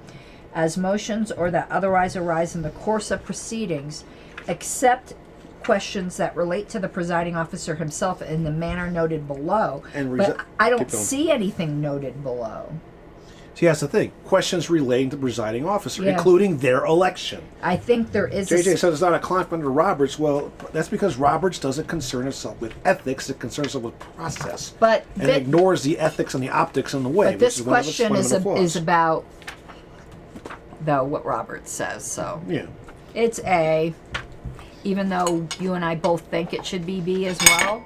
as motions or that otherwise arise in the course of proceedings, except questions that relate to the presiding officer himself in the manner noted below. But I don't see anything noted below. See, that's the thing. Questions relating to the presiding officer, Yeah. including their election. I think there is JJ says it's not a conflict under Roberts. Well, that's because Roberts doesn't concern itself with ethics. It concerns itself with process. But and it ignores the ethics and the optics in the way. But this which is one of its question fundamental is flaws. about, though, what Roberts says. So Yeah. it's A, even though you and I both think it should be B as well.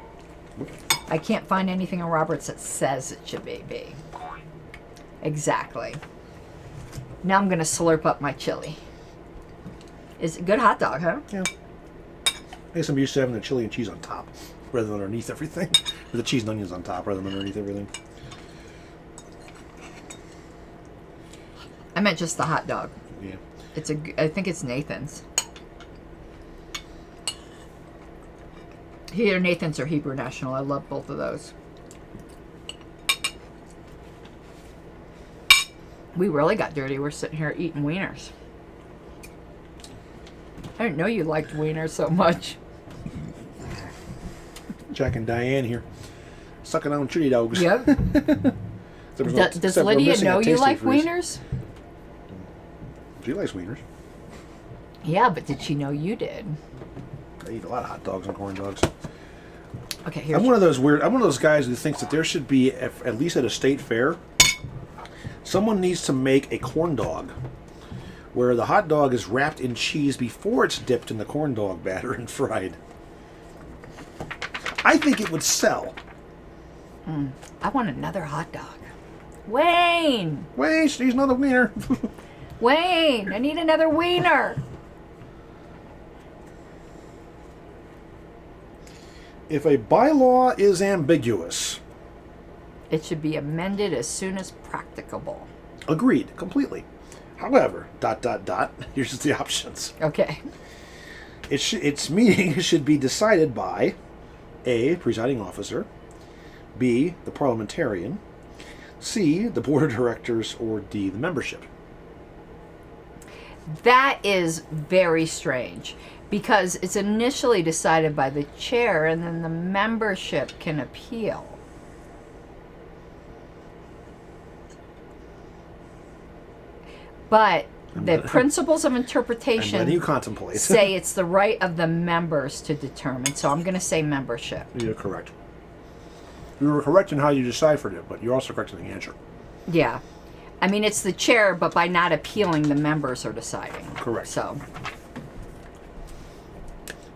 I can't find anything in Roberts that says it should be B. Exactly. Now I'm going to slurp up my chili. It's a good hot dog, huh? Yeah. I guess I'm used to having the chili and cheese on top rather than underneath everything. Or the cheese and onions on top rather than underneath everything. I meant just the hot dog. Yeah. I think it's Nathan's. Either Nathan's or Hebrew National. I love both of those. We really got dirty. We're sitting here eating wieners. I didn't know you liked wieners so much. Jack and Diane here. Sucking on chili dogs. Yep. Does Lydia know you like wieners? She likes wieners. Yeah, but did she know you did? I eat a lot of hot dogs and corn dogs. Okay, here's I'm one of those guys who thinks that there should be, at least at a state fair, someone needs to make a corn dog where the hot dog is wrapped in cheese before it's dipped in the corn dog batter and fried. I think it would sell. I want another hot dog. Wayne! Wait, she's another wiener. Wayne, I need another wiener. If a bylaw is ambiguous, It should be amended as soon as practicable. agreed, completely. However, ... here's the options. Okay. Its meaning should be decided by A, presiding officer, B, the parliamentarian, C, the board of directors, or D, the membership. That is very strange because it's initially decided by the chair and then the membership can appeal. But the principles of I'm interpretation letting you contemplate. say it's the right of the members to determine. So I'm going to say membership. You're correct. You were correct in how you deciphered it, but you're also correct in the answer. Yeah. I mean, it's the chair, but by not appealing, the members are deciding. Correct. So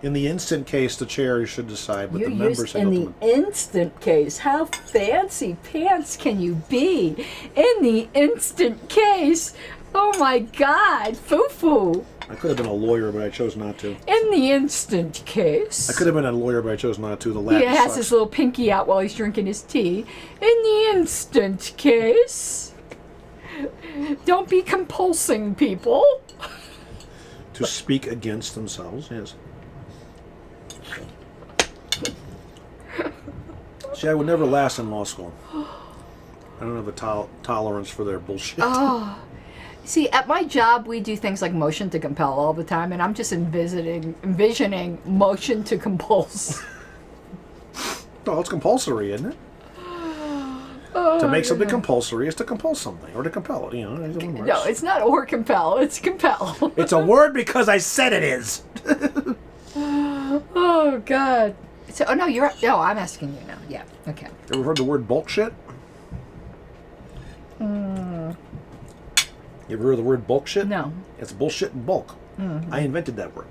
In the instant case, the chair should decide, but you the members used have in the ultimate. instant case. How fancy pants can you be? In the instant case. Oh my God, foo-foo. I could have been a lawyer, but I chose not to. In the instant case. I could have been a lawyer, but I chose not to. The Latin He has sucks. his little pinky out while he's drinking his tea. In the instant case. Don't be compulsing people. To speak against themselves, yes. See, I would never last in law school. I don't have a tolerance for their bullshit. Oh. See, at my job, we do things like motion to compel all the time, and I'm just envisioning motion to compulse. Well, it's compulsory, isn't it? To make something compulsory is to compel something, or to compel it, you know. No, it's not or compel, it's compel. It's a word because I said it is. Oh, God. So, oh, no, no, I'm asking you now. Yeah, okay. Ever heard the word bullshit? You ever heard the word bullshit? No. It's bullshit in bulk. I invented that word.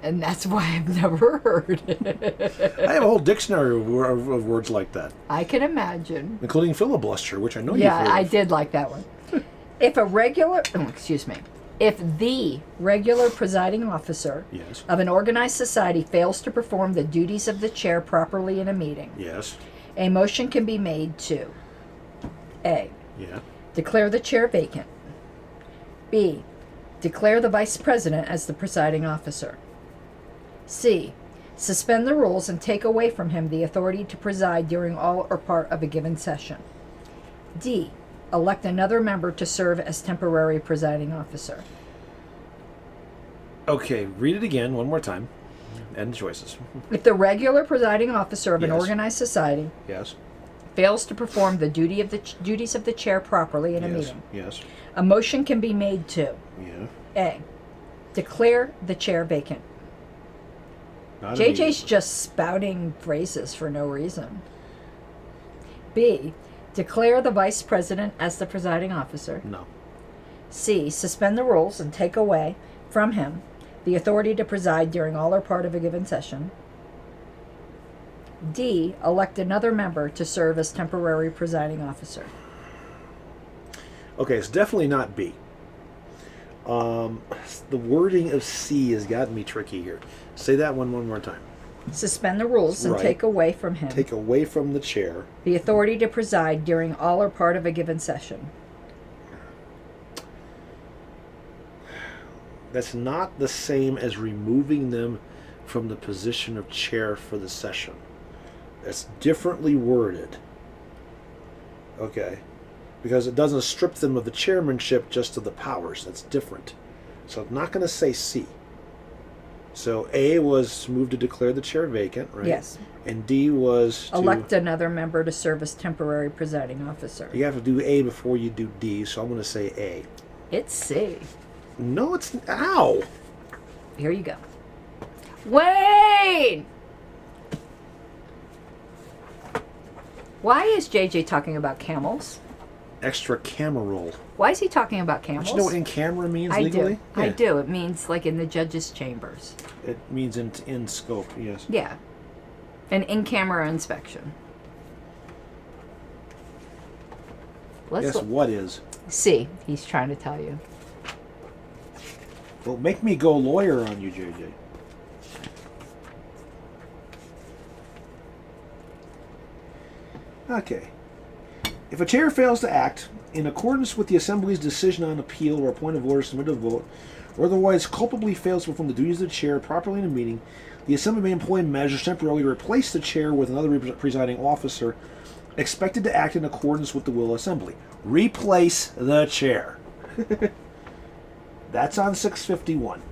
And that's why I've never heard it. I have a whole dictionary of words like that, I can imagine. including filibuster, which I know you've Yeah, heard I of. did like that one. If a regular, excuse me. If the regular presiding officer Yes. of an organized society fails to perform the duties of the chair properly in a meeting, Yes. a motion can be made to A. Yeah. Declare the chair vacant. B. Declare the vice president as the presiding officer. C. Suspend the rules and take away from him the authority to preside during all or part of a given session. D. Elect another member to serve as temporary presiding officer. Okay, read it again one more time. And the choices. If the regular presiding officer of an Yes. organized society Yes. fails to perform the duties of the chair properly in a Yes. meeting, Yes. a motion can be made to Yeah. A. Declare the chair vacant. Not JJ's immediately. just spouting phrases for no reason. B. Declare the vice president as the presiding officer. No. C. Suspend the rules and take away from him the authority to preside during all or part of a given session. D. Elect another member to serve as temporary presiding officer. Okay, it's definitely not B. The wording of C has gotten me tricky here. Say that one more time. Suspend the rules and Right. take away from him Take away from the chair. the authority to preside during all or part of a given session. That's not the same as removing them from the position of chair for the session. That's differently worded. Okay. Because it doesn't strip them of the chairmanship, just of the powers. That's different. So I'm not going to say C. So A was moved to declare the chair vacant, right? Yes. And D was to... Elect another member to serve as temporary presiding officer. You have to do A before you do D, so I'm going to say A. It's C. No, it's... Ow! Here you go. Wayne! Why is JJ talking about camels? Extra camera roll. Why is he talking about camels? Don't you know what in camera means I legally? do. I do. It means like in the judges' chambers. It means in scope, yes. Yeah. An in-camera inspection. Let's Guess look. what is? See, he's trying to tell you. Well, make me go lawyer on you, JJ. Okay. If a chair fails to act in accordance with the Assembly's decision on appeal or a point of order submitted to vote, or otherwise culpably fails to perform the duties of the chair properly in a meeting, the Assembly may employ measures temporarily to replace the chair with another presiding officer expected to act in accordance with the will of the Assembly. Replace the chair. That's on 651.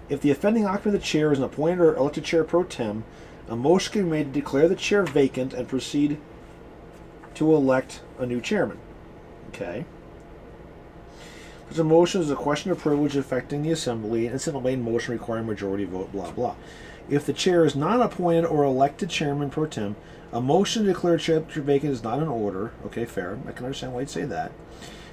If the offending occupant of the chair is an appointed or elected chair pro tem, a motion can be made to declare the chair vacant and proceed to elect a new chairman. Okay. Such a motion is a question of privilege affecting the assembly, and it's an main motion requiring majority vote, blah, blah. If the chair is not appointed or elected chairman pro tem, a motion to declare chair vacant is not in order. Okay, fair. I can understand why you'd say that.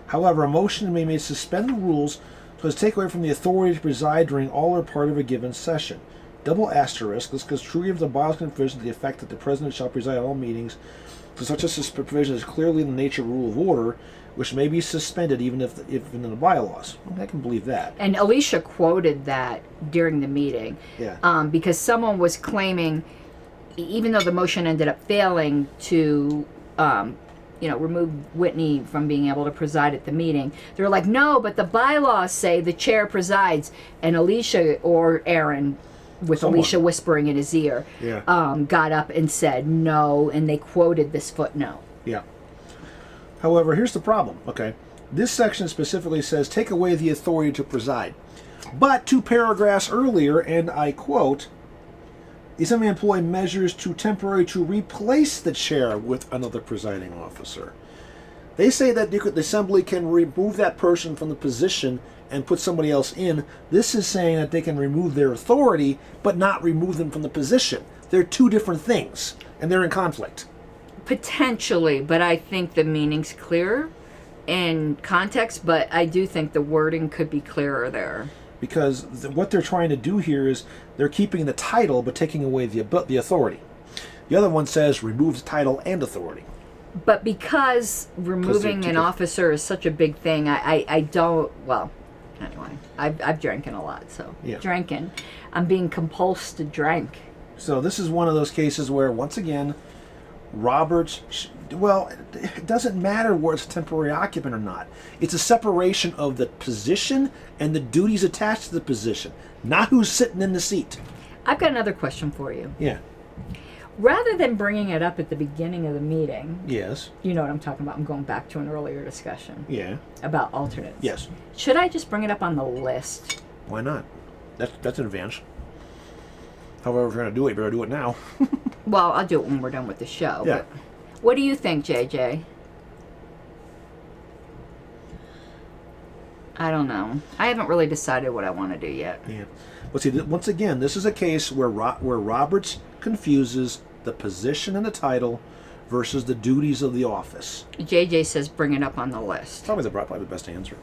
However, a motion may be made to suspend the rules so as to take away from the authority to preside during all or part of a given session. Double asterisk, this because truly of the bylaws provision to the effect that the president shall preside at all meetings, so such a provision is clearly in the nature of rule of order, which may be suspended even if in the bylaws. I can believe that. And Alicia quoted that during the meeting. Yeah. Because someone was claiming, even though the motion ended up failing to, remove Whitney from being able to preside at the meeting, they were like, no, but the bylaws say the chair presides. And Alicia or Aaron, with Someone. Alicia whispering in his ear, Yeah. got up and said no, and they quoted this footnote. Yeah. However, here's the problem, okay? This section specifically says, take away the authority to preside. But 2 paragraphs earlier, and I quote, the Assembly may employ measures to temporarily to replace the chair with another presiding officer. They say that the Assembly can remove that person from the position and put somebody else in. This is saying that they can remove their authority, but not remove them from the position. They're 2 different things, and they're in conflict. Potentially, but I think the meaning's clearer in context, but I do think the wording could be clearer there. Because what they're trying to do here is they're keeping the title but taking away the authority. The other one says remove the title and authority. But because removing too an officer is such a big thing, I don't, well, anyway, I've drinking a lot, so Yeah. drinking. I'm being compulsed to drink. So this is one of those cases where, once again, Roberts, well, it doesn't matter where it's a temporary occupant or not. It's a separation of the position and the duties attached to the position, not who's sitting in the seat. I've got another question for you. Yeah. Rather than bringing it up at the beginning of the meeting, Yes. you know what I'm talking about. I'm going back to an earlier discussion Yeah. about alternates. Yes. Should I just bring it up on the list? Why not? That's an advantage. However, if you're going to do it, you better do it now. Well, I'll do it when we're done with the show. Yeah. But what do you think, JJ? I don't know. I haven't really decided what I want to do yet. Yeah. Well, see, once again, this is a case where Roberts confuses the position and the title versus the duties of the office. JJ says bring it up on the list. Probably the best answer.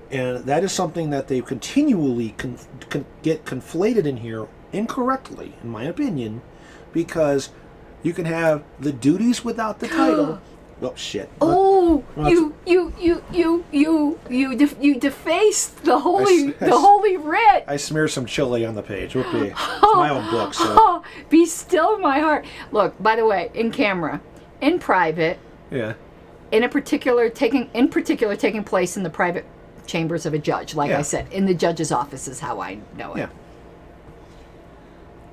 And that is something that they continually get conflated in here incorrectly, in my opinion, because you can have the duties without the title. Well, shit. Oh, Well, you defaced the holy I holy writ. I smeared some chili on the page. Whoopee. It's my own book, so Oh, be still my heart. Look, by the way, in camera, in private, yeah. in particular taking place in the private chambers of a judge, like Yeah. I said, in the judge's office is how I know it. Yeah.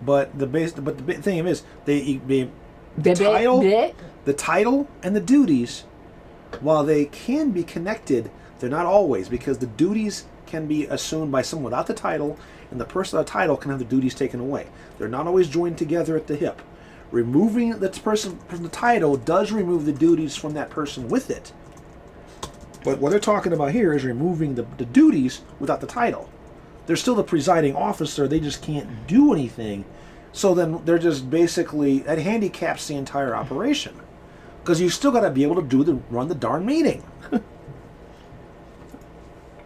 But the big thing is the title and the duties, while they can be connected, they're not always, because the duties can be assumed by someone without the title, and the person without the title can have the duties taken away. They're not always joined together at the hip. Removing the person from the title does remove the duties from that person with it. But what they're talking about here is removing the duties without the title. They're still the presiding officer, they just can't do anything. So then they're just basically, that handicaps the entire operation. Because you still got to be able to run the darn meeting.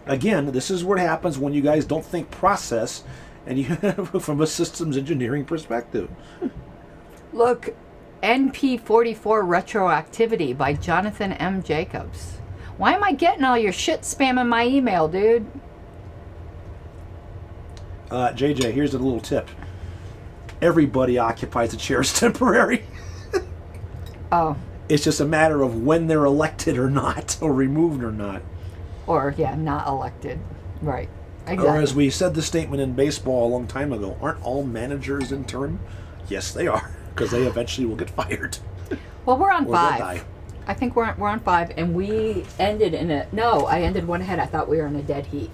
Again, this is what happens when you guys don't think process and you from a systems engineering perspective. Look, NP44 Retroactivity by Jonathan M. Jacobs. Why am I getting all your shit spamming my email, dude? JJ, here's a little tip. Everybody occupies the chairs temporary. Oh. It's just a matter of when they're elected or not, or removed or not. Or, yeah, not elected. Right. Exactly. Or as we said the statement in baseball a long time ago, aren't all managers interim? Yes, they are, because they eventually will get fired. Well, we're on Or they'll 5. die. I think we're on 5, and we ended in a... No, I ended one ahead. I thought we were in a dead heat.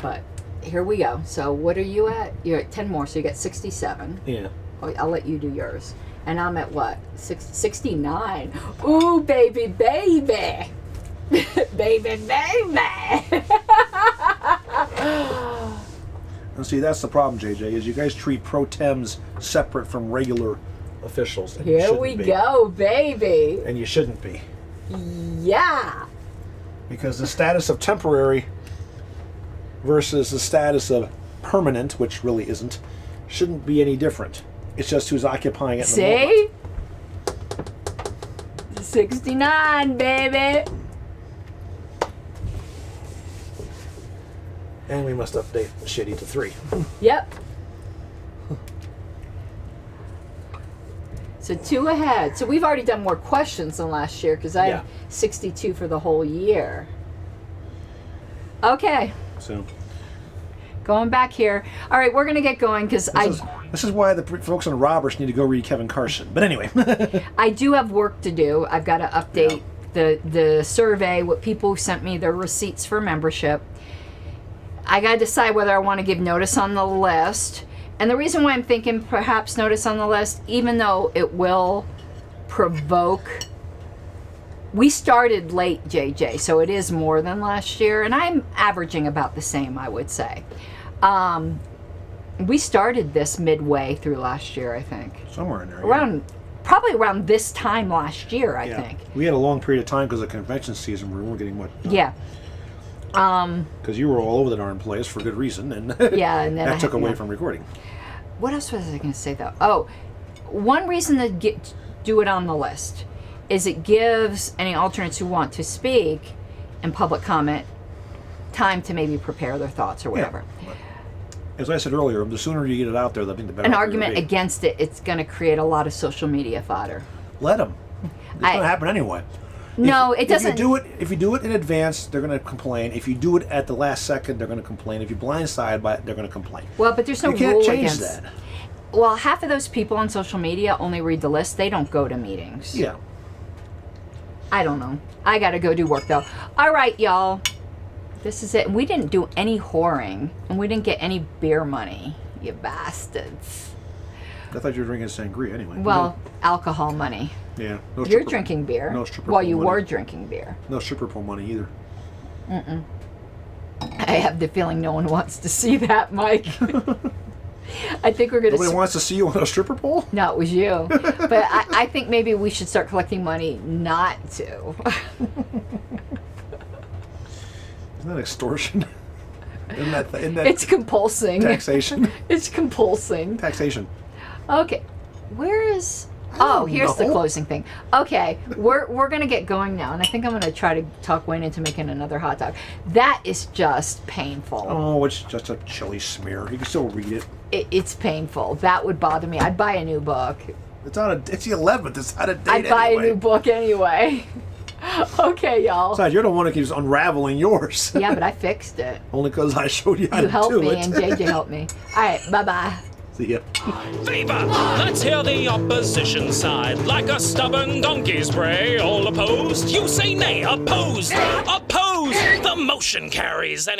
But here we go. So what are you at? You're at 10 more, so you got 67. Yeah. I'll let you do yours. And I'm at what? 69. Ooh, baby, baby. Baby, baby. And see, that's the problem, JJ, is you guys treat pro tems separate from regular officials. And you Here shouldn't we be. go, baby. And you shouldn't be. Yeah. Because the status of temporary versus the status of permanent, which really isn't, shouldn't be any different. It's just who's occupying it in the moment. See? 69, baby. And we must update shitty to 3. Yep. So 2 ahead. So we've already done more questions than last year because I had 62 for the whole year. Okay. So Going back here. All right, we're going to get going because this is why the folks on Roberts need to go read Kevin Carson. But anyway. I do have work to do. I've got to update the survey, what people sent me, their receipts for membership. I got to decide whether I want to give notice on the list. And the reason why I'm thinking perhaps notice on the list, even though it will provoke... We started late, JJ, so it is more than last year. And I'm averaging about the same, I would say. We started this midway through last year, I think. Somewhere in there. Probably around this time last year, I think. We had a long period of time because of convention season where we weren't getting much done. Yeah. Because you were all over the darn place for good reason, and Yeah, and then that took away from recording. What else was I going to say, though? Oh, one reason to do it on the list is it gives any alternates who want to speak in public comment time to maybe prepare their thoughts or whatever. As I said earlier, the sooner you get it out there, I think the better. An off argument you're gonna be. against it, it's going to create a lot of social media fodder. Let them. It's going to happen anyway. No, it doesn't. If you do it in advance, they're going to complain. If you do it at the last second, they're going to complain. If you blindside by it, they're going to complain. Well, but there's no You can't rule change against that. Well, half of those people on social media only read the list. They don't go to meetings. Yeah. I don't know. I got to go do work, though. All right, y'all. This is it. We didn't do any whoring, and we didn't get any beer money, you bastards. I thought you were drinking sangria anyway. Well, alcohol money. Yeah. No You're stripper- drinking beer. No stripper Well, pole you money. were drinking beer. No stripper pole money either. I have the feeling no one wants to see that, Mike. I think we're going Nobody to... wants to see you on a stripper pole? No, it was you. But I think maybe we should start collecting money not to. Isn't that extortion? Isn't that It's compulsing. taxation? It's compulsing. Taxation. Okay. Where is... Oh, here's the know. closing thing. Okay, we're going to get going now, and I think I'm going to try to talk Wayne into making another hot dog. That is just painful. Oh, it's just a chili smear. You can still read it. It's painful. That would bother me. I'd buy a new book. It's the 11th. It's out of date I'd buy anyway. a new book anyway. Okay, y'all. Besides, you're the one that keeps unraveling yours. Yeah, but I fixed it. Only because I showed you how You to helped do me, it. and JJ helped me. All right, bye-bye. See ya. Favor! Let's hear the opposition side. Like a stubborn donkey's bray. All opposed? You say nay. Opposed! Opposed! The motion carries any